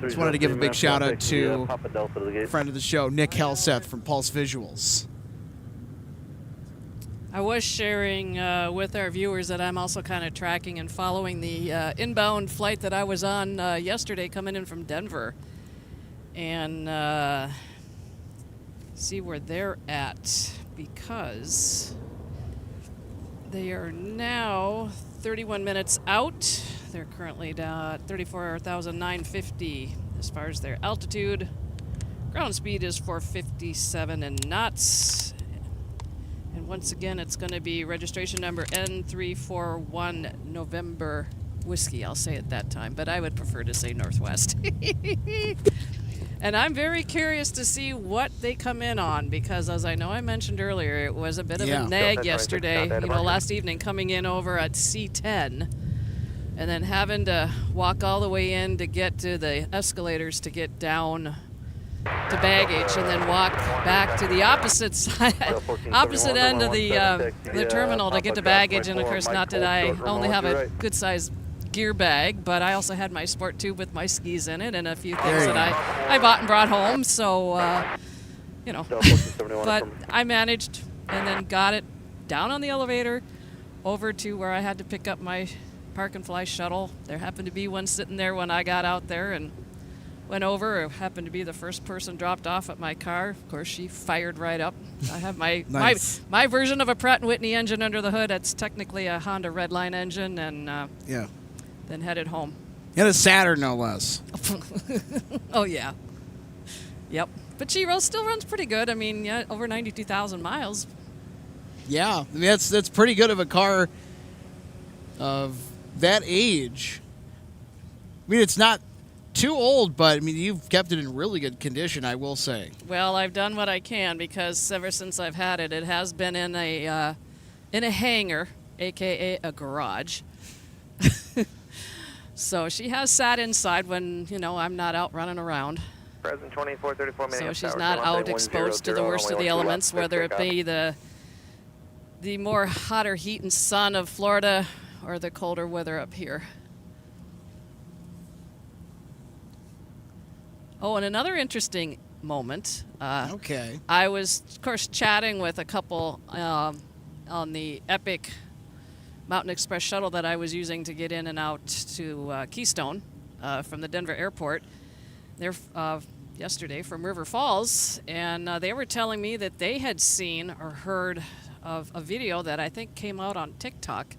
Just wanted to give a big shout out to a friend of the show, Nick Helseth from Pulse Visuals. I was sharing with our viewers that I'm also kind of tracking and following the inbound flight that I was on yesterday coming in from Denver. And see where they're at, because they are now 31 minutes out. They're currently down at 34,950 as far as their altitude. Ground speed is 457 and knots. And once again, it's going to be registration number N341 November Whiskey. I'll say it that time, but I would prefer to say Northwest. And I'm very curious to see what they come in on, because as I know I mentioned earlier, it was a bit of a nag yesterday, last evening, coming in over at C10 and then having to walk all the way in to get to the escalators to get down to baggage, and then walk back to the opposite side, opposite end of the terminal to get to baggage. And of course, not that I only have a good sized gear bag, but I also had my sport tube with my skis in it and a few things that I bought and brought home. So, but I managed and then got it down on the elevator over to where I had to pick up my park and fly shuttle. There happened to be one sitting there when I got out there and went over. It happened to be the first person dropped off at my car. Of course, she fired right up. I have my my version of a Pratt & Whitney engine under the hood. It's technically a Honda Redline engine, and then headed home. And a Saturn, no less. Oh, yeah. Yep. But she still runs pretty good. I mean, over 92,000 miles. Yeah, I mean, that's pretty good of a car of that age. I mean, it's not too old, but I mean, you've kept it in really good condition, I will say. Well, I've done what I can, because ever since I've had it, it has been in a hangar, aka a garage. So she has sat inside when I'm not out running around. Present 2434 so she's not out exposed to the worst of the elements, whether it be the more hotter heat and sun of Florida or the colder weather up here. Oh, and another interesting moment. I was, of course, chatting with a couple on the Epic Mountain Express shuttle that I was using to get in and out to Keystone from the Denver airport. They're yesterday from River Falls, and they were telling me that they had seen or heard of a video that I think came out on TikTok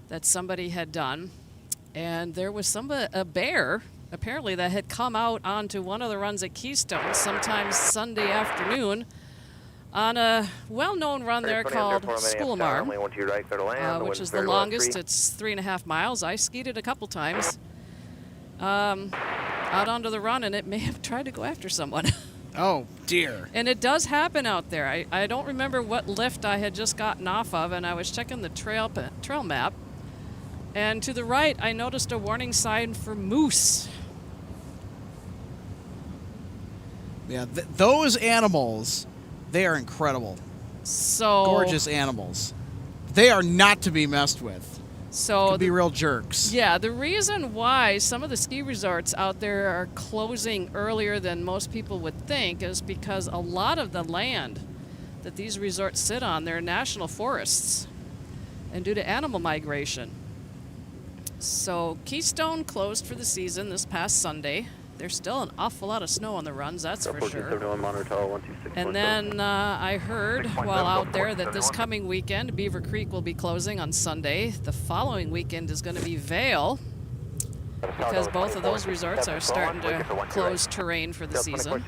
that somebody had done, and there was a bear apparently that had come out onto one of the runs at Keystone sometime Sunday afternoon on a well-known run there called Schoolmar, which is the longest. It's 3.5 miles. I skied it a couple times out onto the run, and it may have tried to go after someone. Oh, dear. And it does happen out there. I don't remember what lift I had just gotten off of, and I was checking the trail map. And to the right, I noticed a warning sign for moose. Yeah, those animals, they are incredible. So gorgeous animals. They are not to be messed with. So could be real jerks. Yeah, the reason why some of the ski resorts out there are closing earlier than most people would think is because a lot of the land that these resorts sit on, they're national forests, and due to animal migration. So Keystone closed for the season this past Sunday. There's still an awful lot of snow on the runs, that's for sure. And then I heard while out there that this coming weekend, Beaver Creek will be closing on Sunday. The following weekend is going to be Vail, because both of those resorts are starting to close terrain for the season.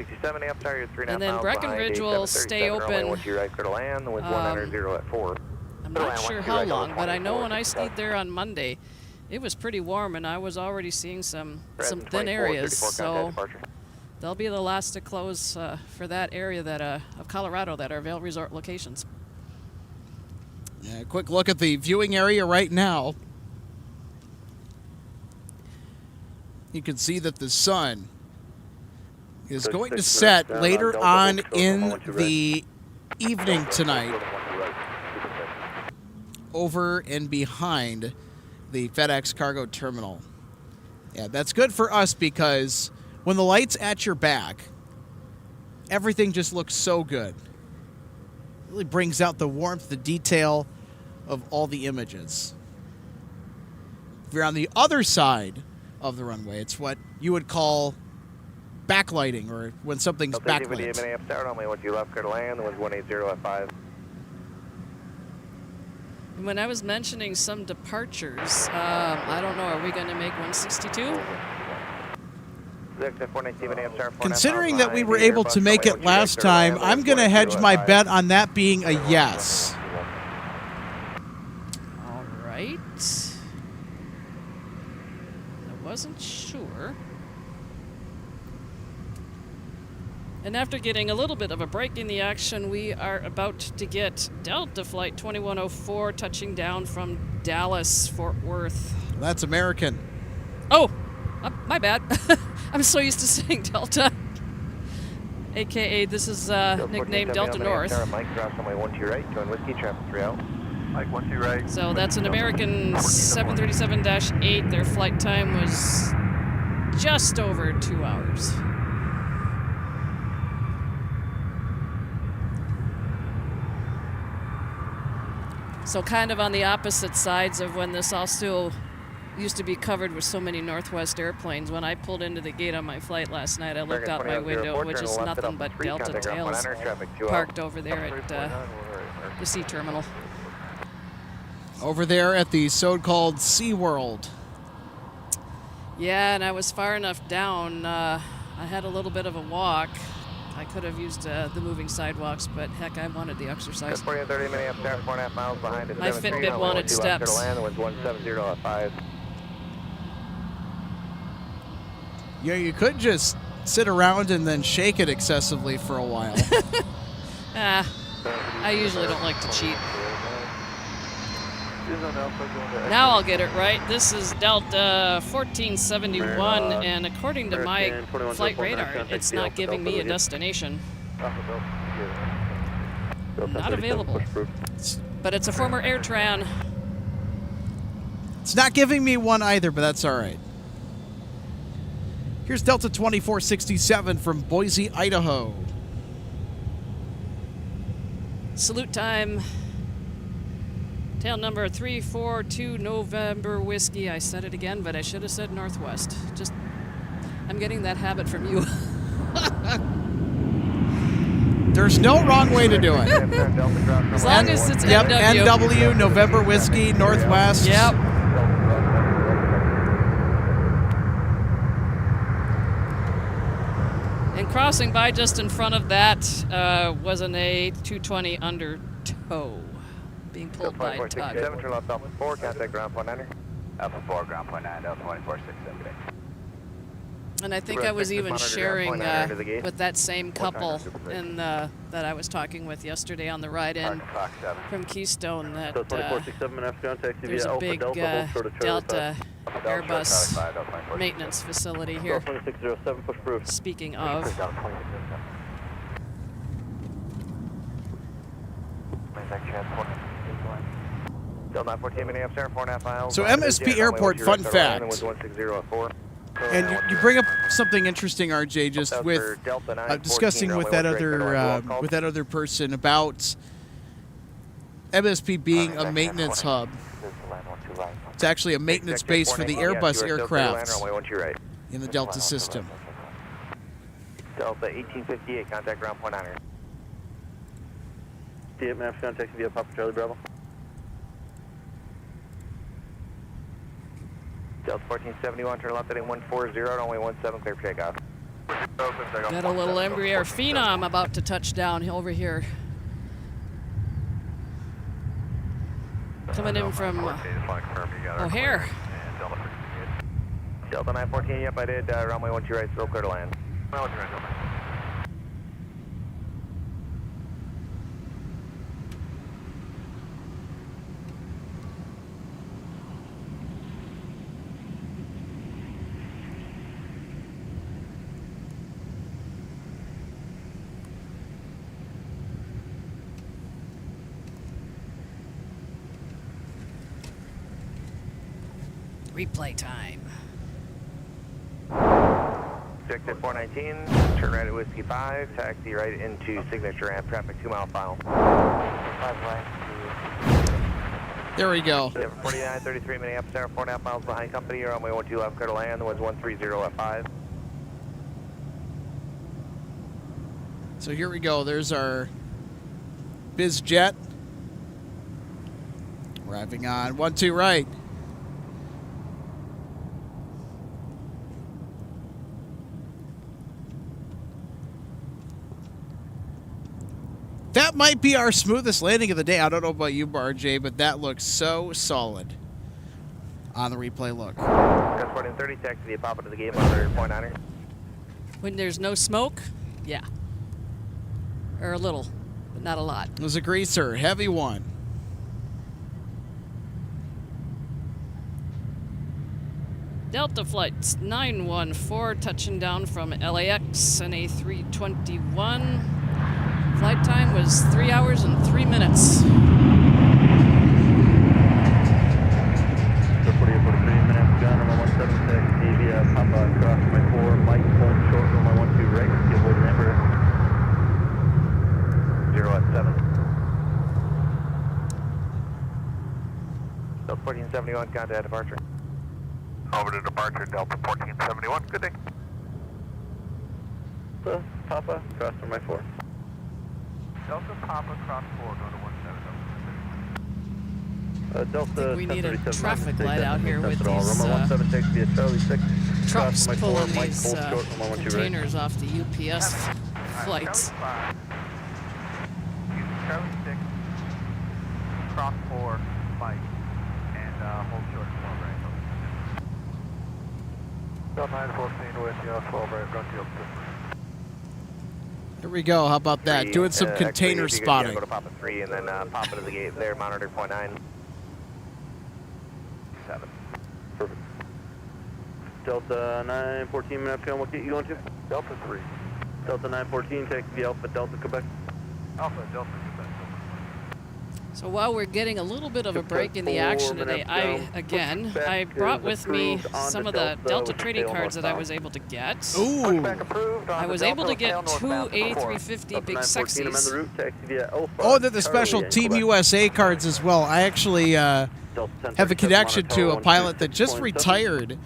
And then Breckenridge will stay open. I'm not sure how long, but I know when I skied there on Monday, it was pretty warm, and I was already seeing some thin areas. So they'll be the last to close for that area of Colorado that are Vail Resort locations. Yeah, quick look at the viewing area right now. You can see that the sun is going to set later on in the evening tonight over and behind the FedEx cargo terminal. Yeah, that's good for us because when the light's at your back, everything just looks so good. It really brings out the warmth, the detail of all the images. If you're on the other side of the runway, it's what you would call backlighting, or when something's backlit. Runway 12 left, clear to land, was 180 at 5. When I was mentioning some departures, I don't know, are we going to make 162? Considering that we were able to make it last time, I'm going to hedge my bet on that being a yes. All right. I wasn't sure. And after getting a little bit of a break in the action, we are about to get Delta Flight 2104 touching down from Dallas, Fort Worth. That's American. Oh, my bad. I'm so used to saying Delta. AKA, this is nicknamed Delta North. Mike, cross runway 12 right, join whiskey, traffic 3 out. Mike 12 right. So that's an American 737-8. Their flight time was just over 2 hours. So kind of on the opposite sides of when this also used to be covered with so many Northwest airplanes. When I pulled into the gate on my flight last night, I looked out my window, which is nothing but Delta tails parked over there at the Sea Terminal. Over there at the so-called SeaWorld. Yeah, and I was far enough down. I had a little bit of a walk. I could have used the moving sidewalks, but heck, I wanted the exercise. 30 minutes, 4.5 miles behind it. My Fitbit wanted steps. Yeah, you could just sit around and then shake it excessively for a while. I usually don't like to cheat. Now I'll get it right. This is Delta 1471, and according to my flight radar, it's not giving me a destination. Not available. But it's a former AirTran. It's not giving me one either, but that's all right. Here's Delta 2467 from Boise, Idaho. Salute time. Tail number 342 November Whiskey. I said it again, but I should have said Northwest. Just, I'm getting that habit from you. There's no wrong way to do it. As long as it's yep, NW. NW, November Whiskey, Northwest. Yep. And crossing by just in front of that was an A220 under tow. Being pulled by tug. 7 turn left Alpha 4, contact ground point 9. Alpha 4, ground point 9, Delta 2467. And I think I was even sharing with that same couple in that I was talking with yesterday on the ride in from Keystone that there's a big Delta Airbus maintenance facility here. Speaking of. So MSP Airport, fun fact. And you bring up something interesting, RJ, just with discussing with that other person about MSP being a maintenance hub. It's actually a maintenance base for the Airbus aircraft in the Delta system. Delta 1858, contact ground point 9. Maps contact via Papa Charlie Bravo. Delta 1471, turn left heading 140, runway 17, clear for takeoff. Got a little Embraer Phenom about to touch down over here. Coming in from O'Hare. Delta 914, yep, I did. Runway 12 right, still clear to land. Replay time. Exit 419, turn right at Whiskey 5, taxi right into signature ramp, traffic 2 mile final. 5 right. There we go. 4933 Minneapolis Airport, 4.5 miles behind company. You're on way 12 left, clear to land. The one's 130 left 5. So here we go. There's our biz jet. Arriving on 12 right. That might be our smoothest landing of the day. I don't know about you, RJ, but that looks so solid on the replay look. Gus 1430, taxi to the pop into the gate, monitor point niner. When there's no smoke, yeah. Or a little, but not a lot. It was a greaser, heavy one. Delta flights 914 touching down from LAX and A321. Flight time was 3 hours and 3 minutes. 4843 minutes gun, runway 176, via Papa, cross runway 4, Mike, hold short, runway 12 right, give hold number 0 at 7. Delta 1471, contact departure. Over to departure, Delta 1471. Good day. Papa, cross runway 4. Delta Papa, cross 4, go to 17. Delta I think we need a 1037, traffic light out here with runway these 176 via Charlie 6. trucks cross runway 4, pulling Mike, these hold short, runway 12 right. containers off the UPS flights. Charlie 6, cross 4, Mike, and hold short 12 right. Delta 914 with you, 12 right, front field. Here we go. How about that? Doing some container spotting. Go to Papa 3 and then pop into the gate there, monitor point 9. 7. Perfect. Delta 914 Minneapolis, what gate you going to? Delta 3. Delta 914, taxi via Alpha, Delta, Quebec. Alpha, Delta, Quebec. So while we're getting a little bit of a break in the action today, I brought with me some of the Delta trading cards that I was able to get. Ooh. I was able to get 2 A350 Big Sexies. Oh, they're the special Team USA cards as well. I actually have a connection to a pilot that just retired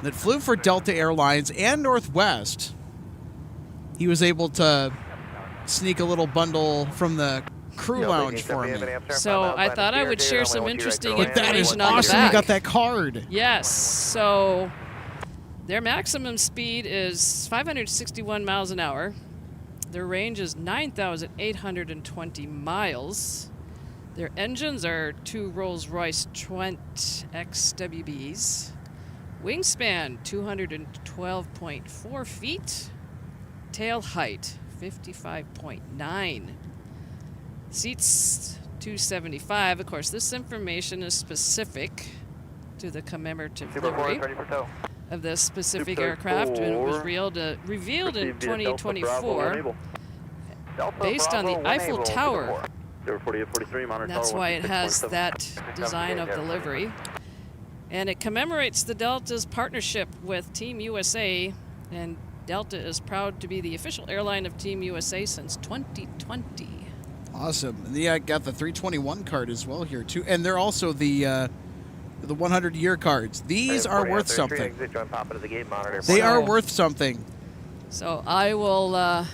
that flew for Delta Airlines and Northwest. He was able to sneak a little bundle from the crew lounge for me. So I thought I would share some interesting That is information on the awesome. back. You got that card. Yes. So their maximum speed is 561 miles an hour. Their range is 9,820 miles. Their engines are 2 Rolls-Royce Trent XWBs. Wingspan 212.4 feet. Tail height 55.9. Seats 275. Of course, this information is specific to the commemorative livery of this specific aircraft, and it was revealed in 2024 based on the Eiffel Tower. That's why it has that design of the livery. And it commemorates the Delta's partnership with Team USA, and Delta is proud to be the official airline of Team USA since 2020. Awesome. And I got the 321 card as well here too, and they're also the 100-year cards. These are worth something. They are worth something. So I will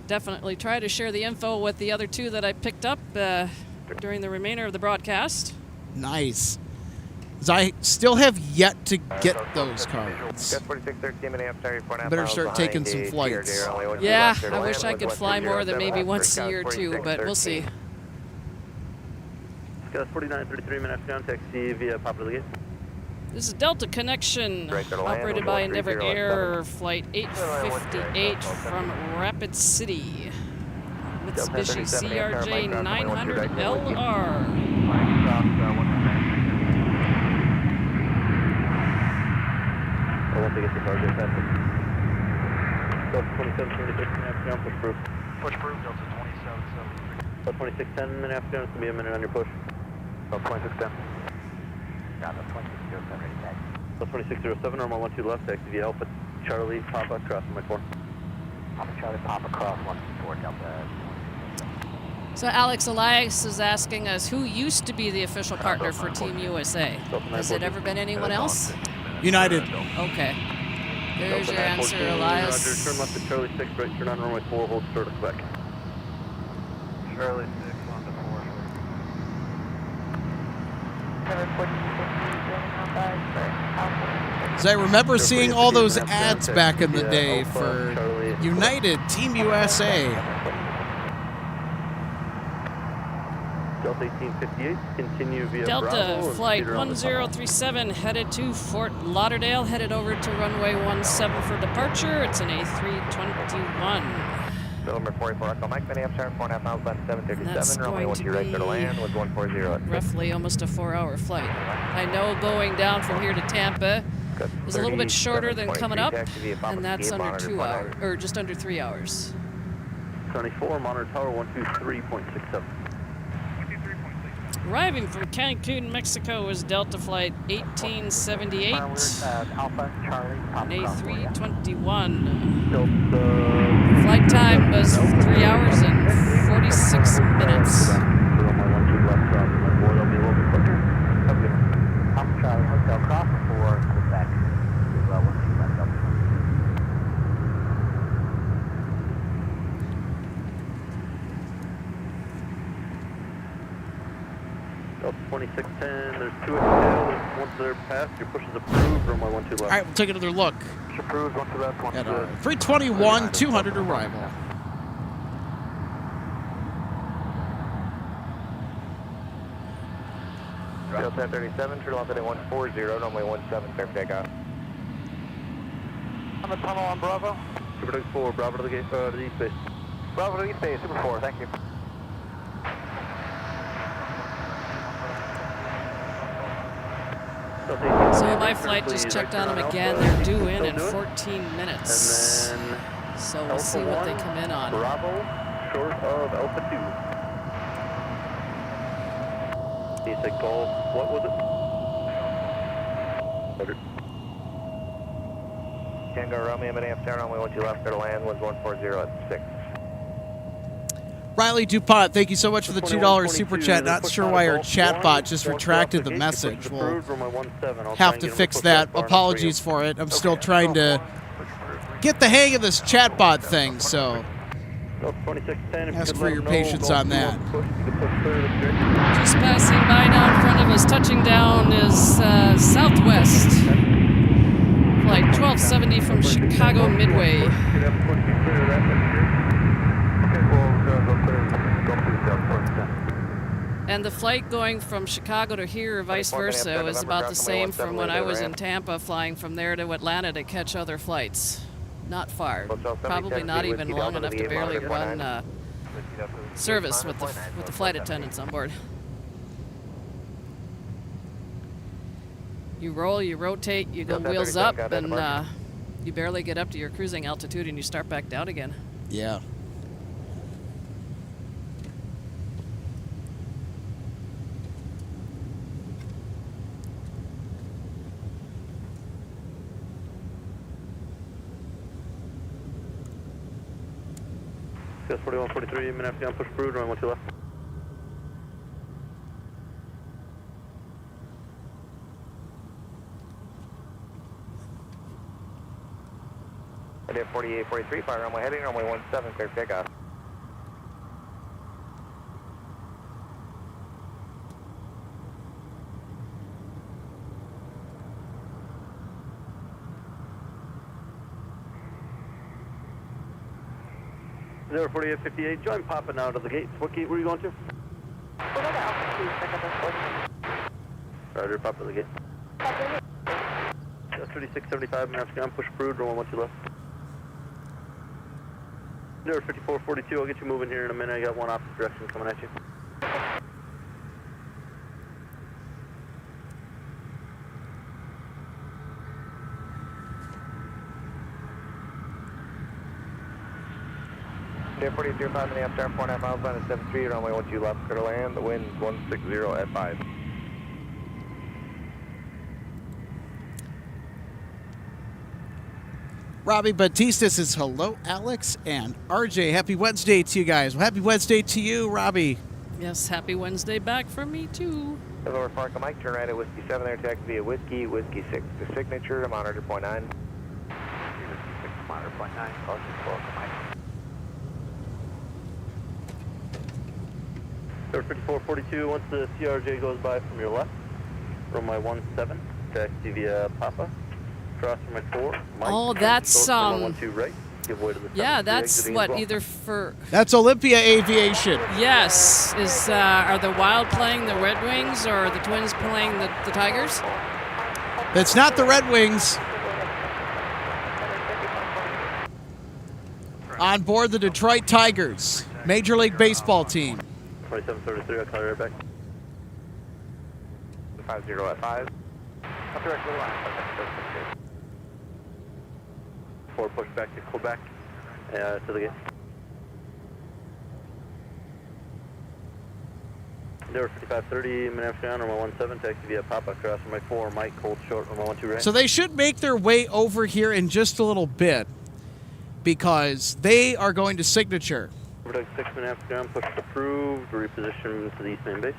definitely try to share the info with the other 2 that I picked up during the remainder of the broadcast. Nice. 'Cause I still have yet to get those cards. Better start taking some flights. Yeah, I wish I could fly more than maybe once a year or 2, but we'll see. Gus 4933 minutes down, taxi via Papa the gate. This is Delta Connection, operated by Endeavour Air, flight 858 from Rapid City. Mitsubishi CRJ 900LR. I want to get the cargo passing. Delta 2776 minutes down, push proof. Push proof, Delta 2773. Delta 2610 minutes down, it's going to be a minute on your push. Delta 2610. Got it, 2610. Delta 2607, runway 12 left, taxi via Alpha Charlie Papa, crossing my 4. Alpha Charlie Papa, cross 124 Delta. So Alex Elias is asking us who used to be the official partner for Team USA. Has it ever been anyone else? United. Okay. There's your answer, Elias. Roger, turn left at Charlie 6, right, turn on runway 4, hold short of Quebec. Charlie 6 on the 4. So I remember seeing all those ads back in the day for United, Team USA. Delta 1858, continue via Delta Bravo, Flight and 1037 headed to Fort Lauderdale, headed over to runway 17 for departure. It's an A321. November 44, Echo Mike, Minneapolis, 4.5 miles left, 737, runway going to 12 right, clear to land, was 140. Roughly almost a 4-hour flight. I know going down from here to Tampa is a little bit shorter than coming up, and that's under 2 hours, or just under 3 hours. 74, monitor tower 123.67. Arriving from Cancun, Mexico is Delta Flight 1878, an A321. Flight time was 3 hours and 46 minutes. Delta 2610, there's 2 at the tail, once they're passed, your push is approved, runway 12 left. All right, we'll take another look. Push approved, 1 to left, 1 At to our 321, 200 arrival. Delta 37, turn left at 140, runway 17, clear for takeoff. On the tunnel on Bravo. Super Duck 4, Bravo to the gate, to the east base. Bravo to east base, Super 4, thank you. So my flight just checked on them again. They're due in 14 minutes. And then So we'll see what they come in on. Bravo, short of Alpha 2. He said Golf, what was it? Tango Romeo, Minneapolis, runway 12 left, clear to land, was 140 at 6. Riley DuPont, thank you so much for the $2 super chat. Not sure why our chatbot just retracted the message. We'll have to fix that. Apologies for it. I'm still trying to get the hang of this chatbot thing, so ask for your patience on that. Just passing by now in front of us, touching down is Southwest. Flight 1270 from Chicago Midway. And the flight going from Chicago to here or vice versa was about the same from when I was in Tampa, flying from there to Atlanta to catch other flights. Not far. Probably not even long enough to barely run service with the flight attendants on board. You roll, you rotate, you go wheels up, and you barely get up to your cruising altitude and you start back down again. Yeah. CS 4143, Minneapolis, push approved, runway 12 left. Idea 4843, fire runway heading, runway 17, clear for takeoff. Zero 4858, join popping out of the gates. What gate were you going to? Roger, pop to the gate. 3675, Minneapolis, push approved, runway 12 left. Zero 5442, I'll get you moving here in a minute. I got one opposite direction coming at you. Idea 4805, Minneapolis, 4.5 miles, line at 73, runway 12 left, clear to land, the wind 160 at 5. Robbie Batista says hello, Alex and RJ. Happy Wednesday to you guys. Well, happy Wednesday to you, Robbie. Yes, happy Wednesday back from me, too. Over Park, Mike, turn right at Whiskey 7 there, taxi via Whiskey 6. The signature, monitor point 9. Whiskey 6, monitor point 9, caution 12, Mike. Air 5442, once the CRJ goes by from your left, runway 17, taxi via Papa, cross runway 4, Mike. Oh, that's, runway 12 right, give way to the yeah, 7, that's exiting what, as well. either for... That's Olympia Aviation. Yes. Are the Wild playing the Red Wings, or are the Twins playing the Tigers? That's not the Red Wings. On board the Detroit Tigers, Major League Baseball team. 2733, I'll call you right back. 50 at 5. Up direct to the line. 4 push back to Quebec, to the gate. There 5530, Minneapolis, runway 17, taxi via Papa, cross runway 4, Mike, hold short, runway 12 right. So they should make their way over here in just a little bit because they are going to signature. Overdeck 6, Minneapolis, push approved, reposition to the east main base.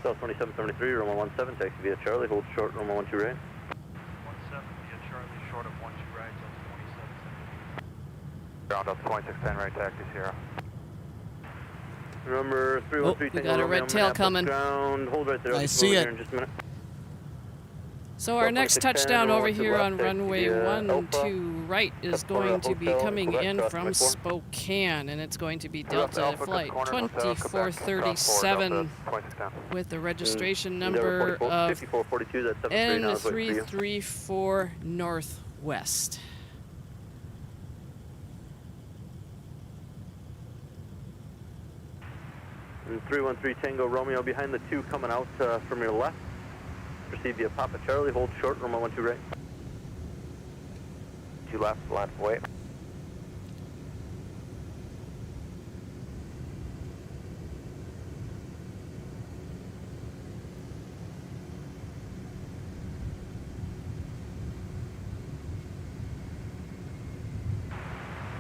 South 2773, runway 17, taxi via Charlie, hold short, runway 12 right. 17 via Charlie, short of 12 right, Delta 27. Ground up 2610, right, taxi Sierra. Remember 313, we got a red tail coming. Ground, hold right there. I see it. In just a minute. So our next touchdown over here on runway 12 right is going to be coming in from Spokane, and it's going to be Delta Flight 2437 with the registration number of N334 Northwest. And 313 Tango Romeo behind the 2 coming out from your left. Proceed via Papa Charlie, hold short, runway 12 right. 2 left, line for wait.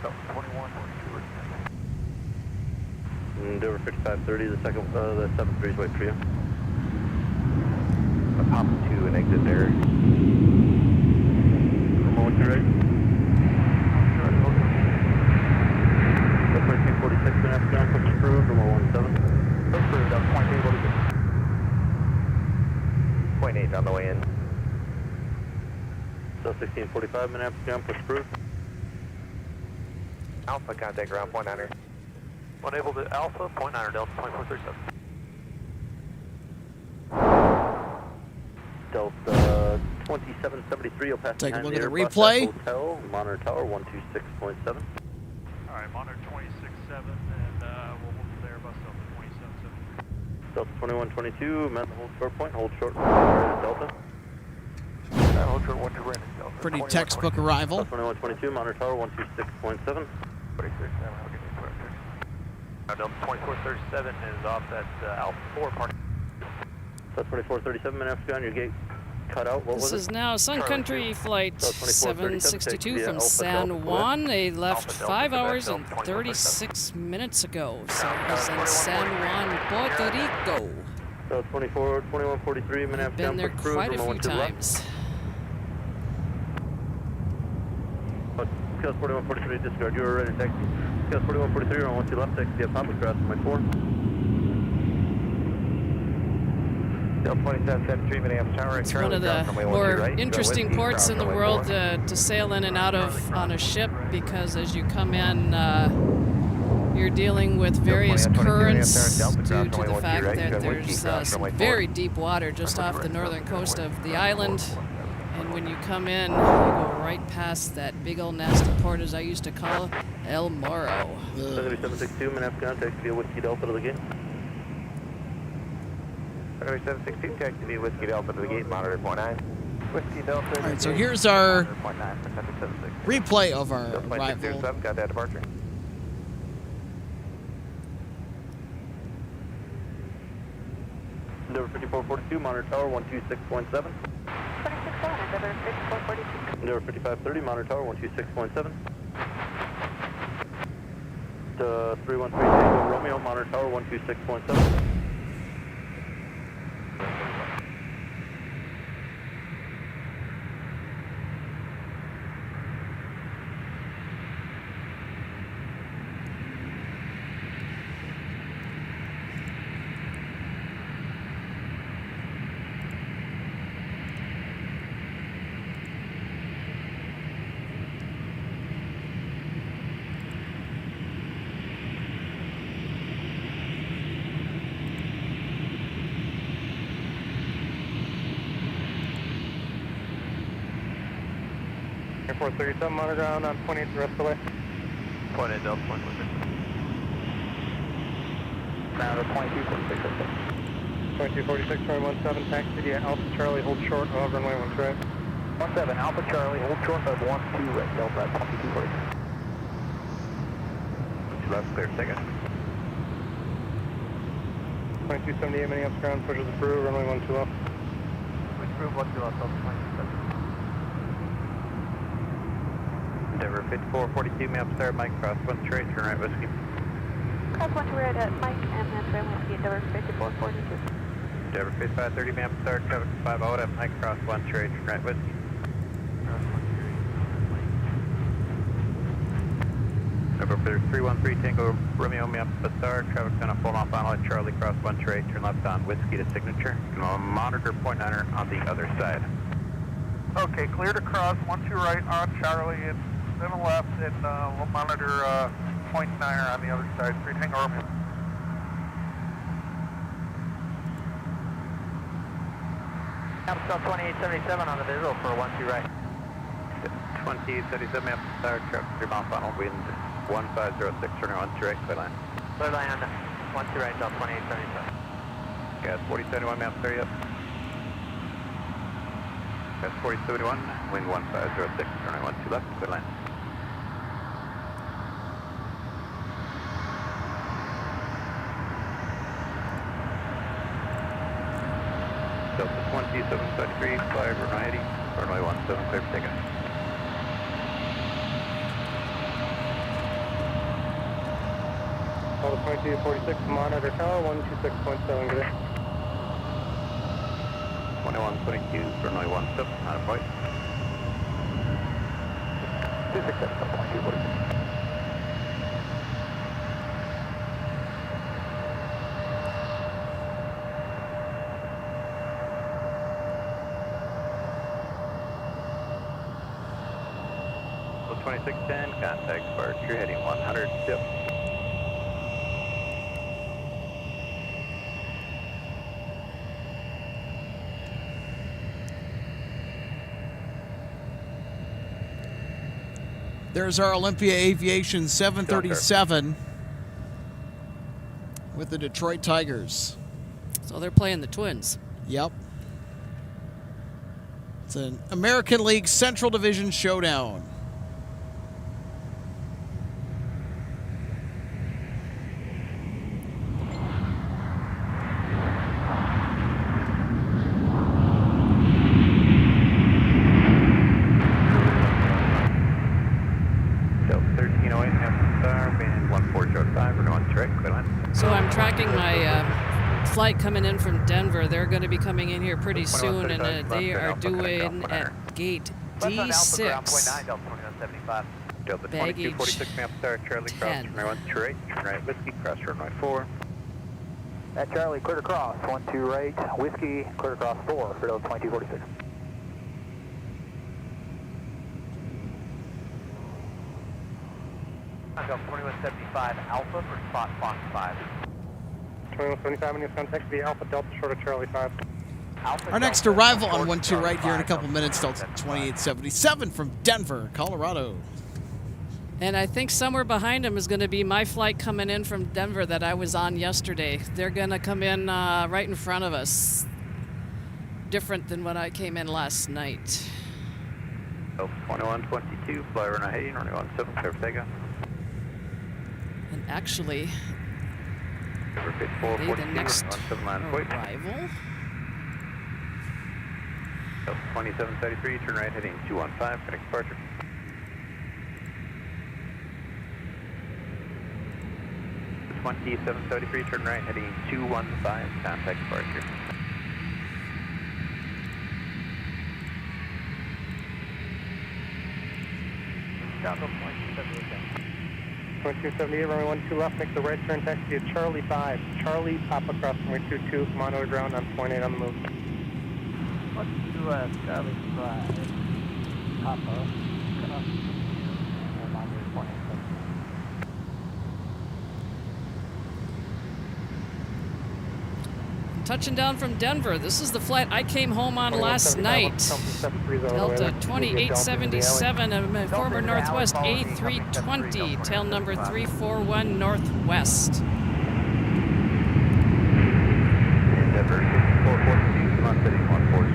So, 21, 42. And over 5530, the 73's wait for you. Pop 2 and exit there. Runway 12 right. Runway 246, Minneapolis down, push approved, runway 17. Approved, up point 8, what is it? Point 8 on the way in. So 1645, Minneapolis down, push approved. Alpha, contact ground, point 9er. Unable to Alpha, point 9er, Delta 2437. Delta 2773, you'll pass Take a behind look the at the Airbus replay. Hotel, Monitor Tower 126.7. Alright, monitor 26.7, and we'll move to the Airbus Delta 27.7. Delta 2122, man the hold short point, hold short, Delta. Hold short, 1 2 right, Delta. Pretty textbook arrival. Delta 2122, Monitor Tower 126.7. 46.7, Delta 2437 is off at Alpha 4, parking. Delta 2437, Minneapolis on your gate cut out, what was This it? is now Sun Country Flight 762 from Alpha San Delta Juan. They left Alpha Delta 5 Quebec, hours and Delta 36 minutes ago. So it was in San Juan, Puerto Rico. Delta 2143, Minneapolis Been down, there push approved, quite a runway few 12 left. times. Scales 4143, disregard, you were ready to taxi. Scales 4143, runway 12 left, taxi via Papa, cross runway 4. Delta 2773, Minneapolis Tower. It's one of the more interesting ports in the world to sail in and out of on a ship, because as you come in, you're dealing with various currents due to the fact that there's some very deep water just off the northern coast of the island. And when you come in, you go right past that big old nasty port, as I used to call El Morro. 762, Minneapolis down, taxi via Whiskey Delta to the gate. 762, taxi via Whiskey Delta to the gate, monitor point 9. Whiskey Delta. All right, so here's our point 9, Pacific 760. replay of our Delta flight arrival. 607, got that departure. Endeavor 5442, Monitor Tower 126.7. 26.7. Endeavor 5442. Endeavor 5530, monitor tower 126.7. 313 Tango Romeo, monitor tower 126.7. Airport 37 monitor ground on 28 the rest of the way. Point in Delta 126. Ground at 2246. 2246, 217, taxi via Alpha Charlie, hold short of runway 12 right. 17 Alpha Charlie, hold short of 12 right, Delta at 2246. Left, clear, second. 2278 Minneapolis ground, pushes through, runway 12 left. Push through 12 left, Delta 2247. Endeavor 5442, Minneapolis Star, Mike, cross 1 straight, turn right, whiskey. Cross 1 right at Mike, and then turn whiskey, Endeavor 5442. Endeavor 5530, Minneapolis Star, traffic 5 out at Mike, cross 1 straight, turn right, whiskey. Endeavor 313, Tango Romeo, Minneapolis Star, traffic gonna pull off on Charlie, cross 1 straight, turn left on whiskey to signature. Monitor point 9er on the other side. Okay, clear to cross 12 right on Charlie and 7 left, and we'll monitor point 9er on the other side. 3 Tango Romeo. Amstel 2877 on the visual for 12 right. 2877 Amstel Star, traffic 3 mile final, wind 1506, turning 12 right, clear line. Clear line on 12 right, Delta 2877. Gas 4071 Amstel Star, yep. Gas 4071, wind 1506, turning 12 left, clear line. Delta 2773, fly over 90, runway 17, clear for takeoff. Delta 2246, monitor tower 126.7, good day. 2122, runway 17, on a point. 267, 2246. So 2610, contact departure, heading 100, yep. There's our Olympia Aviation 737 with the Detroit Tigers. So they're playing the Twins. Yep. It's an American League Central Division showdown. So I'm tracking my flight coming in from Denver. They're going to be coming in here pretty soon, and they are doing at gate D6. Baggage 10. Right, whiskey, cross runway 4. At Charlie, clear to cross, 12 right, whiskey, clear to cross 4 for Delta 2246. Delta 2175 Alpha for spot Fox 5. 2175 minutes contact via Alpha Delta short of Charlie 5. Alpha Our next Delta, arrival on short 12 right here in a couple 5, minutes, Delta 2877 from Denver, Colorado. And I think somewhere behind them is going to be my flight coming in from Denver that I was on yesterday. They're going to come in right in front of us. Different than when I came in last night. Delta 2122, fly runway heading, runway 17, clear for takeoff. And actually, Number they 5442, the next 17 line of weight. arrival. Delta 2733, turn right heading 215, connect departure. Delta 2733, turn right heading 215, contact departure. Down to 2278. 2278, runway 12 left, make the right turn, taxi at Charlie 5. Charlie, pop across runway 22, come on over ground on point 8 on the move. 12 Charlie 5. Papa. Touching down from Denver. This is the flight I came home on last night. Delta 2877, a former Northwest A320, tail number 341 Northwest. Denver 6442, come on, setting 140,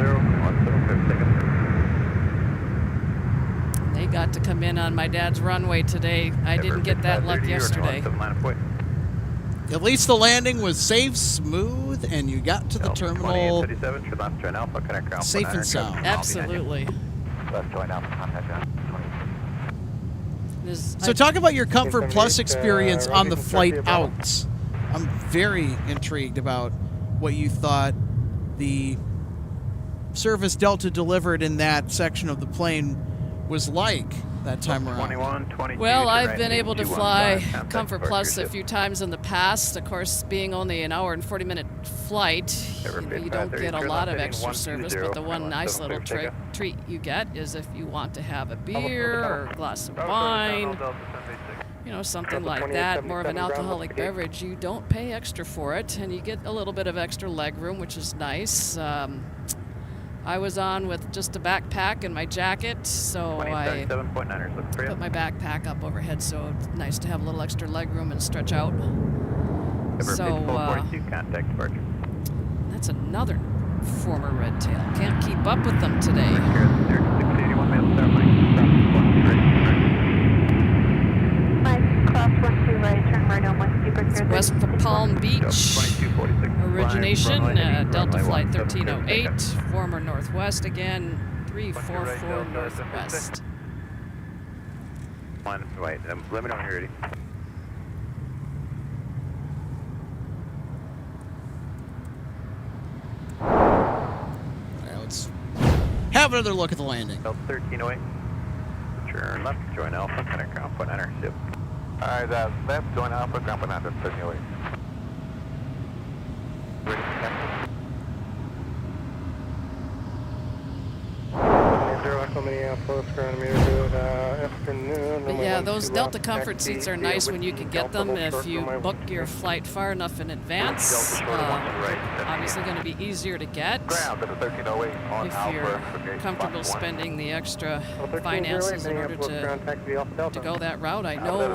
They got to come in on my dad's runway today. I didn't get that luck yesterday. At least the landing was safe, smooth, and you got to the terminal safe and sound. Absolutely. So talk about your Comfort Plus experience on the flight out. I'm very intrigued about what you thought the service Delta delivered in that section of the plane was like that time around. Well, I've been able to fly Comfort Plus a few times in the past. Of course, being only an hour and 40-minute flight, you don't get a lot of extra service, but the one nice little treat you get is if you want to have a beer or a glass of wine, something like that, more of an alcoholic beverage, you don't pay extra for it, and you get a little bit of extra leg room, which is nice. I was on with just a backpack and my jacket, so I put my backpack up overhead, so it's nice to have a little extra leg room and stretch out. So that's another former red tail. Can't keep up with them today. It's west of Palm Beach. Origination, Delta Flight 1308, former Northwest again, 344 Northwest. Wait, let me know when you're ready. Now let's have another look at the landing. Delta 1308, turn left, join Alpha, connect ground point 9 ship. Alright, left, join Alpha, ground point 9, 1308. Ready to connect? But yeah, those Delta Comfort seats are nice when you can get them. If you book your flight far enough in advance, obviously going to be easier to get if you're comfortable spending the extra finances in order to go that route. I know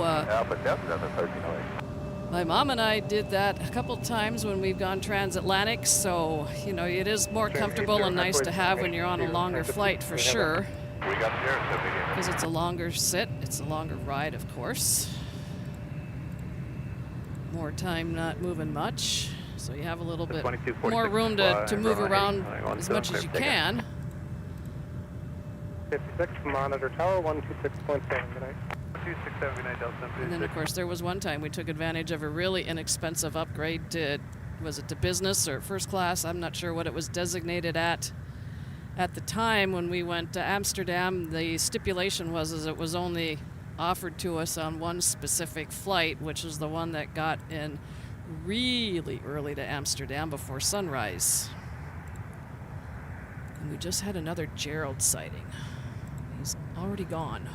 my mom and I did that a couple times when we've gone transatlantic, so it is more comfortable and nice to have when you're on a longer flight for sure. Because it's a longer sit, it's a longer ride, of course. More time not moving much, so you have a little bit more room to move around as much as you can. 56, monitor tower 126.7 tonight. And then, of course, there was one time we took advantage of a really inexpensive upgrade to, was it to business or first class? I'm not sure what it was designated at. At the time when we went to Amsterdam, the stipulation was it was only offered to us on one specific flight, which is the one that got in really early to Amsterdam before sunrise. And we just had another Gerald sighting. He's already gone.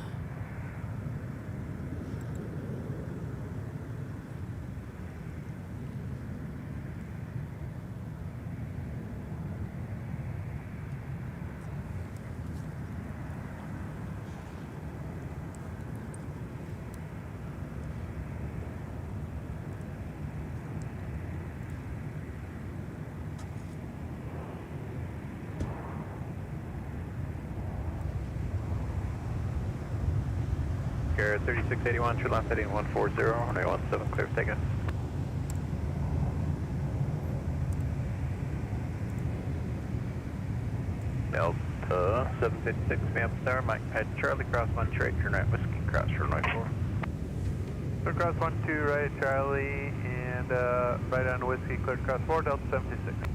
Air 3681, true left heading 140, runway 17, clear for takeoff. Delta 756 Minneapolis Tower, Mike head Charlie, cross 1 straight, turn right, whiskey, cross runway 4. Clear cross 1, 2 right, Charlie, and right on whiskey, clear cross 4, Delta 756.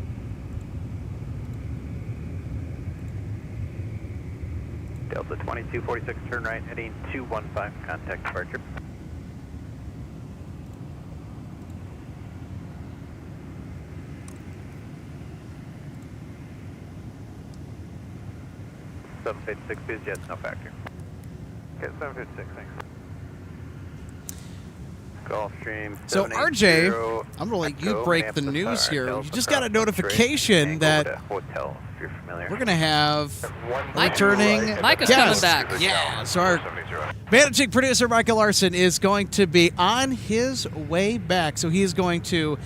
Delta 2246, turn right, heading 215, contact departure. Busiest, no factor. Okay, 756, thanks. Gulfstream. So RJ, I'm going to let you break the news here. You just got a notification that hotel, if you're familiar. we're going to have returning Mike is guest. coming back. Yeah, so our managing producer Michael Larson is going to be on his way back. So he is going to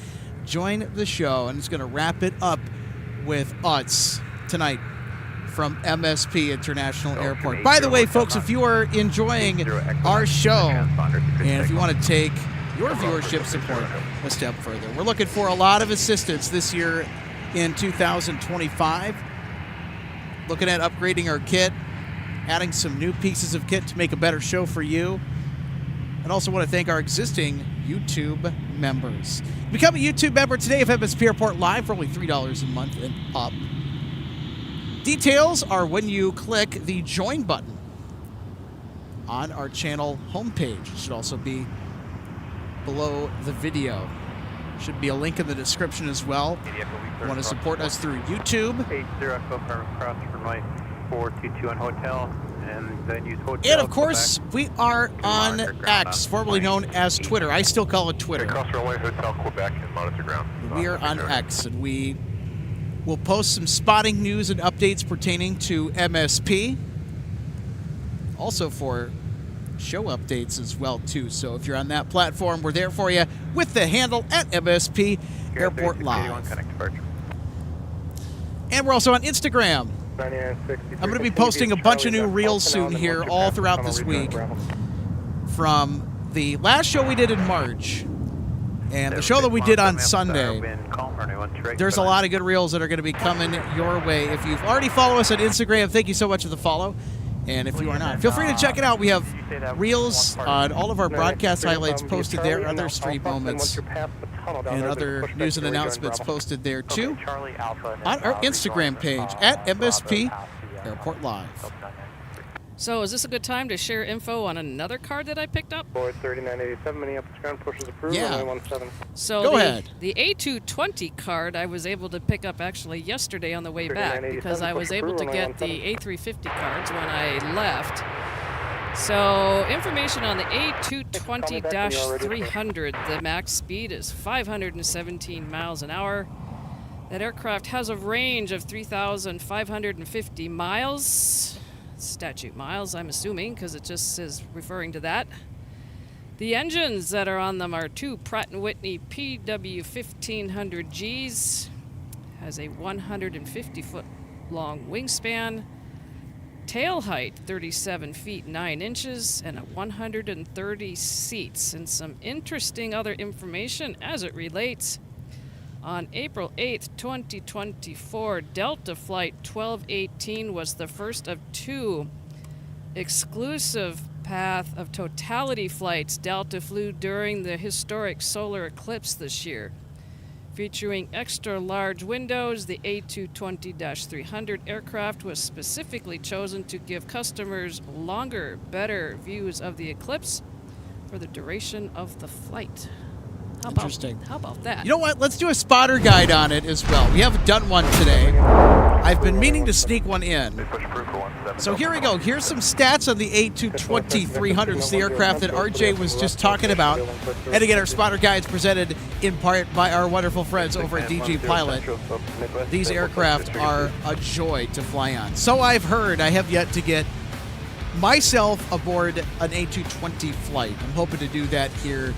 join the show and he's going to wrap it up with us tonight from MSP International Airport. By the way, folks, if you are enjoying our show and if you want to take your viewership support a step further, we're looking for a lot of assistance this year in 2025. Looking at upgrading our kit, adding some new pieces of kit to make a better show for you. And also want to thank our existing YouTube members. Become a YouTube member today of MSP Airport Live for only $3 a month and up. Details are when you click the join button on our channel homepage. It should also be below the video. Should be a link in the description as well. If you want to support us through YouTube. 80 cross runway 422 on hotel, and then use hotel. And of course, we are on X, formerly known as Twitter. I still call it Twitter. Cross runway hotel Quebec and monitor ground. We are on X, and we will post some spotting news and updates pertaining to MSP. Also for show updates as well, too. So if you're on that platform, we're there for you with the handle at MSP Airport Live. And we're also on Instagram. I'm going to be posting a bunch of new reels soon here all throughout this week from the last show we did in March and the show that we did on Sunday. There's a lot of good reels that are going to be coming your way. If you've already followed us on Instagram, thank you so much for the follow. And if you are not, feel free to check it out. We have reels on all of our broadcast highlights posted there, other street moments, and other news and announcements posted there too on our Instagram page at MSP Airport Live. So is this a good time to share info on another card that I picked up? Board 3987, Minneapolis ground pushes approved. Yeah. 17. So Go ahead. The A220 card I was able to pick up actually yesterday on the way back because I was able to get the A350 cards when I left. So information on the A220-300, the max speed is 517 miles an hour. That aircraft has a range of 3,550 miles. Statute miles, I'm assuming, because it just is referring to that. The engines that are on them are two Pratt & Whitney PW1500Gs. Has a 150-foot long wingspan. Tail height, 37 feet 9 inches, and 130 seats. And some interesting other information as it relates. On April 8th, 2024, Delta Flight 1218 was the first of two exclusive path of totality flights Delta flew during the historic solar eclipse this year. Featuring extra large windows, the A220-300 aircraft was specifically chosen to give customers longer, better views of the eclipse for the duration of the flight. Interesting. How about that? You know what? Let's do a spotter guide on it as well. We haven't done one today. I've been meaning to sneak one in. So here we go. Here's some stats on the A220-300. It's the aircraft that RJ was just talking about. And again, our spotter guides presented in part by our wonderful friends over at DG Pilot. These aircraft are a joy to fly on. So I've heard. I have yet to get myself aboard an A220 flight. I'm hoping to do that here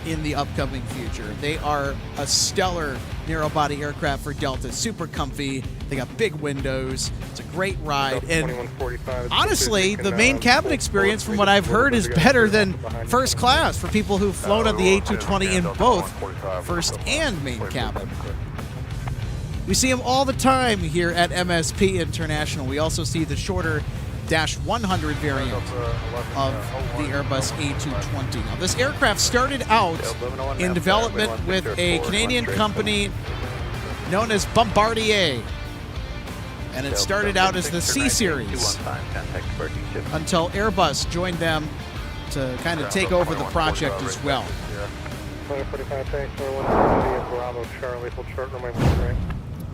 in the upcoming future. They are a stellar narrow-body aircraft for Delta. Super comfy. They got big windows. It's a great ride. And honestly, the main cabin experience, from what I've heard, is better than first class for people who've flown on the A220 in both first and main cabin. We see them all the time here at MSP International. We also see the shorter Dash 100 variant of the Airbus A220. Now, this aircraft started out in development with a Canadian company known as Bombardier. And it started out as the C Series until Airbus joined them to kind of take over the project as well. 2045, thanks for 170 Bravo Charlie, full short runway 13.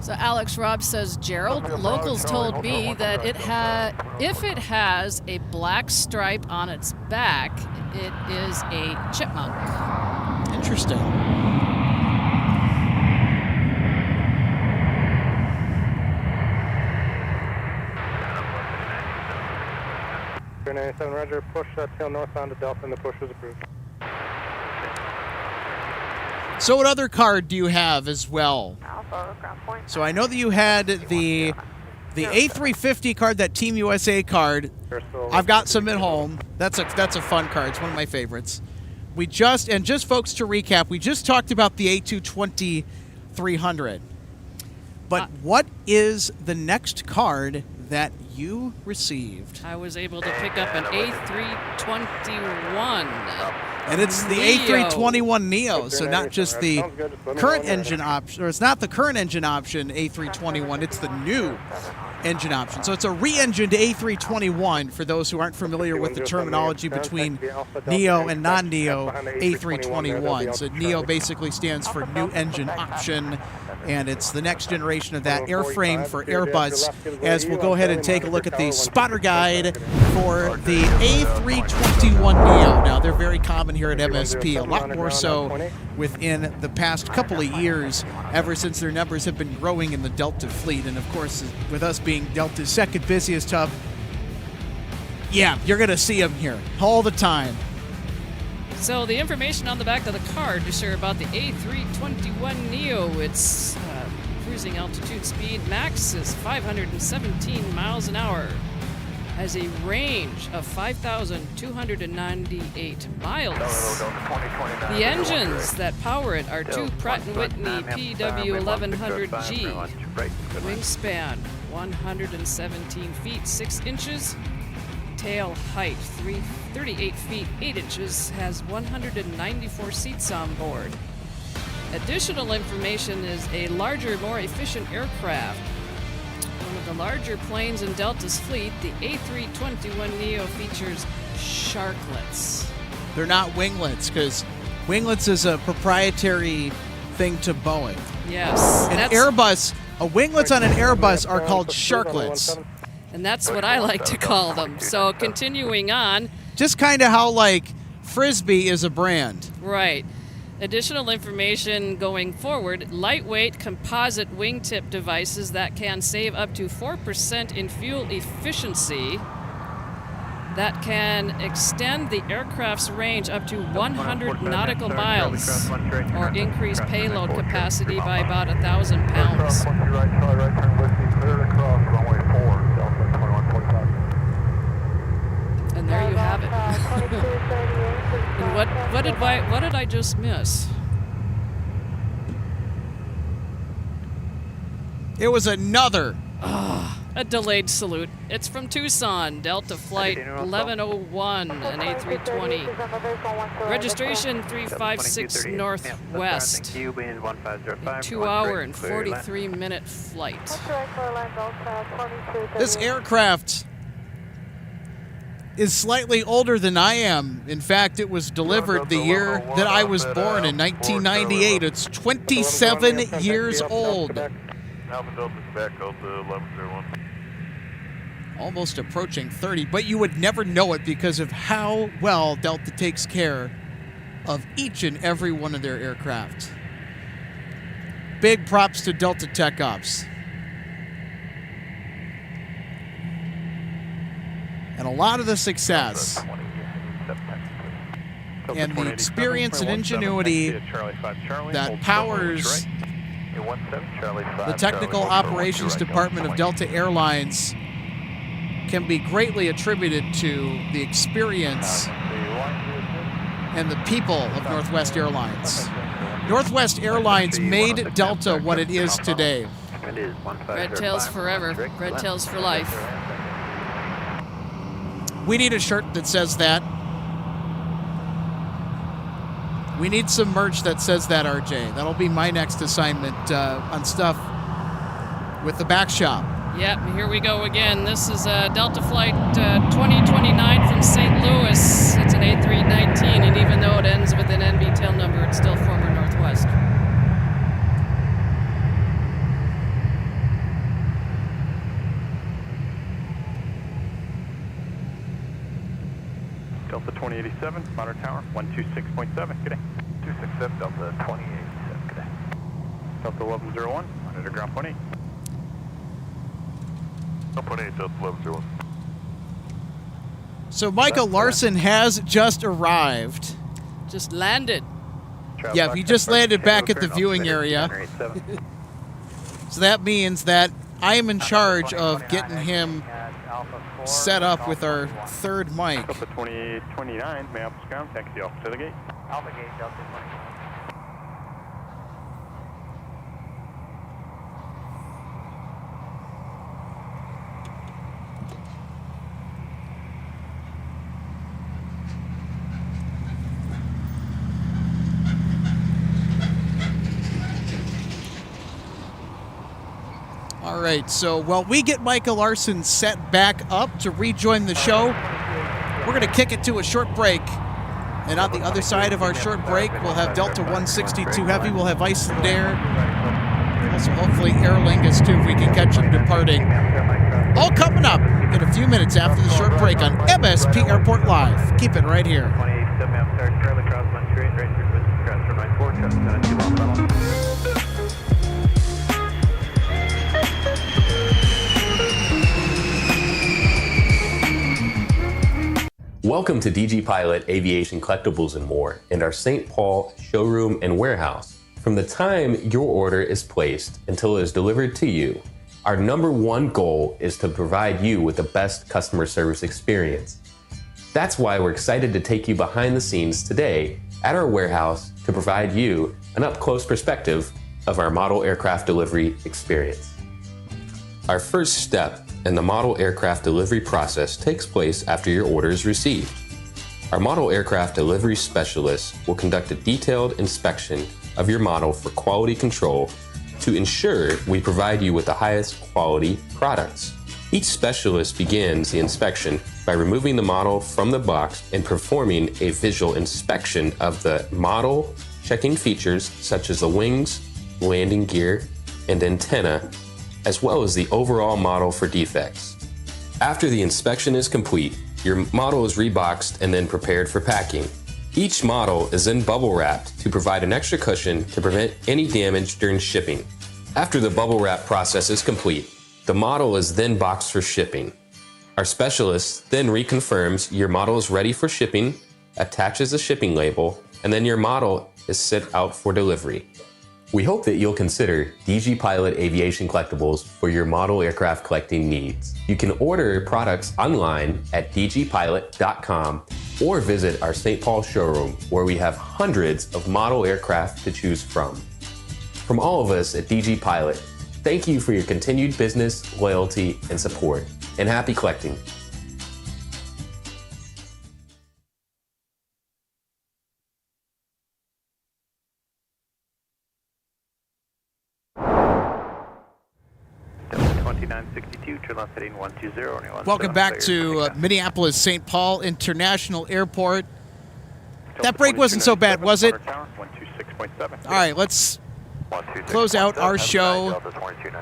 So Alex Robb says, Gerald, locals told me that if it has a black stripe on its back, it is a chipmunk. Interesting. Roger, push tail northbound to Delta, and the push was approved. So what other card do you have as well? So I know that you had the A350 card, that Team USA card. I've got some at home. That's a fun card. It's one of my favorites. Just folks to recap, we just talked about the A220 300. But what is the next card that you received? I was able to pick up an A321. And it's the A321 Neo, so not just the current engine option, or it's not the current engine option A321, it's the new engine option. So it's a re-engined A321 for those who aren't familiar with the terminology between Neo and non-Neo A321. So Neo basically stands for new engine option, and it's the next generation of that airframe for Airbus, as we'll go ahead and take a look at the spotter guide for the A321 Neo. Now, they're very common here at MSP, a lot more so within the past couple of years, ever since their numbers have been growing in the Delta fleet. And of course, with us being Delta's second busiest hub, yeah, you're going to see them here all the time. So the information on the back of the card to share about the A321 Neo, its cruising altitude speed max is 517 miles an hour. Has a range of 5,298 miles. The engines that power it are two Pratt & Whitney PW1100G. Wingspan 117 feet 6 inches. Tail height 38 feet 8 inches. Has 194 seats on board. Additional information is a larger, more efficient aircraft. One of the larger planes in Delta's fleet, the A321 Neo features sharklets. They're not winglets, because winglets is a proprietary thing to Boeing. Yes. An Airbus, winglets on an Airbus are called sharklets. And that's what I like to call them. So continuing on. Just kind of how, like, Frisbee is a brand. Right. Additional information going forward, lightweight composite wingtip devices that can save up to 4% in fuel efficiency, that can extend the aircraft's range up to 100 nautical miles, or increase payload capacity by about 1,000 pounds. And there you have it. And what did I just miss? It was another. A delayed salute. It's from Tucson, Delta Flight 1101, an A320. Registration 356 Northwest. A 2-hour and 43-minute flight. This aircraft is slightly older than I am. In fact, it was delivered the year that I was born in 1998. It's 27 years old. Almost approaching 30, but you would never know it because of how well Delta takes care of each and every one of their aircraft. Big props to Delta Tech Ops. And a lot of the success and the experience and ingenuity that powers the Technical Operations Department of Delta Airlines can be greatly attributed to the experience and the people of Northwest Airlines. Northwest Airlines made Delta what it is today. Wind is 15. Red tails forever. Red tails for life. We need a shirt that says that. We need some merch that says that, RJ. That'll be my next assignment on stuff with the back shop. Yep, here we go again. This is Delta Flight 2029 from St. Louis. It's an A319, and even though it ends with an NB tail number, it's still former Northwest. Delta 2087, Monitor Tower, 126.7, good day. 267, Delta 2087, good day. Delta 1101, monitor ground point 8. 1.8, Delta 1101. So Michael Larson has just arrived. Just landed. Yeah, he just landed back at the viewing area. So that means that I am in charge of getting him set up with our third mic. Delta 2029, Minneapolis ground, taxi off to the gate. Alpha gate, Delta 29. All right, so while we get Michael Larson set back up to rejoin the show, we're going to kick it to a short break. And on the other side of our short break, we'll have Delta 162 Heavy, we'll have Icelandair, also hopefully Aer Lingus too, if we can catch him departing. All coming up in a few minutes after the short break on MSP Airport Live. Keep it right here. Welcome to DG Pilot Aviation Collectibles and More and our St. Paul showroom and warehouse. From the time your order is placed until it is delivered to you, our number one goal is to provide you with the best customer service experience. That's why we're excited to take you behind the scenes today at our warehouse to provide you an up-close perspective of our model aircraft delivery experience. Our first step in the model aircraft delivery process takes place after your order is received. Our model aircraft delivery specialist will conduct a detailed inspection of your model for quality control to ensure we provide you with the highest quality products. Each specialist begins the inspection by removing the model from the box and performing a visual inspection of the model, checking features such as the wings, landing gear, and antenna, as well as the overall model for defects. After the inspection is complete, your model is reboxed and then prepared for packing. Each model is then bubble wrapped to provide an extra cushion to prevent any damage during shipping. After the bubble wrap process is complete, the model is then boxed for shipping. Our specialist then reconfirms your model is ready for shipping, attaches a shipping label, and then your model is sent out for delivery. We hope that you'll consider DG Pilot Aviation Collectibles for your model aircraft collecting needs. You can order products online at dgpilot.com or visit our St. Paul showroom where we have hundreds of model aircraft to choose from. From all of us at DG Pilot, thank you for your continued business, loyalty, and support, and happy collecting. Welcome back to Minneapolis St. Paul International Airport. That break wasn't so bad, was it? All right, let's close out our show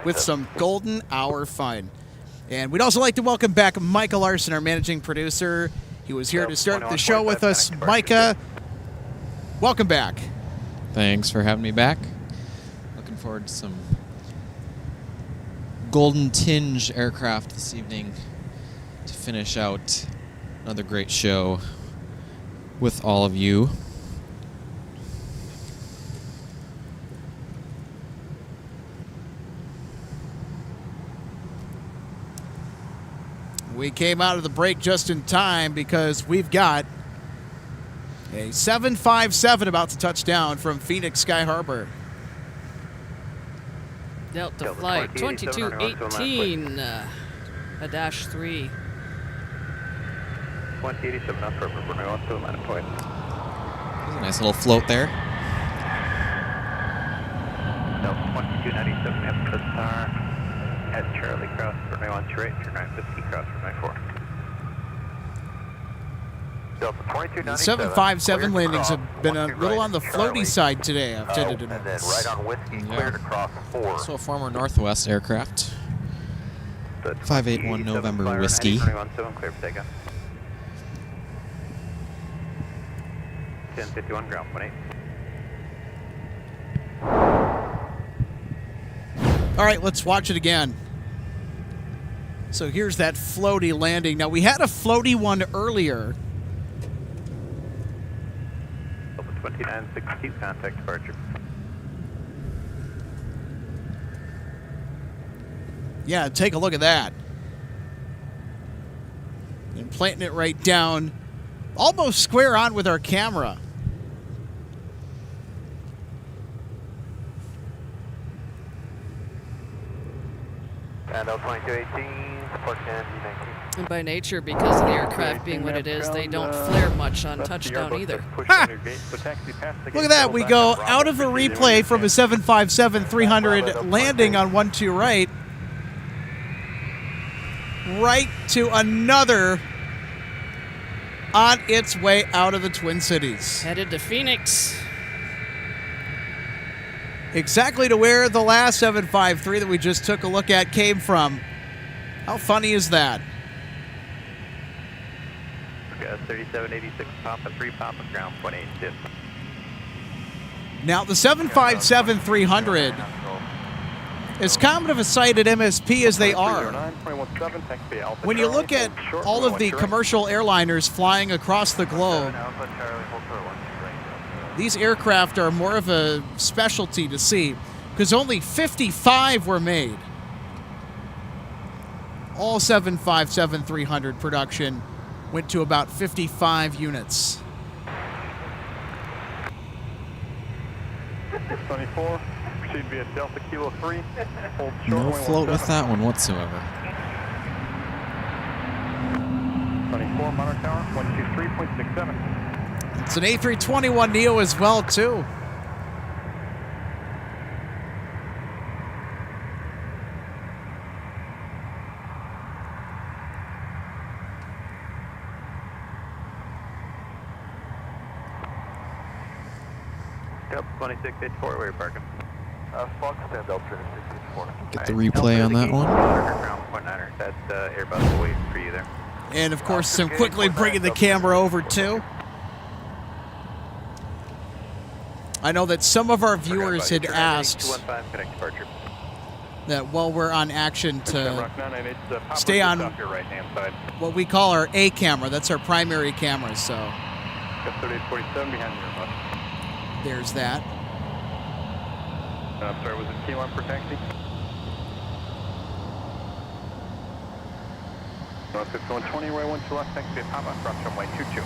with some golden hour fun. And we'd also like to welcome back Micah Larson, our managing producer. He was here to start the show with us. Micah, welcome back. Thanks for having me back. Looking forward to some golden tinge aircraft this evening to finish out another great show with all of you. We came out of the break just in time because we've got a 757 about to touch down from Phoenix Sky Harbor. Delta flight 2218, a dash 3. 2087 up for Brunei on to the line of point. There's a nice little float there. Delta 2297 up to star. At Charlie cross Brunei on to right, turn 950 cross Brunei 4. Delta 2297. The 757 landings have been a little on the floaty side today, I've tended to And then notice. right on Whiskey, cleared across 4. So a former Northwest aircraft. 581 November Whiskey. 7 clear for takeoff. 1051 ground 18. All right, let's watch it again. So here's that floaty landing. Now, we had a floaty one earlier. 2962 contact departure. Yeah, take a look at that. And planting it right down, almost square on with our camera. And Delta 2218, support 10, U19. And by nature, because of the aircraft being what it is, they don't flare much on touchdown either. Look at that. We go out of a replay from a 757-300 landing on 12 right to another on its way out of the Twin Cities. Headed to Phoenix. Exactly to where the last 753 that we just took a look at came from. How funny is that? 3786 Papa 3 Papa ground 28. Now, the 757-300, as common of a sight at MSP as they are, when you look at all of the commercial airliners flying across the globe, these aircraft are more of a specialty to see because only 55 were made. All 757-300 production went to about 55 units. 24, proceed via Delta Kilo 3. Hold short, No float with that one whatsoever. 24, Monitor Tower, 123.67. It's an A321neo as well, too. Delta 2684, where are you parking? Fox 10, Delta 2684. Get the replay on that one. Ground 19er, that's Airbus waiting for you there. And, of course, I'm quickly bringing the camera over, too. I know that some of our viewers had asked that while we're on action to stay on what we call our A camera. That's our primary camera, so 3847 behind you. there's that. I'm sorry, was it T1 for taxi? 5120, right 1 to left, taxi at Papa, cross runway 22.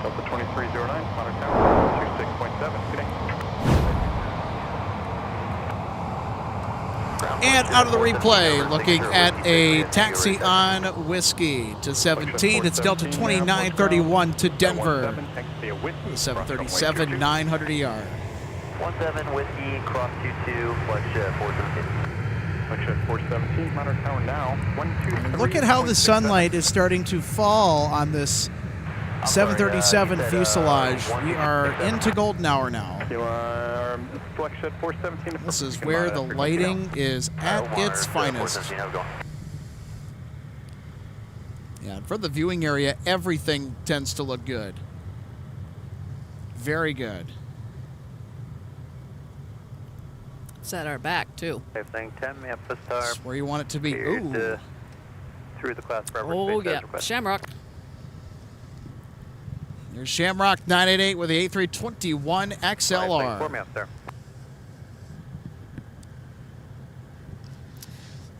Delta 2309, Monitor Tower, 26.7, good day. And out of the replay, looking at a taxi on Whiskey to 17. It's Delta 2931 to Denver. The 737, 900 ER. 17 Whiskey, cross 22, flush 417. Flush 417, Monitor Tower now, 123. Look at how the sunlight is starting to fall on this 737 fuselage. We are into golden hour now. This is where the lighting is at its finest. Yeah, for the viewing area, everything tends to look good. Very good. It's at our back, too. Thing 10, Memphis That's where you want it to be. Ooh. Through the class forever Oh, space yeah. Shamrock. There's Shamrock 988 with the A321 XLR. For me up there.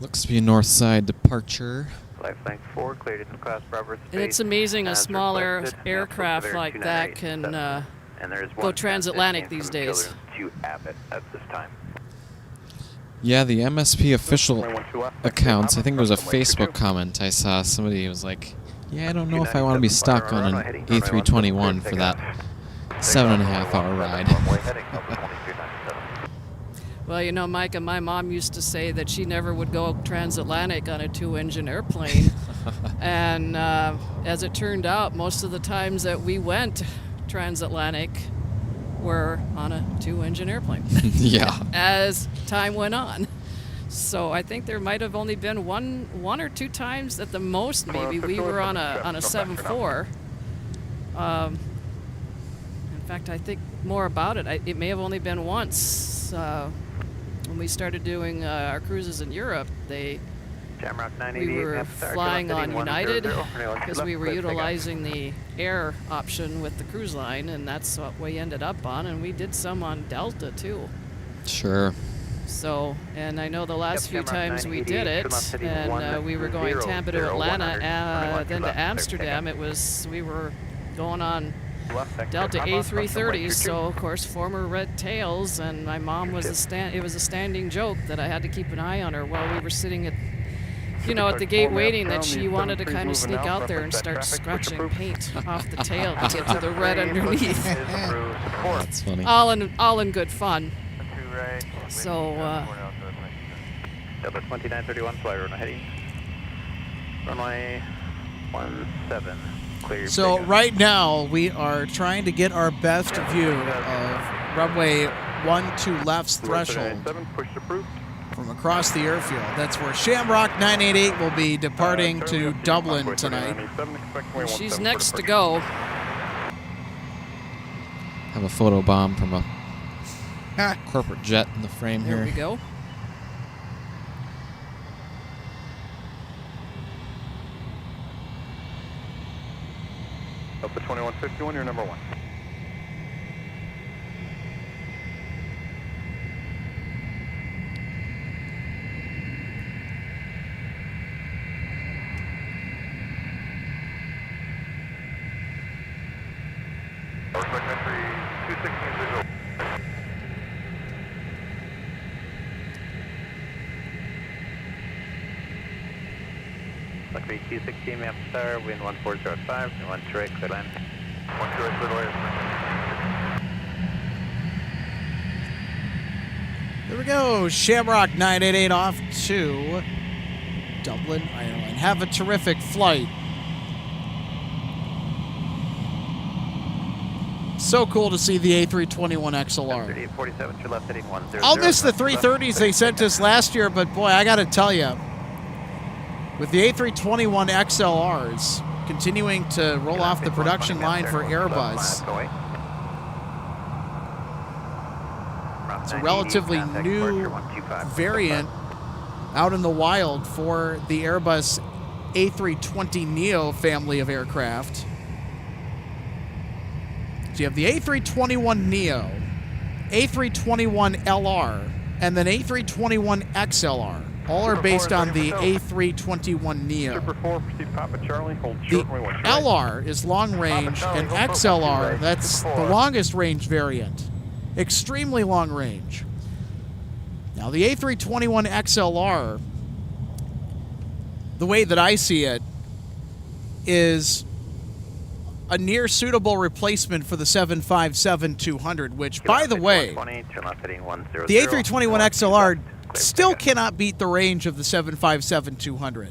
Looks to be a north side departure. life length 4, cleared in class Bravo space. And it's amazing a as smaller requested. aircraft Absolute like that can 298.7. And there is go one transatlantic transmission these from days. Children to Abbott at this time. Yeah, the MSP official accounts, I think there was a Facebook comment I saw. Somebody was like, yeah, I don't know if I want to be stuck on an A321 for that 7.5 hour ride. Well, you know, Micah, my mom used to say that she never would go transatlantic on a 2-engine airplane. And as it turned out, most of the times that we went transatlantic were on a 2-engine airplane. Yeah. As time went on. So I think there might have only been one or two times at the most, maybe we were on a 7.4. In fact, I think more about it. It may have only been once. When we started doing our cruises in Europe, we were flying on United because we were utilizing the air option with the cruise line, and that's what we ended up on. And we did some on Delta too. Sure. So, and I know the last few times we did it, and we were going Tampa to Atlanta, then to Amsterdam. We were going on Delta A330s, so of course former red tails, and my mom was it was a standing joke that I had to keep an eye on her while we were sitting at the gate waiting, that she wanted to kind of sneak out there and start scratching paint off the tail to get to the red underneath. That's funny. All in good fun. So Delta 2931, fly runway heading. Runway 17. So right now we are trying to get our best view of runway 12 left's threshold from across the airfield. That's where Shamrock 988 will be departing to Dublin tonight. She's next to go. Have a photo bomb from a corporate jet in the frame here. There we go. Delta 2151, you're number 1. Sun Country 216 visual. Sun Country 216, map star, wind 1405, and 1 to right, clear land. 1 to right, clear land. There we go. Shamrock 988 off to Dublin, Ireland. Have a terrific flight. So cool to see the A321 XLR. 3847 to left heading 100. I'll miss the 330s they sent us last year, but boy, I got to tell you, with the A321 XLRs continuing to roll off the production line for Airbus, it's a relatively new variant out in the wild for the Airbus A320neo family of aircraft. So you have the A321neo, A321LR, and then A321 XLR. All are based on the A321neo. Super 4, proceed Papa Charlie, hold The short, runway 1 to right. LR is long range, and XLR, that's the longest range variant. Extremely long range. Now, the A321 XLR, the way that I see it, is a near suitable replacement for the 757-200, which, by the way, the A321 XLR still cannot beat the range of the 757-200.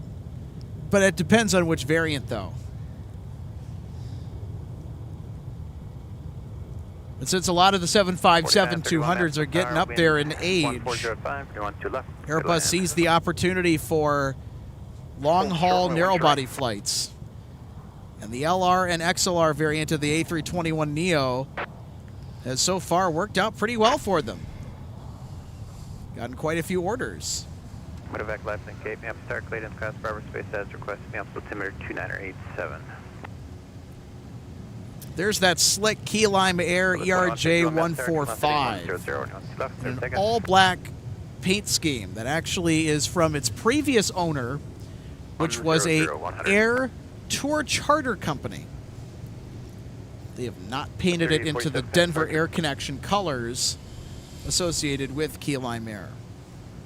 But it depends on which variant, though. And since a lot of the 757-200s are getting up there in age, Airbus sees the opportunity for long-haul narrow-body flights. And the LR and XLR variant of the A321neo has so far worked out pretty well for them. Gotten quite a few orders. Medevac left and Cape, Map Star, Clayton, Cross Barber Space as requested, Map altimeter 2987. There's that slick Key Lime Air ERJ 145. An all-black paint scheme that actually is from its previous owner, which was a air tour charter company. They have not painted it into the Denver Air Connection colors associated with Key Lime Air.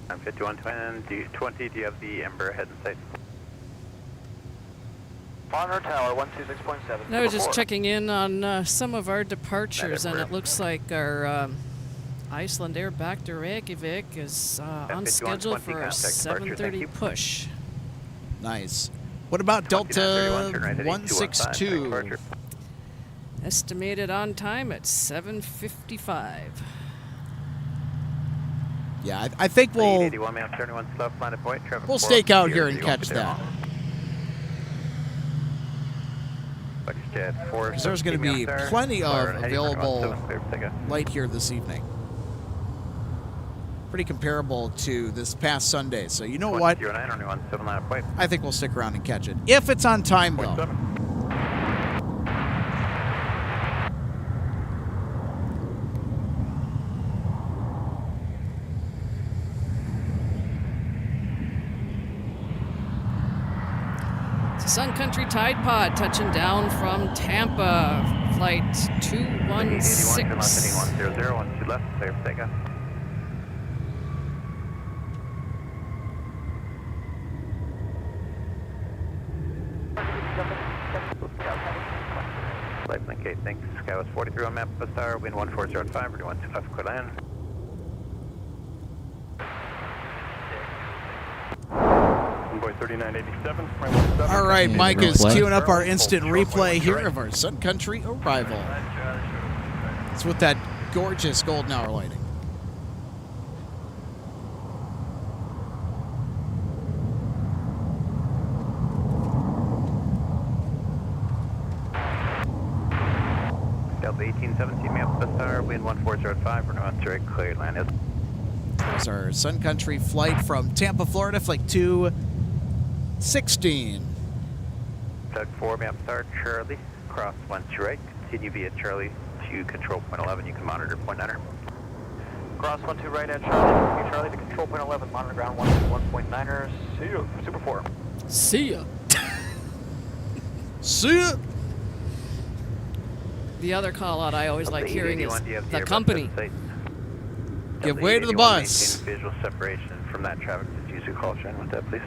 I'm 5120. Do you have the Ember head in sight? Monitor tower 126.7. I was just checking in on some of our departures, and it looks like our Iceland Air back to Reykjavik is on schedule for a 7:30 push. Nice. What about Delta 162? Estimated on time at 7:55. Yeah, I think we'll stake out here and catch that. Because there's going to be plenty of available light here this evening. Pretty comparable to this past Sunday. So you know what? I think we'll stick around and catch it. If it's on time, though. Sun Country Tide Pod touching down from Tampa, flight 216. 100, 12 left, clear for takeoff. Flight link 8, thanks. Sky was 43 on map, star, wind 1405, ready 12 left, clear land. Boy 3987. All right, Mike is queuing up our instant replay here of our Sun Country arrival. It's with that gorgeous golden hour lighting. Delta 1817, map star, wind 1405, ready 12 straight, clear land. There's our Sun Country flight from Tampa, Florida, flight 216. Doug 4, map star, Charlie, cross 1 right, continue via Charlie to control point 11, you can monitor point 9er. Cross 1 right at Charlie, Charlie to control point 11, monitor ground 1.9er, see you, Super 4. See ya. See ya. The other call out I always like hearing is the company. Give way to the bus. Visual separation from that traffic. Just use your call chain with that, please.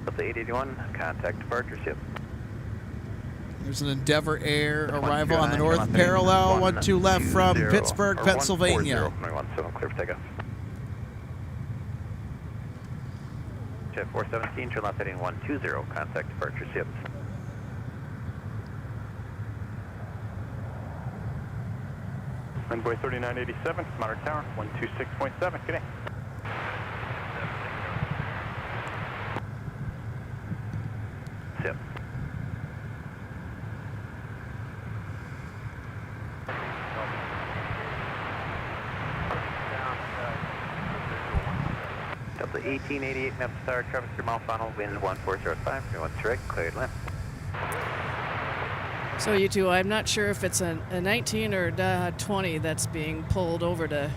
Delta 881, contact departure ship. There's an Endeavor Air arrival on the north parallel, 12 left from Pittsburgh, Pennsylvania. 17, clear for takeoff. Jet 417, turn left heading 120, contact departure ship. Boy 3987, monitor tower 126.7. Good day. Zip. Delta 1888, map star, traffic through mile funnel, wind 1405, 31 direct, cleared left. So you two, I'm not sure if it's a 19 or 20 that's being pulled over to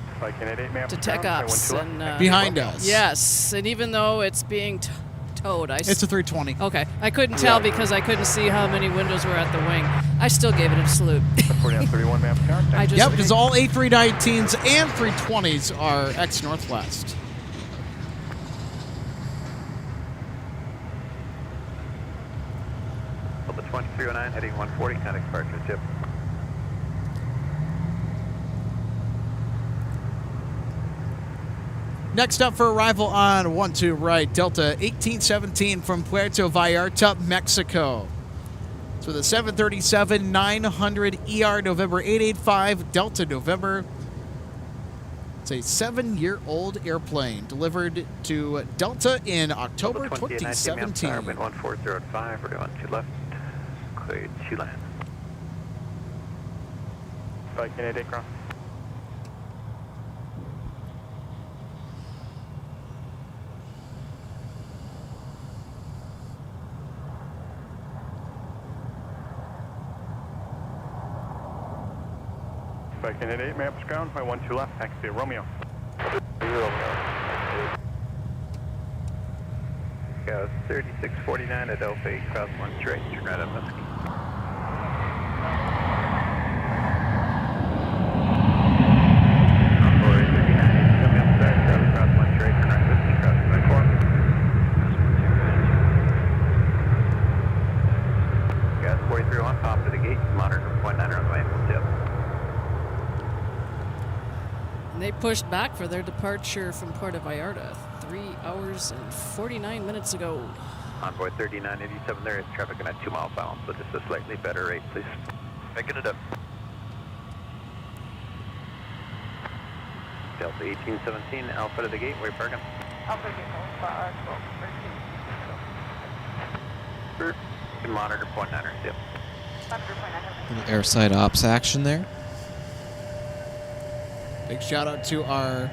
tech ops. And, behind us. Yes, and even though it's being towed, it's a 320. Okay, I couldn't tell because I couldn't see how many windows were at the wing. I still gave it a salute. Yep, because all A319s and 320s are ex-Northwest. Delta 2309, heading 140, contact departure ship. Next up for arrival on 12 right, Delta 1817 from Puerto Vallarta, Mexico. So the 737-900 ER November 885, Delta November. It's a 7-year-old airplane delivered to Delta in October 2017. Wind 1405, we're doing 2 left, cleared to land. Canadian cross. Can hit 8 maps ground, my 12 left, taxi Romeo. Goes 3649 at Delta 8, cross 1 straight, turn right on Muskie. Encore 39, coming up start, cross 1 straight, turn right Muskie, cross 24. Gas 43 on top of the gate, monitor 0.9 on the way, we'll tip. And they pushed back for their departure from Puerto Vallarta 3 hours and 49 minutes ago. Envoy 3987 there is traffic at 2 mile bound, so just a slightly better rate, please. Making it up. Delta 1817, Alpha to the gate, where you parking? Alpha vehicle, 1213. You can monitor 0.9er, yep. Monitor 0.9er. Little airside ops action there. Big shout out to our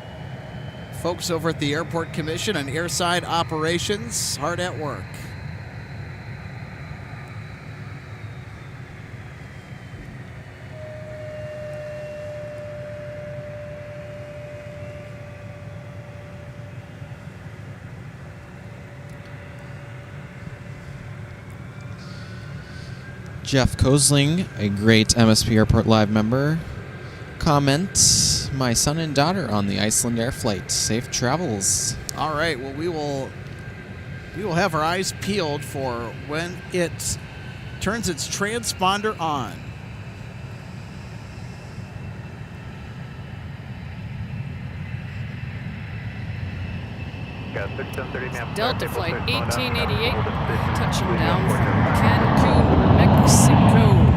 folks over at the Airport Commission and Airside Operations, hard at work. Jeff Kosling, a great MSP Airport Live member, comment, my son and daughter on the Iceland Air flight. Safe travels. All right, well, we will have our eyes peeled for when it turns its transponder on. Delta Flight 1888, touching down from Cancun, Mexico.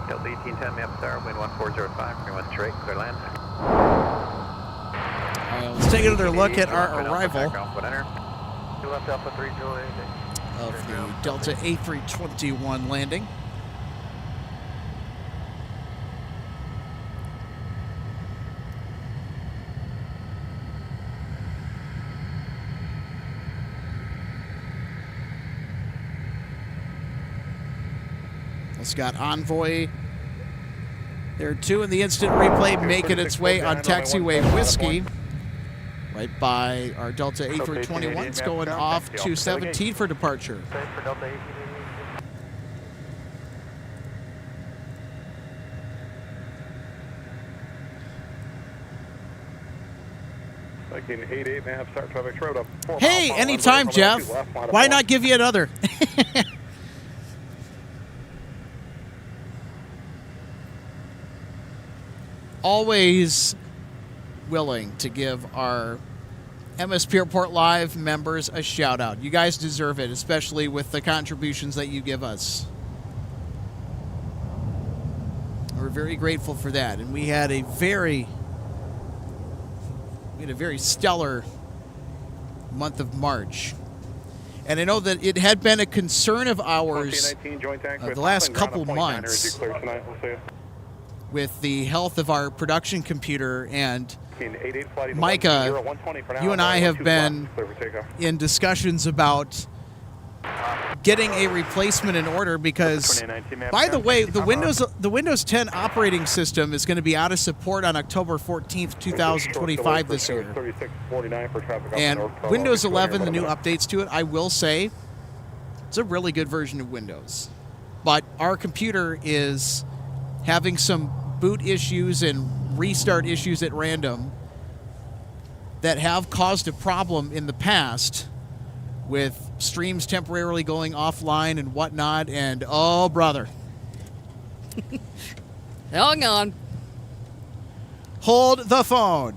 Delta 1810, Map Star, wind 1405, 31 straight, clear land. All right, let's take another look at our arrival You left Alpha 3 Julie. of the Delta A321 landing. It's got Envoy there too in the instant replay, making its way on taxiway Whiskey, right by our Delta A321s, going off to 17 for departure. Safe for Delta 1888. Viking 88, may have start traffic road up. Hey, anytime, Jeff. Why not give you another? Always willing to give our MSP Airport Live members a shout out. You guys deserve it, especially with the contributions that you give us. We're very grateful for that, and we had a very stellar month of March. And I know that it had been a concern of ours the last couple months with the health of our production computer, and Micah, you and I have been in discussions about getting a replacement in order because, by the way, the Windows 10 operating system is going to be out of support on October 14th, 2025 this year. And Windows 11, the new updates to it, I will say, it's a really good version of Windows. But our computer is having some boot issues and restart issues at random that have caused a problem in the past with streams temporarily going offline and whatnot, and oh, brother. Hang on. Hold the phone.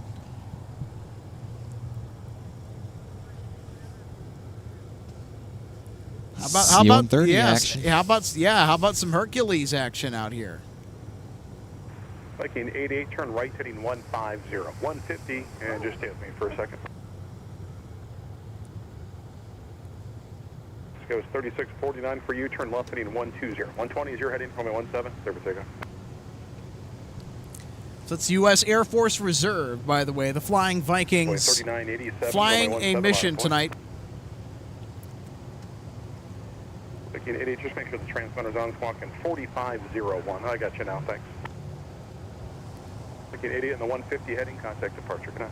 How about some Hercules action out here? Viking 88, turn right, heading 150, 150, and just stay with me for a second. This goes 3649 for you, turn left, heading 120. 120 is your heading, runway 17, service takeoff. So it's U.S. Air Force Reserve, by the way, the Flying Vikings flying a mission tonight. Looking at just make sure the transponder's on, squawking 4501. I got you now, thanks. Looking at 80 and the 150 heading, contact departure. Good night.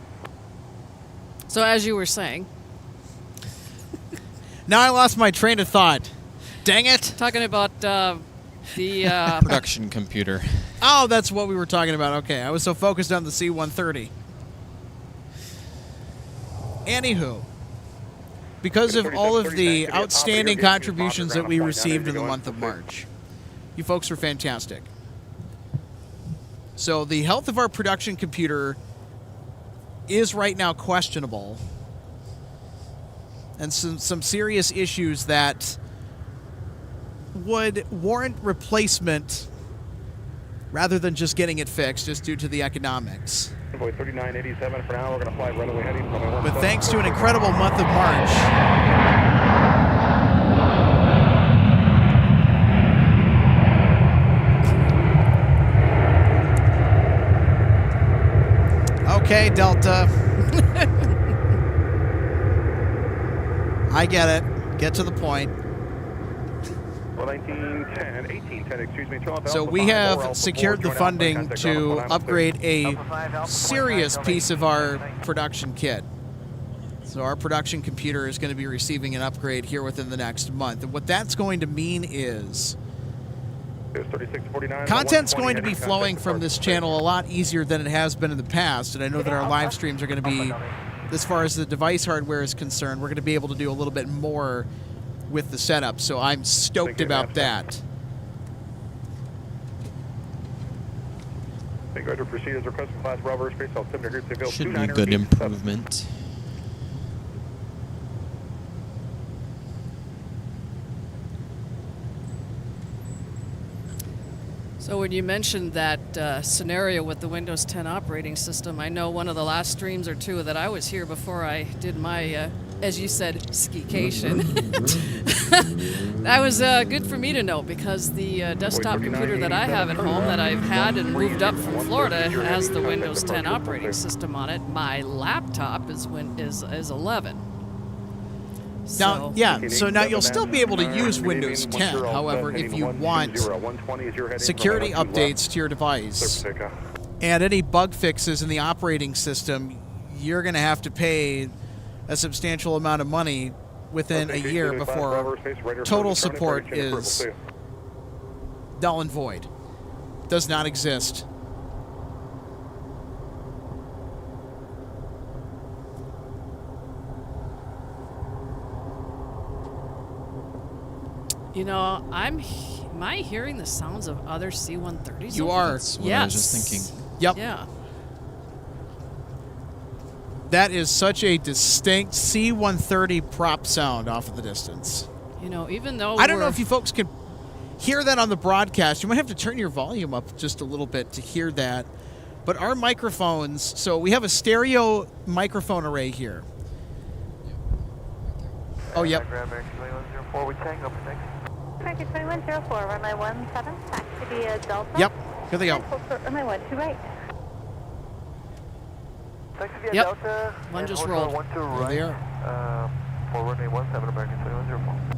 So as you were saying, Now I lost my train of thought. Dang it. talking about the Production computer. Oh, that's what we were talking about. Okay, I was so focused on the C-130. Anywho, because of all of the outstanding contributions that we received in the month of March, you folks are fantastic. So the health of our production computer is right now questionable, and some serious issues that would warrant replacement rather than just getting it fixed, just due to the economics. 3987 for now. We're going to fly runway heading. But thanks to an incredible month of March, okay, Delta. I get it. Get to the point. 1910, 1810, excuse me. So we have secured the funding to upgrade a serious piece of our production kit. So our production computer is going to be receiving an upgrade here within the next month. And what that's going to mean is content's going to be flowing from this channel a lot easier than it has been in the past. And I know that our live streams are going to be, as far as the device hardware is concerned, we're going to be able to do a little bit more with the setup. So I'm stoked about that. Should be a good improvement. So when you mentioned that scenario with the Windows 10 operating system, I know one of the last streams or two that I was here before I did my, as you said, skication. That was good for me to know, because the desktop computer that I have at home that I've had and moved up from Florida has the Windows 10 operating system on it. My laptop is 11. Now, yeah, so now you'll still be able to use Windows 10. However, if you want security updates to your device and any bug fixes in the operating system, you're going to have to pay a substantial amount of money within a year before total support is null and void. Does not exist. You know, am I hearing the sounds of other C-130s? You are. That's what I was just thinking. Yep. Yeah. That is such a distinct C-130 prop sound off of the distance. You know, even though I don't know if you folks can hear that on the broadcast. You might have to turn your volume up just a little bit to hear that. But our microphones, so we have a stereo microphone array here. Oh, yep. We tango for next. Market 2104, runway 17, taxi via Delta. Yep, here they go. Runway 12 Taxi via Yep. Delta. One just rolled. One to There right. they are. For runway 17, American 2104.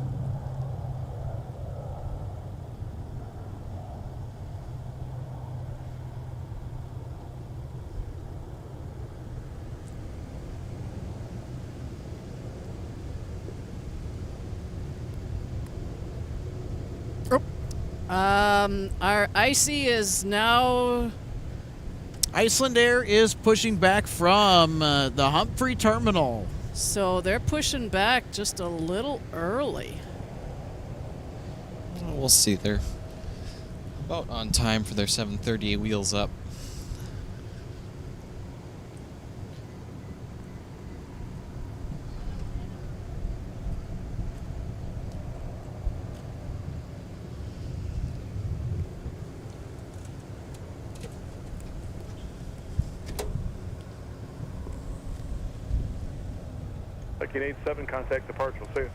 Our IC is now... Iceland Air is pushing back from the Humphrey Terminal. So they're pushing back just a little early. We'll see. They're about on time for their 7:30 wheels up. Looking 87, contact departure. We'll see you.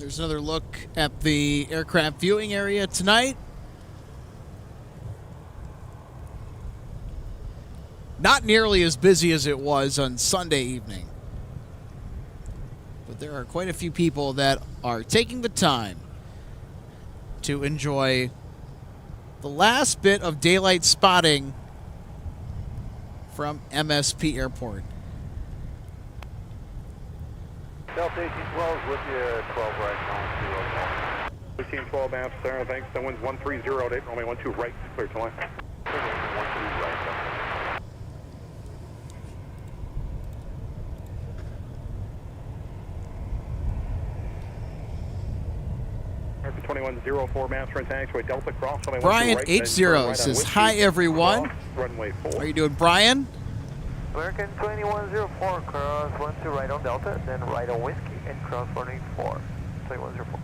There's another look at the aircraft viewing area tonight. Not nearly as busy as it was on Sunday evening. But there are quite a few people that are taking the time to enjoy the last bit of daylight spotting from MSP Airport. Delta 1812 with you, 12 right now, 1812 maps there, thanks. The wind's 1308, runway 12 right, clear to line. 12 right. 2104 maps for taxiway Delta cross. Brian H0 says, hi everyone. Runway 4. How are you doing, Brian? American 2104, cross 12 right on Delta, then right on Whiskey, and cross runway 4. 2104.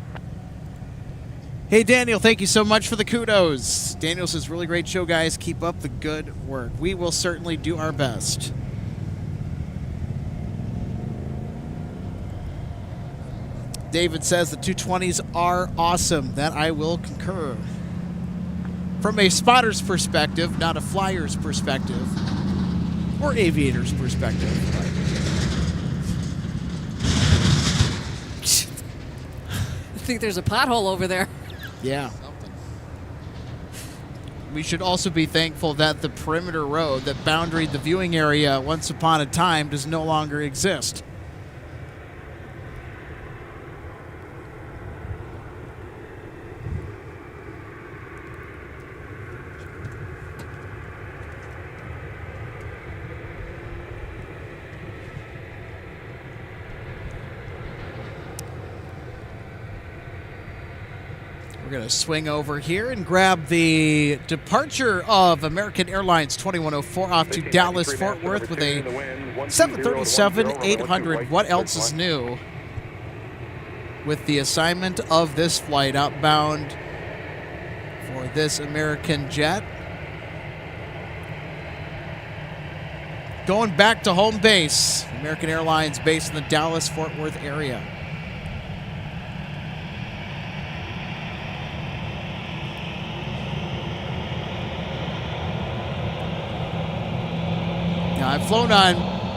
Hey, Daniel, thank you so much for the kudos. Daniel says, really great show, guys. Keep up the good work. We will certainly do our best. David says the 220s are awesome. That I will concur. From a spotter's perspective, not a flyer's perspective, or aviator's perspective. I think there's a pothole over there. Yeah. We should also be thankful that the perimeter road that boundaried the viewing area once upon a time does no longer exist. We're going to swing over here and grab the departure of American Airlines 2104 off to Dallas, Fort Worth with a 737-800. What else is new with the assignment of this flight outbound for this American jet? Going back to home base, American Airlines based in the Dallas-Fort Worth area. Now, I've flown on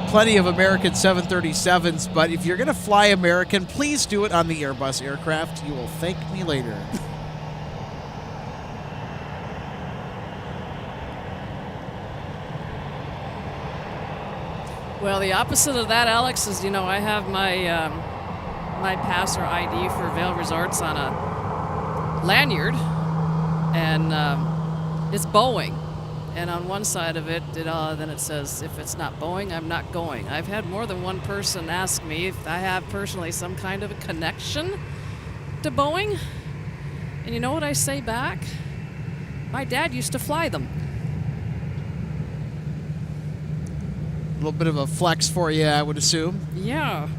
plenty of American 737s, but if you're going to fly American, please do it on the Airbus aircraft. You will thank me later. Well, the opposite of that, Alex, is, I have my my pass or ID for Vail Resorts on a lanyard, and it's Boeing. And on one side of it, then it says, if it's not Boeing, I'm not going. I've had more than one person ask me if I have personally some kind of a connection to Boeing. And you know what I say back? My dad used to fly them. A little bit of a flex for you, I would assume. Yeah.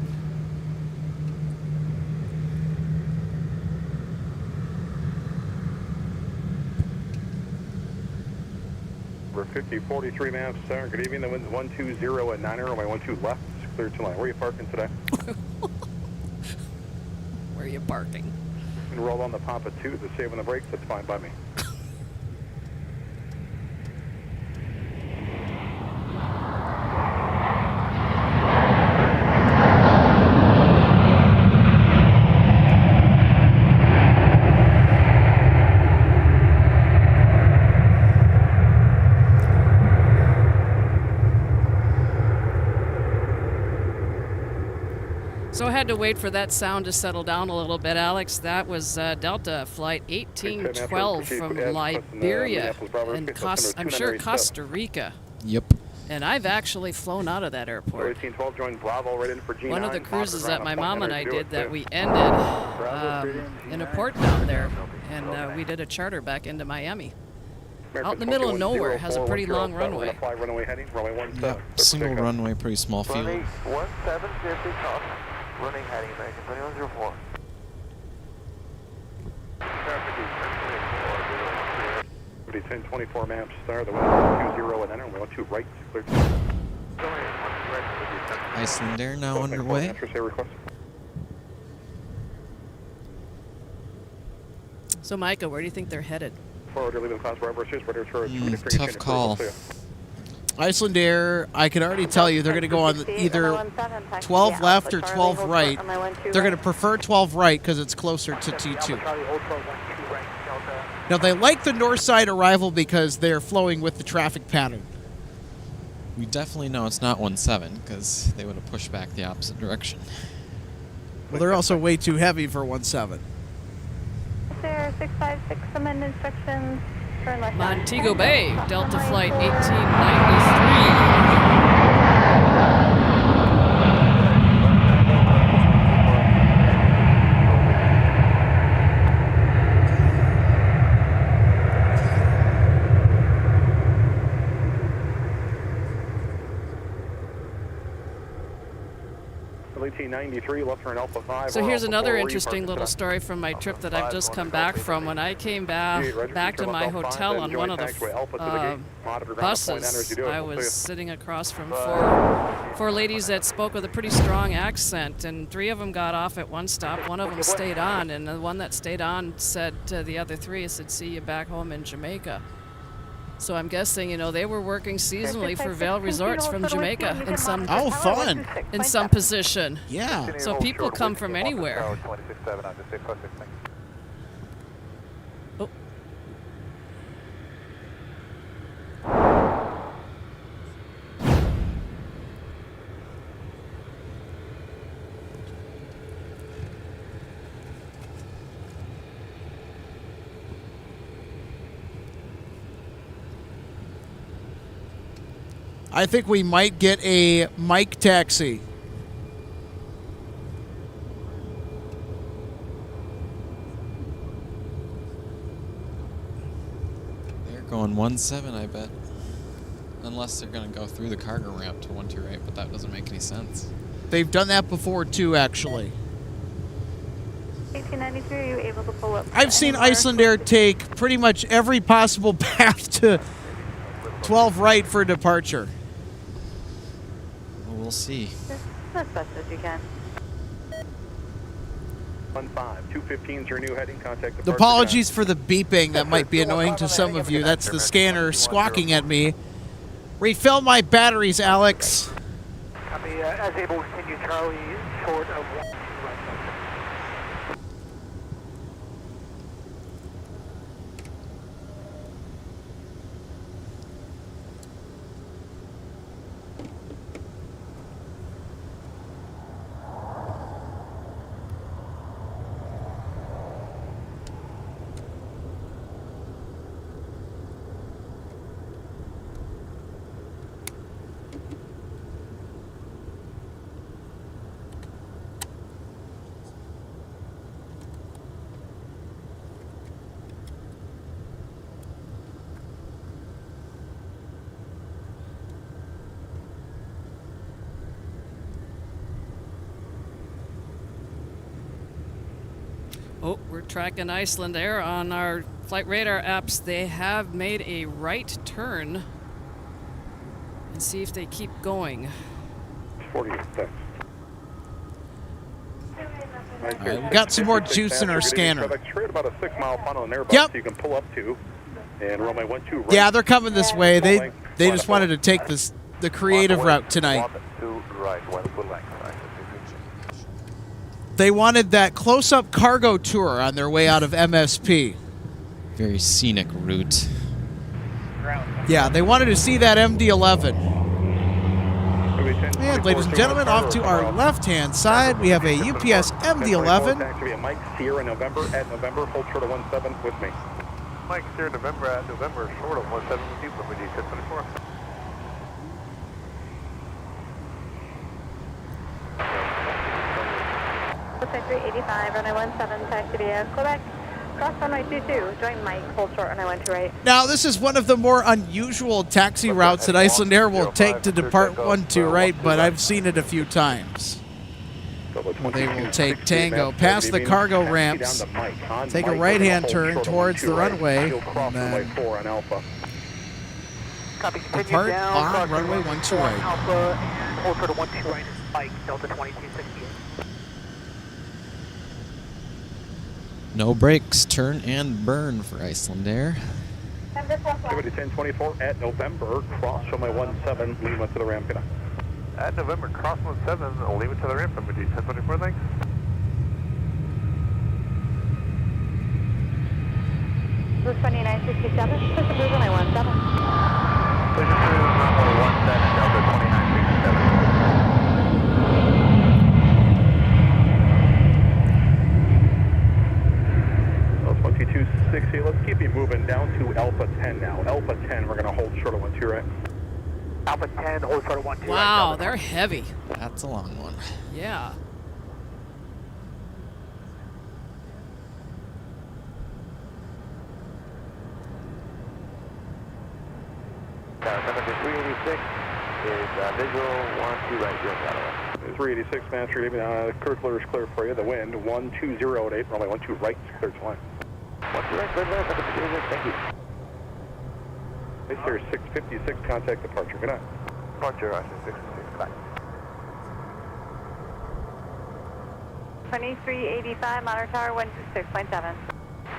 We're 5043 maps, sir. Good evening. The wind's 120 at 9 runway 12 left. It's clear to line. Where are you parking today? Where are you parking? You can roll on the Papa 2 to save on the brakes. That's fine by me. So I had to wait for that sound to settle down a little bit, Alex. That was Delta Flight 1812 from Liberia and I'm sure Costa Rica. Yep. And I've actually flown out of that airport. 1812 joined Bravo right in for G9. One of the cruises that my mom and I did that we ended in a port down there, and we did a charter back into Miami. Out in the middle of nowhere, has a pretty long runway. Yep, single runway, pretty small field. 1750 top, running heading American 2104. Pretty 1024 maps, star. The wind 20 and enter. We want 2 right, clear. Iceland Air now underway. So, Micah, where do you think they're headed? Tough call. Icelandair, I can already tell you they're going to go on either 12 left or 12 right. They're going to prefer 12 right because it's closer to T2. Now, they like the north side arrival because they're flowing with the traffic pattern. We definitely know it's not 17 because they would have pushed back the opposite direction. Well, they're also way too heavy for 17. There, 656, amend instructions. Turn left. Montego Bay, Delta Flight 1893. 1893, left turn Alpha 5. So here's another interesting little story from my trip that I've just come back from. When I came back to my hotel on one of the buses, I was sitting across from four ladies that spoke with a pretty strong accent, and 3 of them got off at one stop, 1 of them stayed on, and the one that stayed on said to the other 3, said, "See you back home in Jamaica." So I'm guessing, you know, they were working seasonally for Vail Resorts from Jamaica in some fun in some position. Yeah. So people come from anywhere. Oh. I think we might get a Mike taxi. They're going 17, I bet. Unless they're going to go through the cargo ramp to 12 right, but that doesn't make any sense. They've done that before, too, actually. 1893, are you able to pull up? I've seen Icelandair take pretty much every possible path to 12 right for departure. Well, we'll see. As best as you can. 215 is your new heading. Contact the apologies for the beeping that might be annoying to some of you. That's the scanner squawking at me. Refill my batteries, Alex. Copy, as able, continue Charlie, short of 1. Oh, we're tracking Icelandair on our flight radar apps. They have made a right turn. And see if they keep going. 46. Right, we got some more juice in our scanner. Straight about a 6-mile funnel in there, yep. So you can pull up to. And runway 12 right. Yeah, they're coming this way. They just wanted to take the creative route tonight. They wanted that close-up cargo tour on their way out of MSP. Very scenic route. Yeah, they wanted to see that MD-11. And ladies and gentlemen, off to our left-hand side, we have a UPS MD-11. Actually, Mike Sierra November at November, hold short of 17 with me. Mike Sierra November at November, short of 17 with you, but we need 1024. Looks 385, runway 17, taxi via Quebec. Cross runway 22, join Mike, hold short, runway 12 right. Now, this is one of the more unusual taxi routes that Icelandair will take to depart 12 right, but I've seen it a few times. They will take Tango past the cargo ramps, take a right-hand turn towards the runway, and then depart on runway 12 right. Alpha, and hold short of 12 right is Mike, Delta 2268. No brakes, turn and burn for Icelandair. Activity 1024 at November, cross runway 17, Lima to the ramp. Good night. At November, cross 17, I'll leave it to the ramp. Number 1024, thanks. This is 2967, push and move runway 17. Push and move runway 17, Delta 2967. 2260, let's keep you moving down to Alpha 10 now. Alpha 10, we're going to hold short of 12, right? Alpha 10, hold short of 12. Wow, right, they're heavy. That's a long one. Yeah. Number 386 is visual 12 right, 0 Shadow. 386, Master, Kirkler is clear for you. The wind, 120 at 8, runway 12 right, clear to line. 12 right, clear to line, number 386, thank you. Base here 656, contact departure. Good night. Departure, 656, goodbye. 2385, monitor tower 126.7.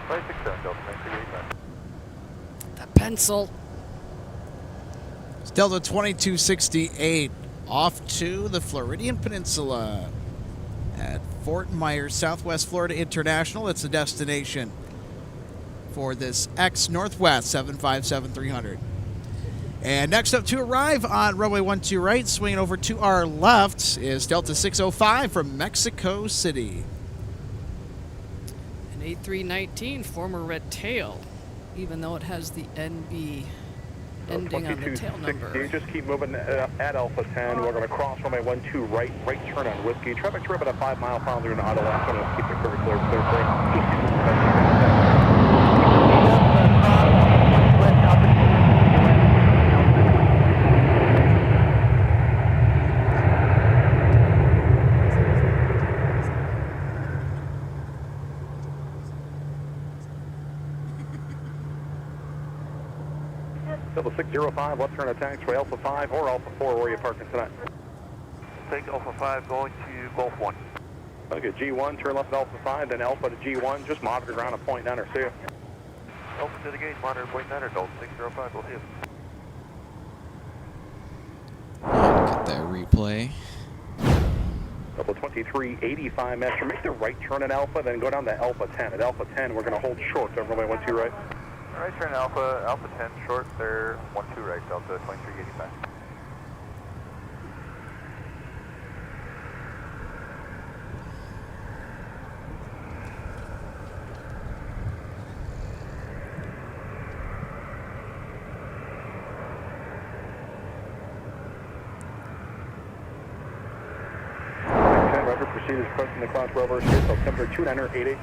567, Delta 9385. The pencil. It's Delta 2268 off to the Floridian Peninsula at Fort Myers, Southwest Florida International. It's the destination for this X Northwest 757-300. And next up to arrive on runway 12 right, swinging over to our left, is Delta 605 from Mexico City. An 8319, former Red Tail, even though it has the NB ending on the tail number. Just keep moving at Alpha 10. We're going to cross runway 12 right, right turn on Whiskey. Traffic trip at a 5 mile per hour in auto left. Going to keep the curve clear. Just keep moving. Delta 605, left turn attacks for Alpha 5 or Alpha 4, where are you parking tonight? Take Alpha 5 going to Gulf 1. Okay, G1, turn left at Alpha 5, then Alpha to G1, just monitor ground at point 9 or see you. Alpha to the gauge, monitor point 9 or Delta 605, we'll see you. Get that replay. Delta 2385, Master, make the right turn at Alpha, then go down to Alpha 10. At Alpha 10, we're going to hold short, runway 12 right. Right turn Alpha 10 short, there 12 right, Delta 2385. Roger, proceed as present the cloud rover, September 2988.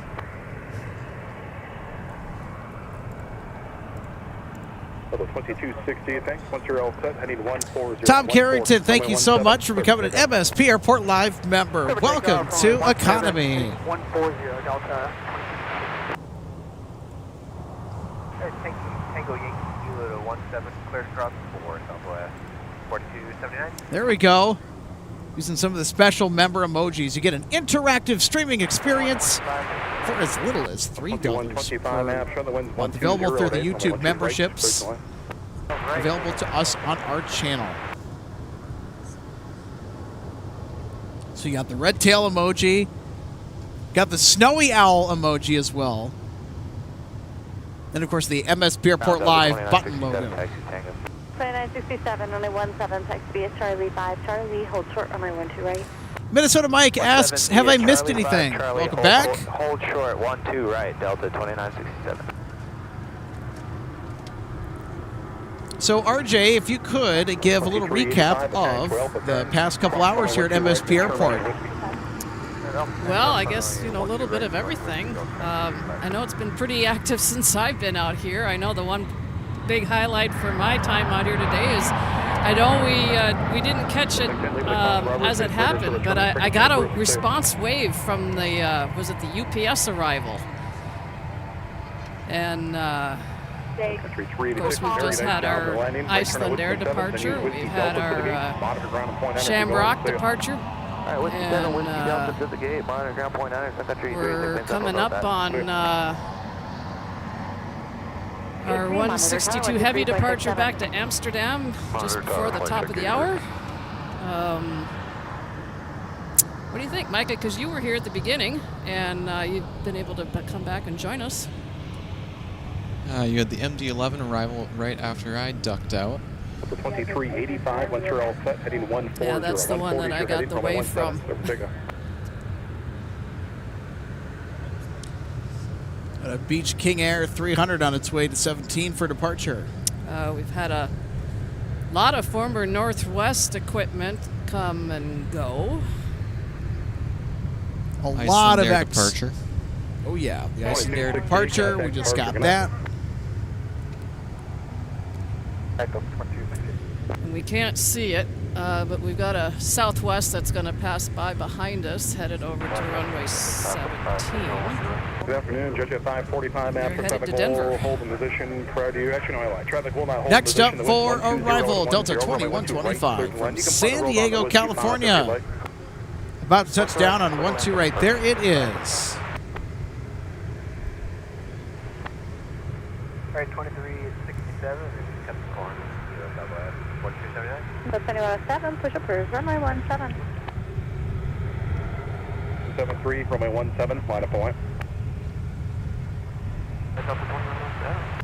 Level 2260, thanks. Once you're all set, I need 140. Tom Carrington, thank you so much for becoming an MSP Airport Live member. Welcome to Economy. 140 Delta. Tango Yankee Kilo to 17, clear cross 4 Southwest 4279. There we go. Using some of the special member emojis, you get an interactive streaming experience for as little as $3 per month. Available through the YouTube memberships. Available to us on our channel. So you got the red tail emoji. Got the snowy owl emoji as well. And of course the MSP Airport Live button logo. 2967, runway 17, text BS Charlie 5, Charlie, hold short, runway 12 right. Minnesota Mike asks, have I missed anything? Welcome back. Hold short, 12 right, Delta 2967. So RJ, if you could give a little recap of the past couple hours here at MSP Airport. Well, I guess, a little bit of everything. I know it's been pretty active since I've been out here. I know the one big highlight for my time out here today is, I know we didn't catch it as it happened, but I got a response wave from the, was it the UPS arrival? And of course we just had our Icelandair departure, we've had our Shamrock departure, Alright, Whiskey 7, Whiskey Delta to the gate, monitor ground point 9, Sun Country 3. We're coming up on our 162 heavy departure back to Amsterdam just before the top of the hour. What do you think, Micah? Because you were here at the beginning, and you've been able to come back and join us. You had the MD-11 arrival right after I ducked out. 2385, once you're all set, heading 140. Yeah, that's the one that I got the wave from. A Beach King Air 300 on its way to 17 for departure. We've had a lot of former Northwest equipment come and go. A lot of departure. Oh yeah, the Icelandair departure. We just got that. And we can't see it, but we've got a Southwest that's going to pass by behind us, headed over to runway 17. Good afternoon, Judge at 545 They're after headed traffic to Denver. will hold in position prior to you. Actually, no, I lied. Traffic will not hold Next in up position. for arrival, Delta 2125 from San Diego, California. About to touch down on 12 right there. It is. Alright, 2367, cut the corner. 1279. Delta 2107, push approved, runway 17. 73, runway 17, line up the line. Delta 2117.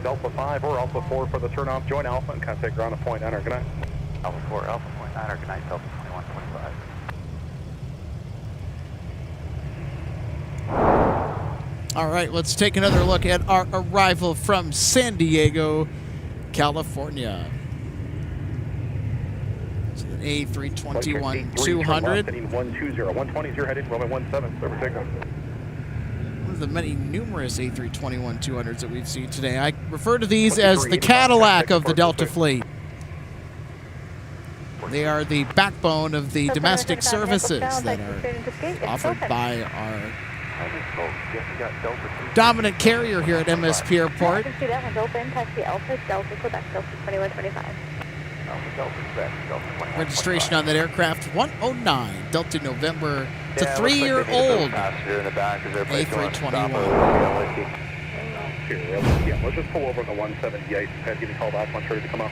Alpha 5 or Alpha 4 for the turnoff. Join Alpha and contact ground at point 9. Good night. Alpha 4, Alpha point 9, good night, Delta 2125. All right, let's take another look at our arrival from San Diego, California. So an A321-200. Heading 120, 120, heading runway 17, server takeoff. One of the many numerous A321-200s that we've seen today. I refer to these as the Cadillac of the Delta fleet. They are the backbone of the domestic services that are offered by our dominant carrier here at MSP Airport. See that one's open, taxi Alpha, Delta, Quebec, Delta 2125. Registration on that aircraft 109 Delta November. It's a 3-year-old A321. Yeah, let's just pull over on the 170 ice pad. Give me a call back once ready to come up.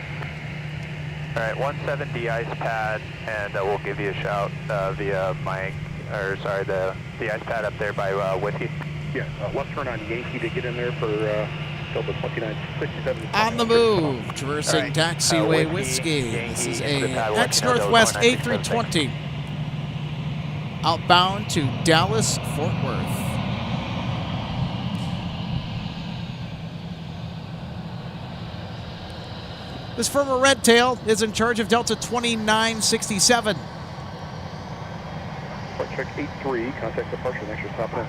All right, 170 ice pad, and we'll give you a shout via the ice pad up there by Whiskey. Yeah, left turn on Yankee to get in there for Delta 2967. On the move, traversing taxiway Whiskey. This is a ex-Northwest A320. Outbound to Dallas, Fort Worth. This former Red Tail is in charge of Delta 2967. Check 83, contact departure, next you're stopping in.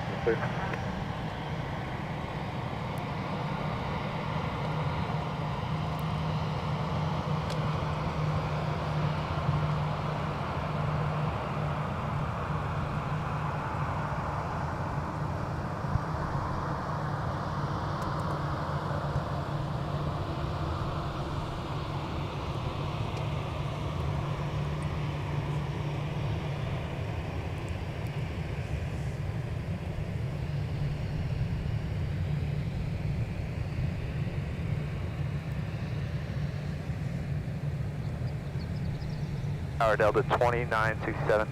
Tower Delta 2967.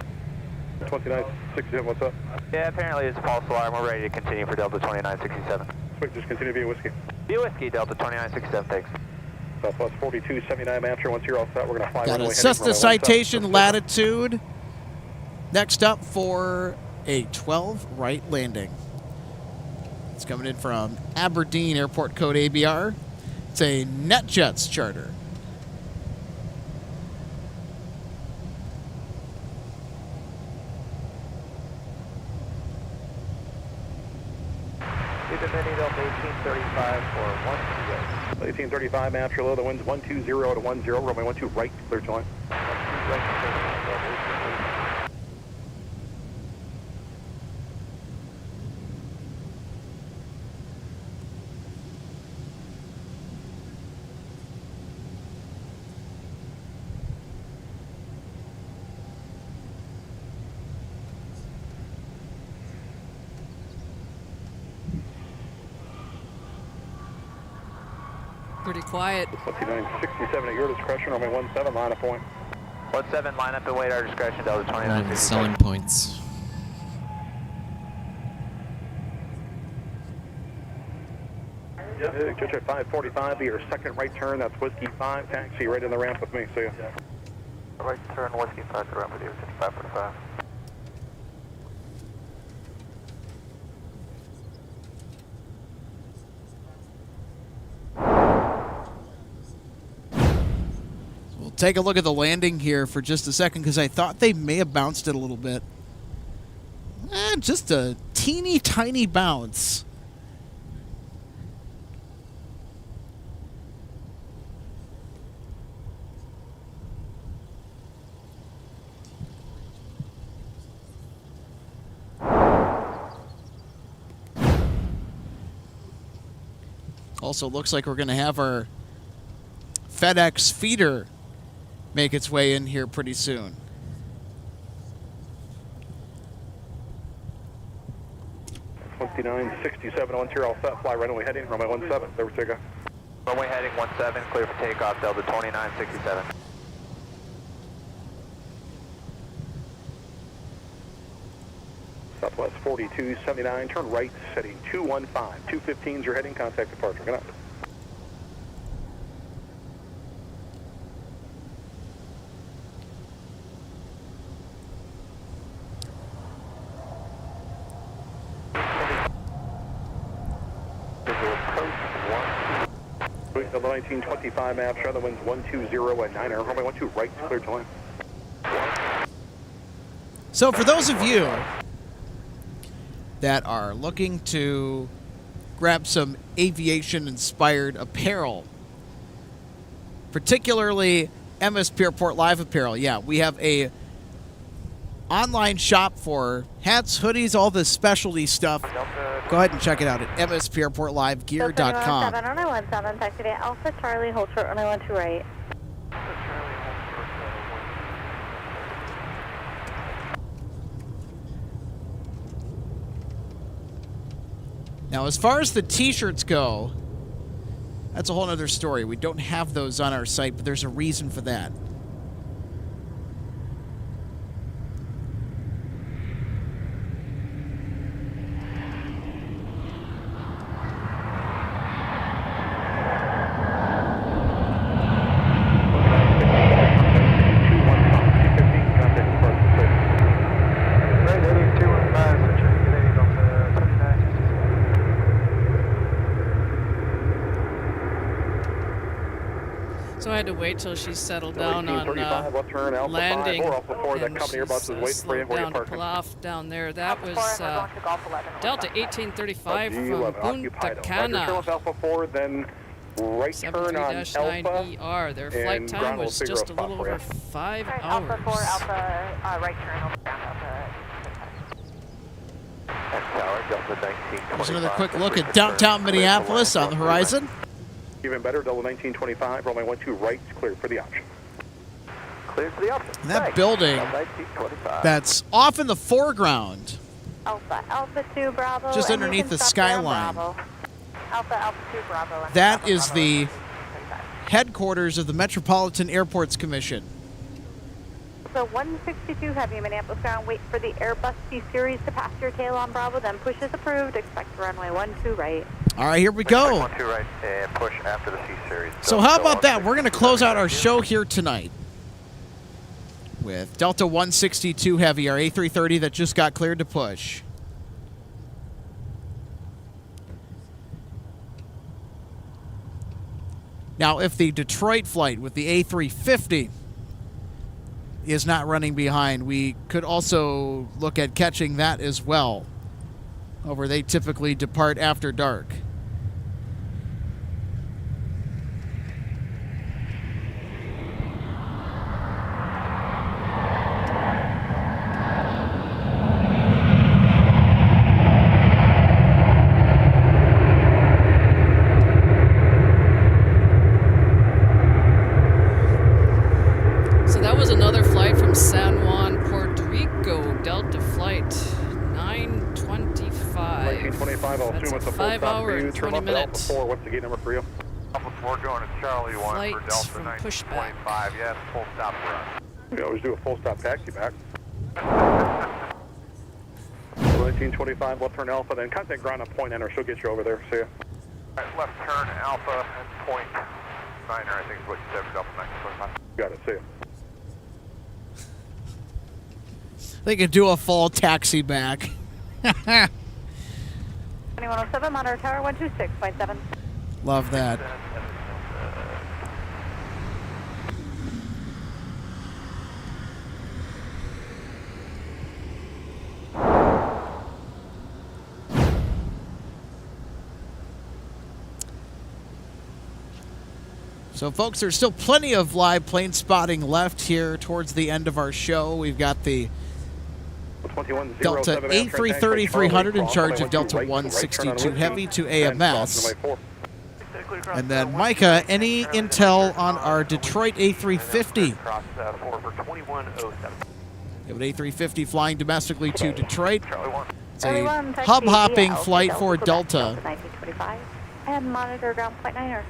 2967, what's up? Yeah, apparently it's a false alarm. We're ready to continue for Delta 2967. Sweet, just continue via Whiskey. Via Whiskey, Delta 2967, thanks. Southwest 4279 after. Once you're all set, we're going to fly. Got to assess the citation latitude. Next up for a 12 right landing. It's coming in from Aberdeen Airport code ABR. It's a NetJets charter. Mini Delta 1835 for 128. 1835, Mapshire low, the wind's 120 to 10, runway 12 right, clear to line. 12 right, clear to line. Pretty quiet. 2967 at your discretion, runway 17, line of point. 17, line up and wait our discretion, Delta 29. Selling points. Judge at 545, be your second right turn, that's Whiskey 5, taxi right in the ramp with me, see ya. Right turn, Whiskey 5 to ramp with you, 545. We'll take a look at the landing here for just a second because I thought they may have bounced it a little bit. Just a teeny tiny bounce. Also looks like we're going to have our FedEx feeder make its way in here pretty soon. $29.67 on tier all set, fly runway heading, runway 17, there we go. Runway heading 17, clear for takeoff, Delta 2967. Southwest 4279, turn right, heading 215. 215's your heading, contact departure. Good night. The 1925 map, show the wind's 120 at 9 air, runway 12 right, clear to line. So for those of you that are looking to grab some aviation-inspired apparel, particularly MSP Airport Live apparel, yeah, we have a online shop for hats, hoodies, all this specialty stuff. Go ahead and check it out at mspairportlivegear.com. 7 taxi to Alpha Charlie, hold short, runway 12 right. Now, as far as the t-shirts go, that's a whole other story. We don't have those on our site, but there's a reason for that. So I had to wait till she settled down on landing, and she slowed down to pull off down there. That was Delta 1835 from Punta Cana. 73-9ER. Their flight time was just a little over 5 hours. Alpha 4, Alpha, right turn, over down, Here's another quick look at downtown Minneapolis on the horizon. Even better, Delta 1925, runway 12 right, clear for the option. Clear for the option. And that building that's off in the foreground, Alpha 2 Bravo, just underneath the skyline, Alpha 2 Bravo. that is the headquarters of the Metropolitan Airports Commission. So 162 heavy, Minneapolis ground, wait for the Airbus C-Series to pass your tail on Bravo, then push as approved, expect runway 12 right. All right, here we go. 12 right, and push after the C-Series. So how about that? We're going to close out our show here tonight with Delta 162 Heavy, our A330 that just got cleared to push. Now, if the Detroit flight with the A350 is not running behind, we could also look at catching that as well. over they typically depart after dark. So that was another flight from San Juan, Puerto Rico, Delta flight 925. 1925, I'll assume it's a full 5 stop hour for you. and Turn 20 left at Alpha minutes. 4. What's the gate number for you? Alpha 4 going to Charlie 1 Flight for Delta from 1925. Yeah, it's full stop for us. We always do a full stop taxi back. 1925, left turn Alpha, then contact ground on point enter. She'll get you over there. See ya. Alright, left turn Alpha and point Niner, I think is what you said for Delta 1925. Got it. See ya. They could do a full taxi back. 2107, monitor tower 126.7. Love that. So, folks, there's still plenty of live plane spotting left here towards the end of our show. We've got the Delta A330-300 in charge of Delta 162 Heavy to AMS. And then, Micah, any intel on our Detroit A350? We have an A350 flying domestically to Detroit. It's a hub-hopping flight for Delta. 1925. And monitor ground point Niner.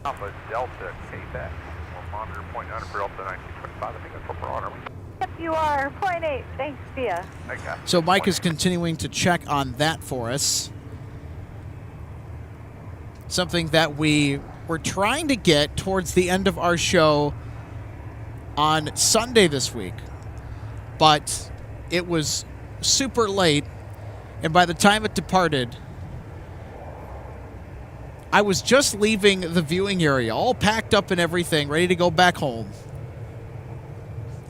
Alpha Delta K-back. We'll monitor point 9 for Delta 1925. I think that's what we're on, are we? Yep, you are. Point 8. Thanks, Via. Okay. So Mike is continuing to check on that for us. Something that we were trying to get towards the end of our show on Sunday this week. But it was super late, and by the time it departed, I was just leaving the viewing area, all packed up and everything, ready to go back home.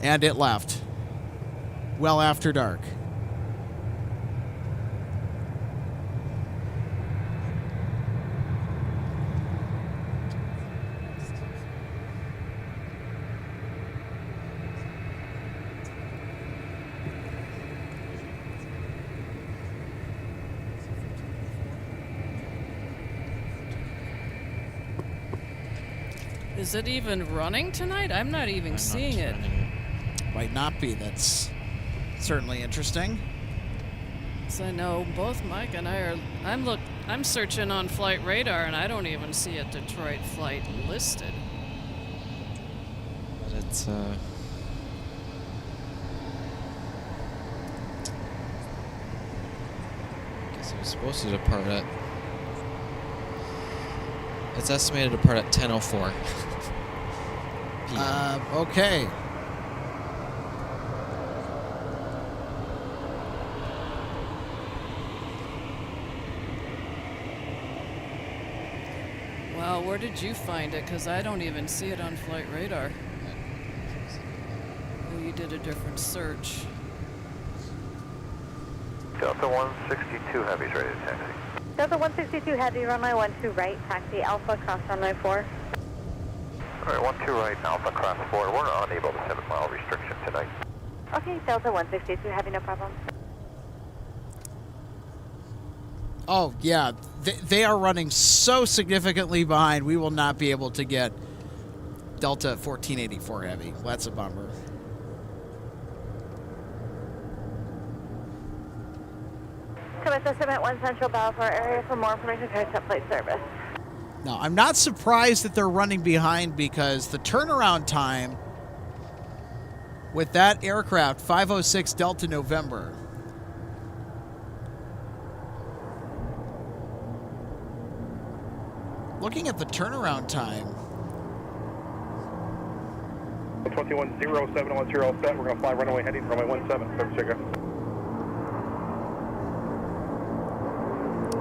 And it left. Well after dark. Is it even running tonight? I'm not even seeing it. Might not be. That's certainly interesting. So I know both Mike and I are. I'm searching on flight radar, and I don't even see a Detroit flight listed. But it's guess it was supposed to depart at. It's estimated to depart at 10:04 p.m. Okay. Wow, where did you find it? Because I don't even see it on flight radar. Oh, you did a different search. Delta 162 Heavy's ready to taxi. Delta 162 Heavy, runway 12 right, taxi Alpha, cross runway 4. Alright, 12 right, Alpha, cross 4. We're unable to 7-mile restriction tonight. Okay, Delta 162 Heavy, no problem. Oh, yeah. They are running so significantly behind, we will not be able to get Delta 1484 Heavy. Well, that's a bummer. Commit estimate 1 Central Balfour area for more information, contact flight service. Now, I'm not surprised that they're running behind because the turnaround time with that aircraft, 506 Delta November, looking at the turnaround time. 2107 once you're all set, we're going to fly runway heading runway 17. Service check.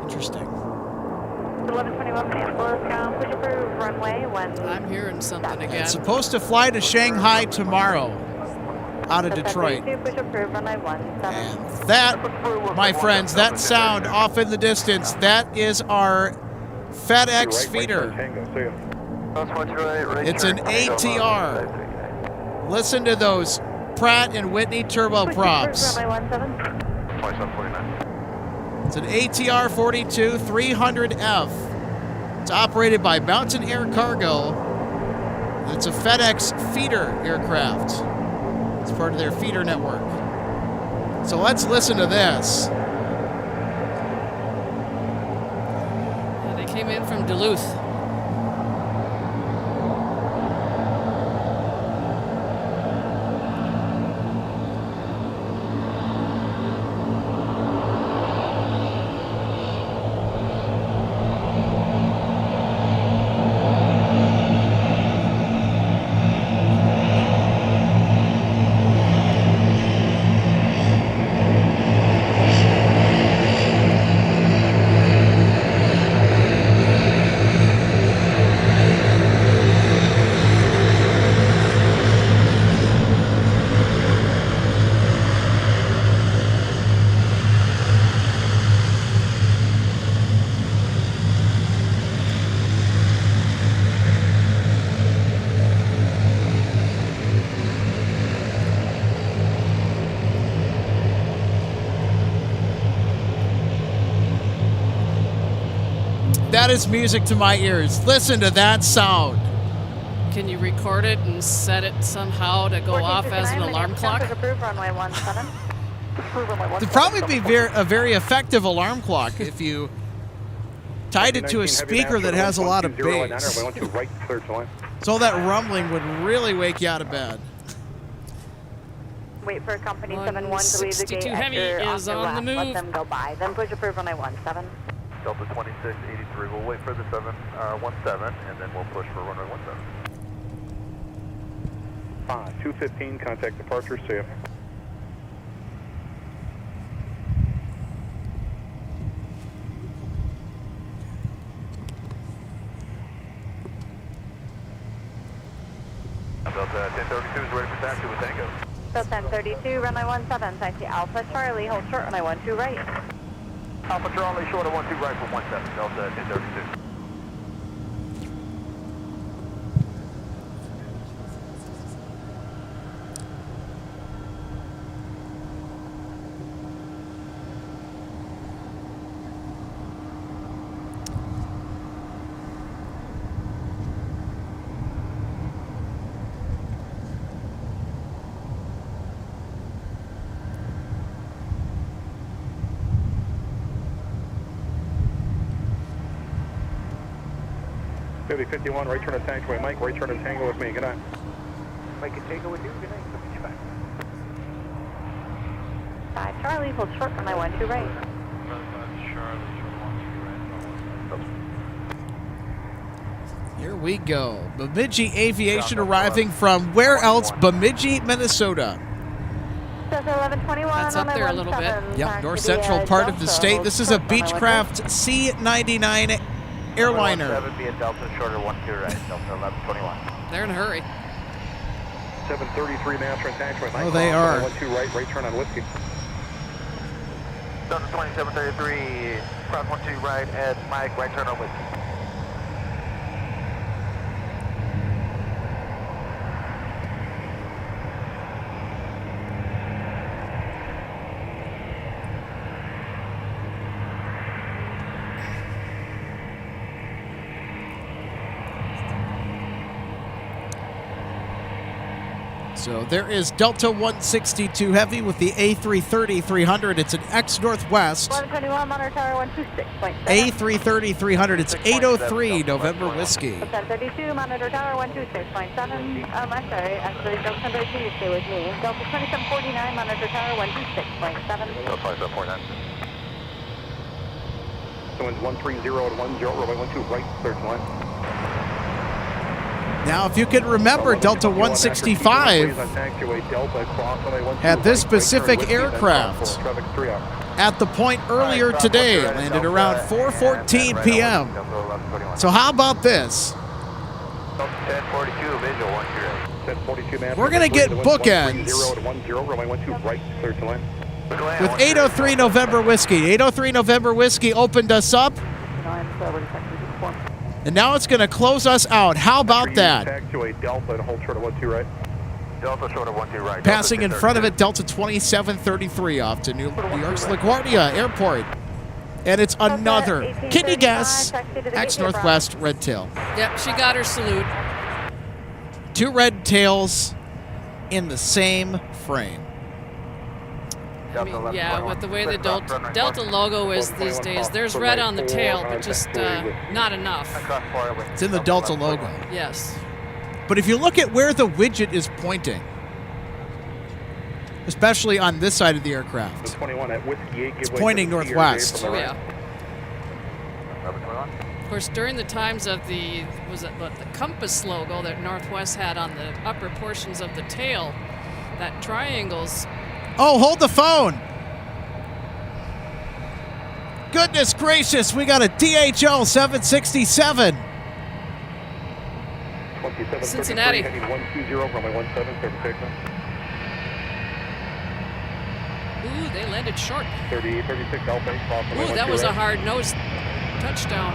Interesting. 1121 Minneapolis, ground, push approved, runway 1. I'm hearing something again. It's supposed to fly to Shanghai tomorrow. out of Detroit. 32, push approved, runway 17. And that, my friends, that sound off in the distance, that is our FedEx feeder. It's an ATR. Listen to those Pratt and Whitney turboprops. It's an ATR 42 300F. It's operated by Mountain Air Cargo. It's a FedEx feeder aircraft. It's part of their feeder network. So let's listen to this. Yeah, they came in from Duluth. That is music to my ears. Listen to that sound. Can you record it and set it somehow to go off as an alarm clock? Approved, runway 17. It'd probably be a very effective alarm clock if you tied it to a speaker that has a lot of bass. So that rumbling would really wake you out of bed. Wait for company 71 to leave the gate. Heavy is on the move. Let them go by. Then push approved, runway 17. Delta 2683, we'll wait for the 17, and then we'll push for runway 17. 215, contact departure, see you. Delta 1032 is ready for taxi with Tango. Delta 1032, runway 17, taxi Alpha Charlie, hold short, runway 12 right. Alpha Charlie, short of 12 right for 17, Delta 1032. Philly 51, right turn of taxiway. Mike, right turn of Tango with me. Good night. Mike and Tango with you. Good night. We'll meet you back. Charlie, hold short, runway 12 right. Here we go. Bemidji Aviation arriving from where else? Bemidji, Minnesota. Delta 1121, That's up there a little bit. Yep, north central part of the state. This is a Beechcraft C-99 airliner. 7 Delta, shorter 12 right, Delta 1121. They're in a hurry. 733 master and taxiway. Oh, they are. 12 right turn on Whiskey. Delta 2733, cross 12 right at Mike, right turn on Whiskey. So there is Delta 162 Heavy with the A330-300. It's an X-Northwest. 121, monitor tower 126.7. A330-300. It's 803 November Whiskey. 1032, monitor tower 126.7. I'm sorry, actually, Delta 1032, you stay with me. Delta 2749, monitor tower 126.7. Delta 2749. Someone's 130 to 10, runway 12 right, third line. Now, if you can remember, Delta 165 had this specific aircraft at the point earlier today, landed around 4:14 p.m. So how about this? Delta 1042, visual 1 right. We're going to get bookends. 0 runway 12 right, clear to land. With 803 November Whiskey. 803 November Whiskey opened us up. And now it's going to close us out. How about that? Taxiway Delta and hold short of 12 right. Delta short of 12 right. Passing in front of it, Delta 2733 off to New York's LaGuardia Airport. And it's another, can you guess, ex-Northwest red tail. Yep, she got her salute. 2 red tails in the same frame. I mean, yeah, with the way the Delta logo is these days, there's red on the tail, but just not enough. It's in the Delta logo. Yes. But if you look at where the widget is pointing, especially on this side of the aircraft, it's pointing northwest. Oh, yeah. Of course, during the times of the compass logo that Northwest had on the upper portions of the tail, that triangles. Oh, hold the phone. Goodness gracious, we got a DHL 767. Cincinnati. Heading 120, runway 17, clear to takeoff. Ooh, they landed short. 36 Alpha, cross runway 12 Ooh, that was a right. hard nose touchdown.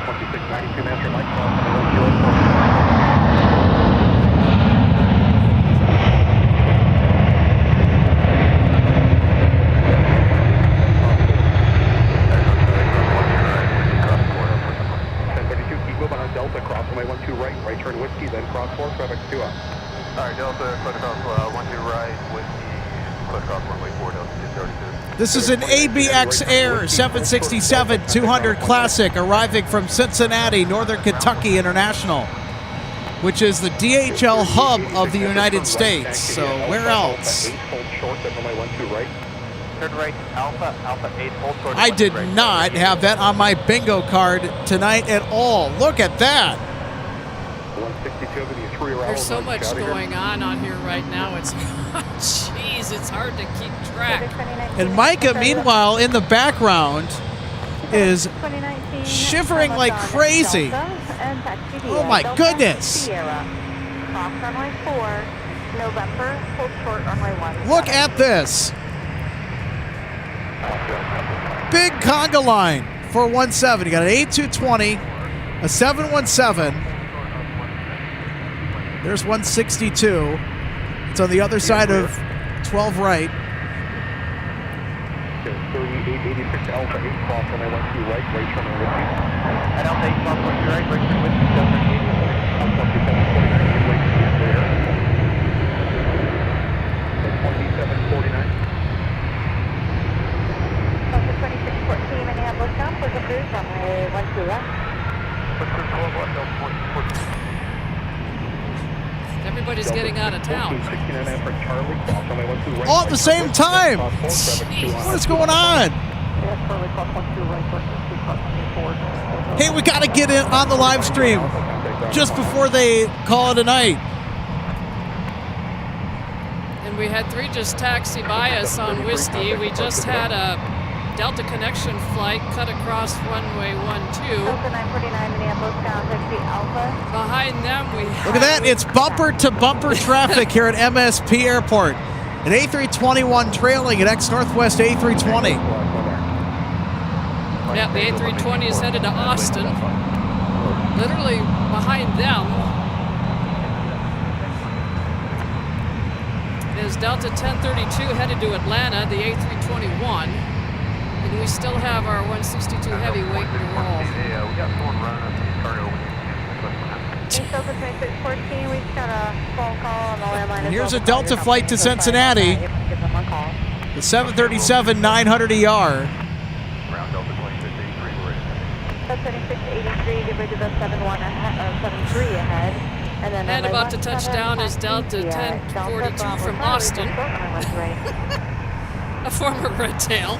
2692 master light, cross runway 10. Delta, cross runway 12 right, right turn whiskey, then cross 4, traffic 2 up. Alright, Delta, clear across 12 right, whiskey, clear across runway 4, Delta 232. This is an ABX Air 767-200 Classic arriving from Cincinnati, Northern Kentucky International, which is the DHL hub of the United States. So where else? Turn right, Alpha 8, hold short. I did not have that on my bingo card tonight at all. Look at that. There's so much going on here right now. It's, jeez, it's hard to keep track. And Micah, meanwhile, in the background, is shivering like crazy. Oh my goodness. Look at this. Big conga line for 17. You got an 8220, a 717. There's 162. It's on the other side of 12 right. 86 Alpha 8, cross runway 12 right, right turn on whiskey. And Alpha 8, cross 12 right, right turn whiskey, Delta 2749. 2614 Minneapolis South was approved runway 12 left. Everybody's getting out of town. All at the same time. What is going on? Hey, we got to get in on the live stream just before they call it a night. And we had 3 just taxi by us on Whiskey. We just had a Delta connection flight cut across runway 12. Delta 949 Minneapolis bound taxi Alpha. Behind them we have... Look at that. It's bumper-to-bumper traffic here at MSP Airport. An A321 trailing at ex-Northwest A320. Yeah, the A320 is headed to Austin. Literally behind them is Delta 1032 headed to Atlanta, the A321. And we still have our 162 Heavy waiting to roll. Yeah, we got someone running us cargo. Delta 2614, we've got a phone call on the landline. And here's a Delta flight to Cincinnati. The 737-900ER. Around Delta 2683, we're in. Delta 2683, get rid of the 73 ahead. And about to touch down is Delta 1042 from Austin. A former red tail.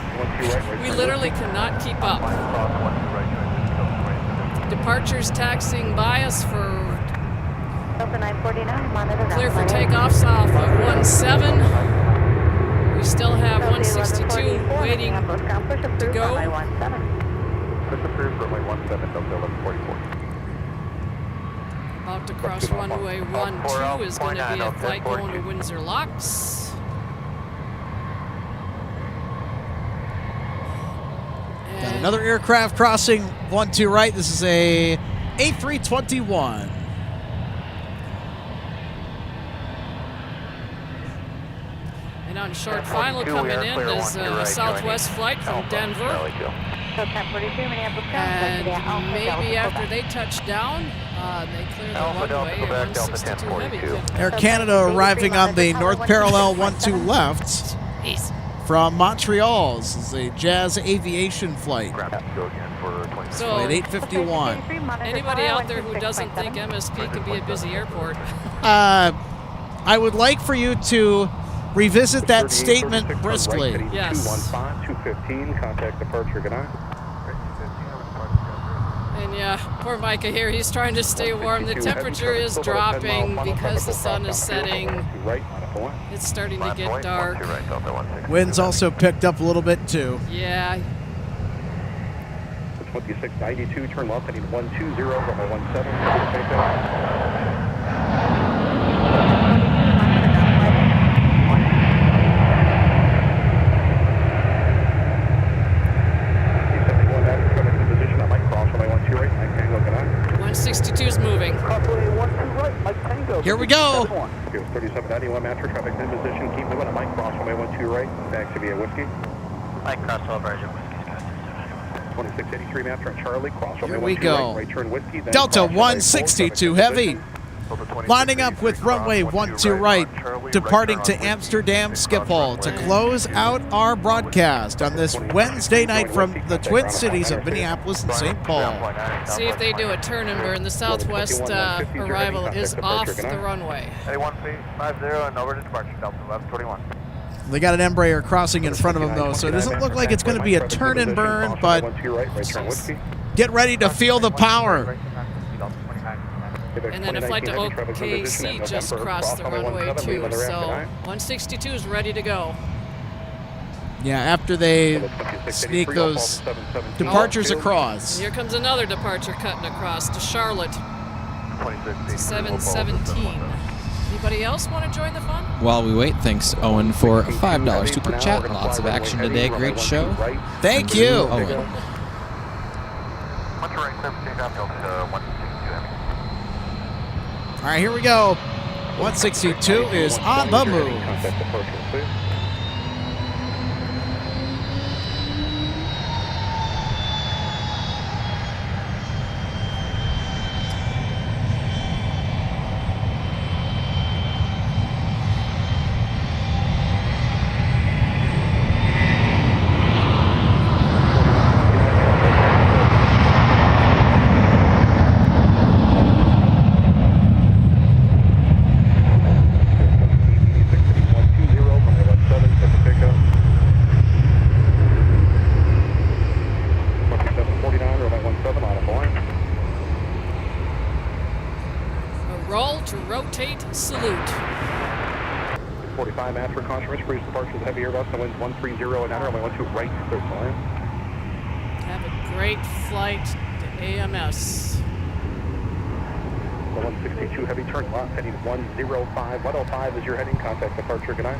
We literally cannot keep up. Departures taxiing by us for clear for takeoffs off of 17. We still have 162 waiting to go. About to cross runway 12 is going to be a flight going to Windsor Locks. Got another aircraft crossing 12 right. This is a A321. And on short final coming in is a Southwest flight from Denver. And maybe after they touch down, they clear the runway at 162 heavy. Air Canada arriving on the north parallel 12 left from Montreal. This is a Jazz Aviation flight. So, Flight 851. Anybody out there who doesn't think MSP can be a busy airport? I would like for you to revisit that statement briskly. Yes. 215, contact departure, good night. And yeah, poor Micah here, he's trying to stay warm. The temperature is dropping because the sun is setting. It's starting to get dark. Winds also picked up a little bit too. Yeah. 2692, turn left, heading 120, runway 17. is moving. Here we go. 3791 master traffic in position. Keep moving. I might cross runway 12 right. Back to via whiskey. Mike cross all version whiskey. 2683 master on Charlie. Cross runway 12 Here we go. right. Turn whiskey. Delta 162 heavy. Lining up with runway 12 right, departing to Amsterdam Schiphol to close out our broadcast on this Wednesday night from the Twin Cities of Minneapolis and St. Paul. See if they do a turn and burn. The Southwest arrival is off the runway. 5150 and over to departure, Delta 1121. They got an Embraer crossing in front of them, though, so it doesn't look like it's going to be a turn and burn, but get ready to feel the power. And then a flight to OKC just crossed the runway too, so 162 is ready to go. Yeah, after they sneak those departures across. Here comes another departure cutting across to Charlotte. 717. Anybody else want to join the fun? While we wait, thanks, Owen, for a $5 super chat. Lots of action today. Great show. Thank you. Owen. All right, here we go. 162 is on the move. Salute. 45 master conference, breeze departure, heavy Airbus, and winds 130 and enter, only 12 right, clear to land. Have a great flight to AMS. The 162 heavy turn left, heading 105. 105 is your heading, contact departure, good night.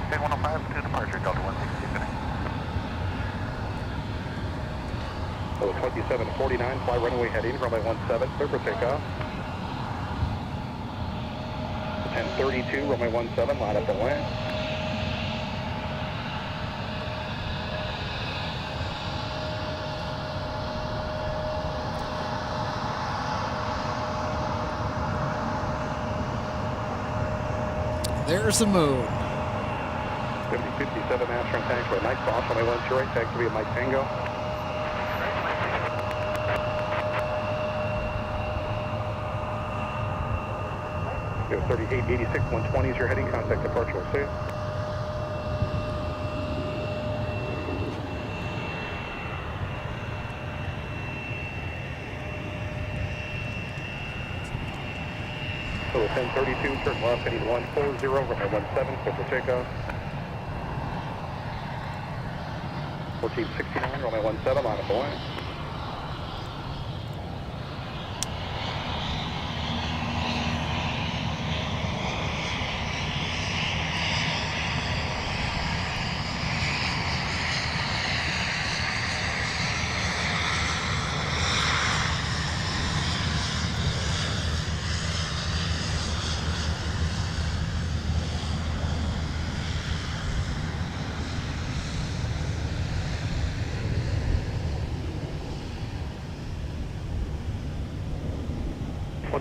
105 to departure, Delta 162. So 2749, fly runway heading, runway 17, clear for takeoff. 1032, runway 17, line up and land. There's the moon. 5057 master on tank for a night cross, runway 12 right, taxi via Mike Tango. You have 3886, 120 is your heading, contact departure, we'll see you. So 1032, turn left, heading 140, runway 17, clear for takeoff. 1469, runway 17, line up the line.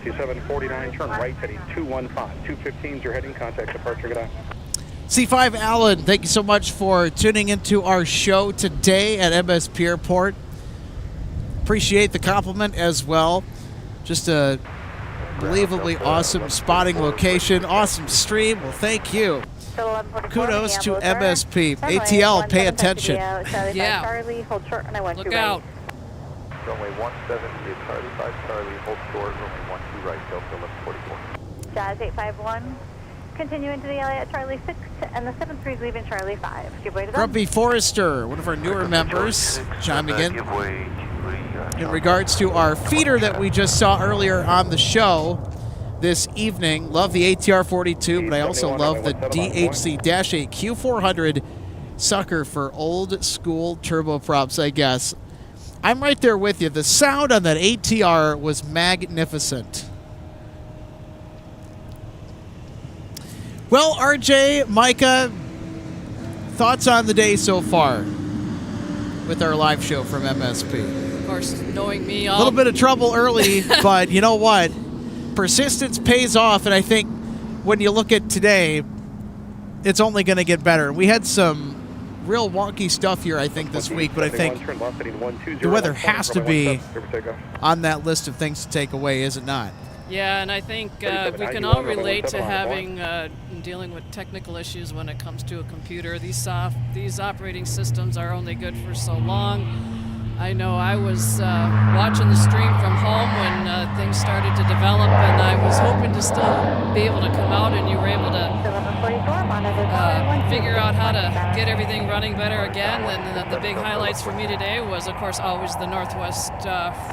Delta 749, turn right heading 215. 215's your heading, contact departure, good eye. C5 Allen, thank you so much for tuning into our show today at MSP Airport. Appreciate the compliment as well. Just a unbelievably awesome spotting location, awesome stream. Well, thank you. Kudos to MSP. ATL, pay attention. Yeah. Charlie, hold short, and I want Look you out. Runway 17, Charlie 5 Charlie, hold short, runway 12 right, Delta 1144. Jazz 851. Continue into the alley at Charlie 6, and the 73 is leaving Charlie 5. Give way to them. Grumpy Forrester, one of our newer members, chiming in regards to our feeder that we just saw earlier on the show this evening. Love the ATR 42, but I also love the DHC-8 Q400 sucker for old school turboprops, I guess. I'm right there with you. The sound on that ATR was magnificent. Well, RJ, Micah, thoughts on the day so far with our live show from MSP? Of course, knowing me, A little bit of trouble early, but you know what? Persistence pays off, and I think when you look at today, it's only going to get better. We had some real wonky stuff here, I think, this week, but I think the weather has to be on that list of things to take away, is it not? Yeah, and I think we can all relate to having dealing with technical issues when it comes to a computer. These operating systems are only good for so long. I know I was watching the stream from home when things started to develop, and I was hoping to still be able to come out, and you were able to figure out how to get everything running better again. And the big highlights for me today was, of course, always the Northwest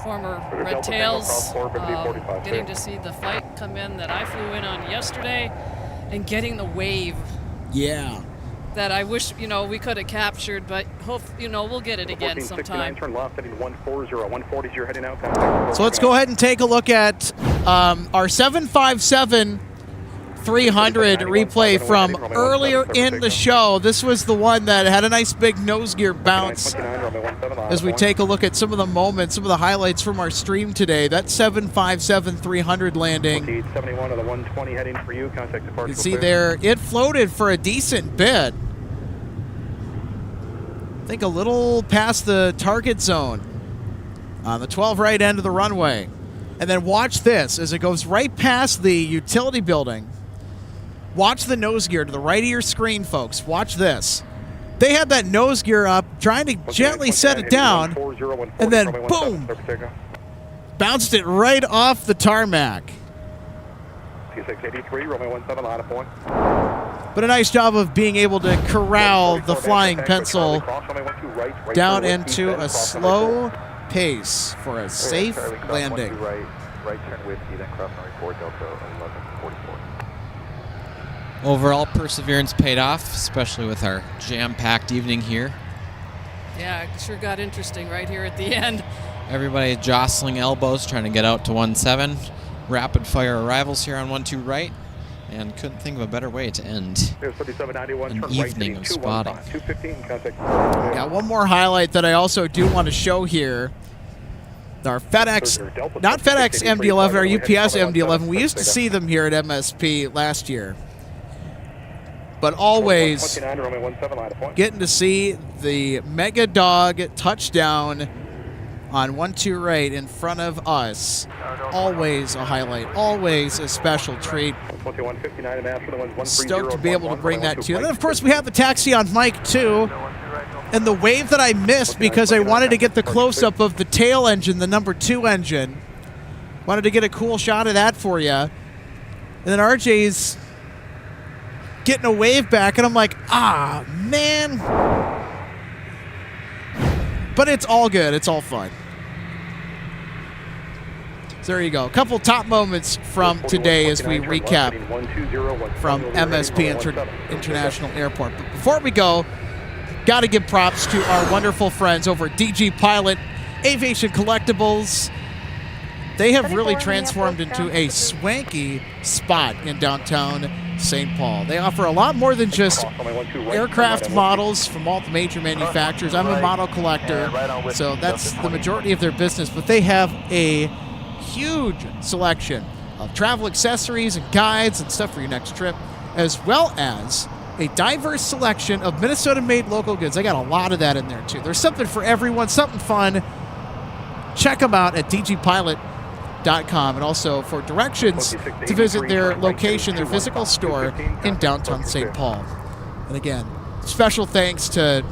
former Red Tails, getting to see the flight come in that I flew in on yesterday, and getting the wave. Yeah. That I wish, we could have captured, but hope, we'll get it again sometime. Turn left heading 140, 140 is your heading out. So let's go ahead and take a look at our 757 300 replay from earlier in the show. This was the one that had a nice big nose gear bounce. As we take a look at some of the moments, some of the highlights from our stream today, that 757 300 landing. 71 of the 120 heading for you. Contact departure. You can see there, it floated for a decent bit. I think a little past the target zone on the 12 right end of the runway. And then watch this as it goes right past the utility building. Watch the nose gear to the right of your screen, folks. Watch this. They had that nose gear up, trying to gently set it down, and then boom, bounced it right off the tarmac. But a nice job of being able to corral the flying pencil down into a slow pace for a safe landing. Right turn whiskey, then cross runway 4 Delta 1144. Overall, perseverance paid off, especially with our jam-packed evening here. Yeah, it sure got interesting right here at the end. Everybody jostling elbows, trying to get out to 17. Rapid-fire arrivals here on 12 right, and couldn't think of a better way to end an evening of spotting. Got one more highlight that I also do want to show here. Our FedEx, not FedEx MD-11, our UPS MD-11. We used to see them here at MSP last year. But always getting to see the Mega Dog touchdown on 12 right in front of us. Always a highlight, always a special treat. Stoked to be able to bring that to you. And then, of course, we have the taxi on mic, too. And the wave that I missed because I wanted to get the close-up of the tail engine, the number 2 engine. Wanted to get a cool shot of that for you. And then RJ's getting a wave back, and I'm like, man. But it's all good. It's all fun. So there you go. A couple top moments from today as we recap from MSP International Airport. But before we go, got to give props to our wonderful friends over at DG Pilot Aviation Collectibles. They have really transformed into a swanky spot in downtown St. Paul. They offer a lot more than just aircraft models from all the major manufacturers. I'm a model collector, so that's the majority of their business, but they have a huge selection of travel accessories and guides and stuff for your next trip, as well as a diverse selection of Minnesota-made local goods. I got a lot of that in there, too. There's something for everyone, something fun. Check them out at dgpilot.com, and also for directions to visit their location, their physical store in downtown St. Paul. And again, special thanks to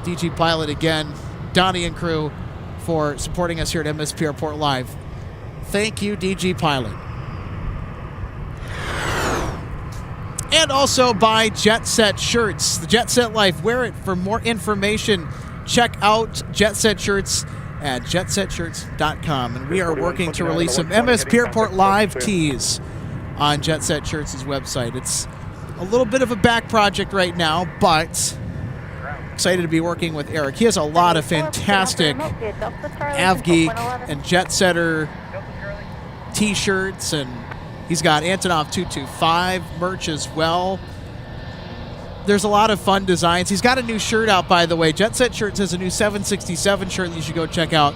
DG Pilot again, Donnie and crew, for supporting us here at MSP Airport Live. Thank you, DG Pilot. And also by Jet Set Shirts, the Jet Set Life. Wear it. For more information, check out Jet Set Shirts at jetsetshirts.com. And we are working to release some MSP Airport Live tees on Jet Set Shirts' website. It's a little bit of a back project right now, but excited to be working with Eric. He has a lot of fantastic AvGeek and Jet Setter t-shirts, and he's got Antonov 225 merch as well. There's a lot of fun designs. He's got a new shirt out, by the way. Jet Set Shirts has a new 767 shirt that you should go check out.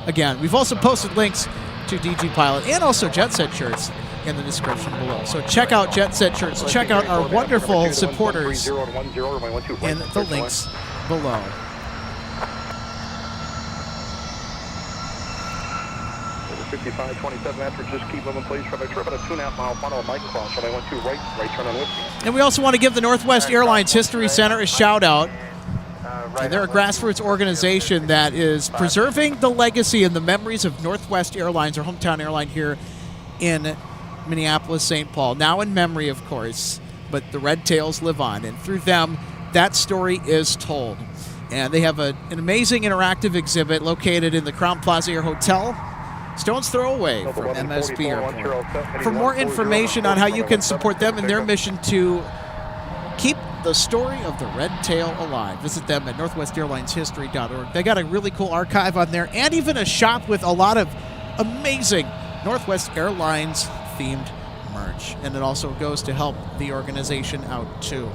Again, we've also posted links to DG Pilot and also Jet Set Shirts in the description below. So check out Jet Set Shirts. Check out our wonderful supporters in the links below. Over 5527 after, just keep moving, please. Traffic trip at a 2.5 mile final microcross. Runway 12 right turn on whiskey. And we also want to give the Northwest Airlines History Center a shout out. And they're a grassroots organization that is preserving the legacy and the memories of Northwest Airlines, our hometown airline here in Minneapolis, St. Paul. Now in memory, of course, but the Red Tails live on. And through them, that story is told. And they have an amazing interactive exhibit located in the Crown Plaza Air Hotel, stone's throw away from MSP Airport. For more information on how you can support them in their mission to keep the story of the Red Tail alive, visit them at northwestairlineshistory.org. They got a really cool archive on there, and even a shop with a lot of amazing Northwest Airlines themed merch. And it also goes to help the organization out too.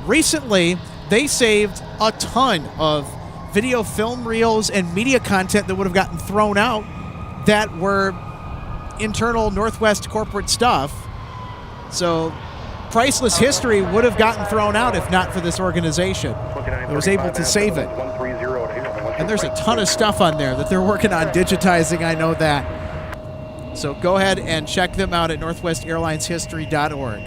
Recently, they saved a ton of video, film reels, and media content that would have gotten thrown out that were internal Northwest corporate stuff. So priceless history would have gotten thrown out if not for this organization that was able to save it. And there's a ton of stuff on there that they're working on digitizing, I know that. So go ahead and check them out at northwestairlineshistory.org.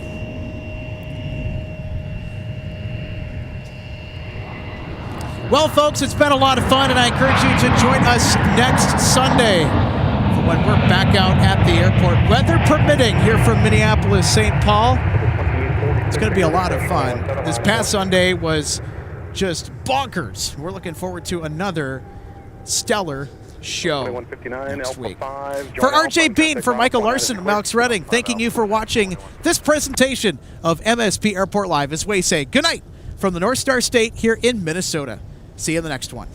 Well, folks, it's been a lot of fun, and I encourage you to join us next Sunday when we're back out at the airport, weather permitting, here from Minneapolis, St. Paul. It's going to be a lot of fun. This past Sunday was just bonkers. We're looking forward to another stellar show next week. For RJ Bean, for Michael Larson, and Alex Redding, thanking you for watching this presentation of MSP Airport Live, as we say good night from the North Star State here in Minnesota. See you in the next one.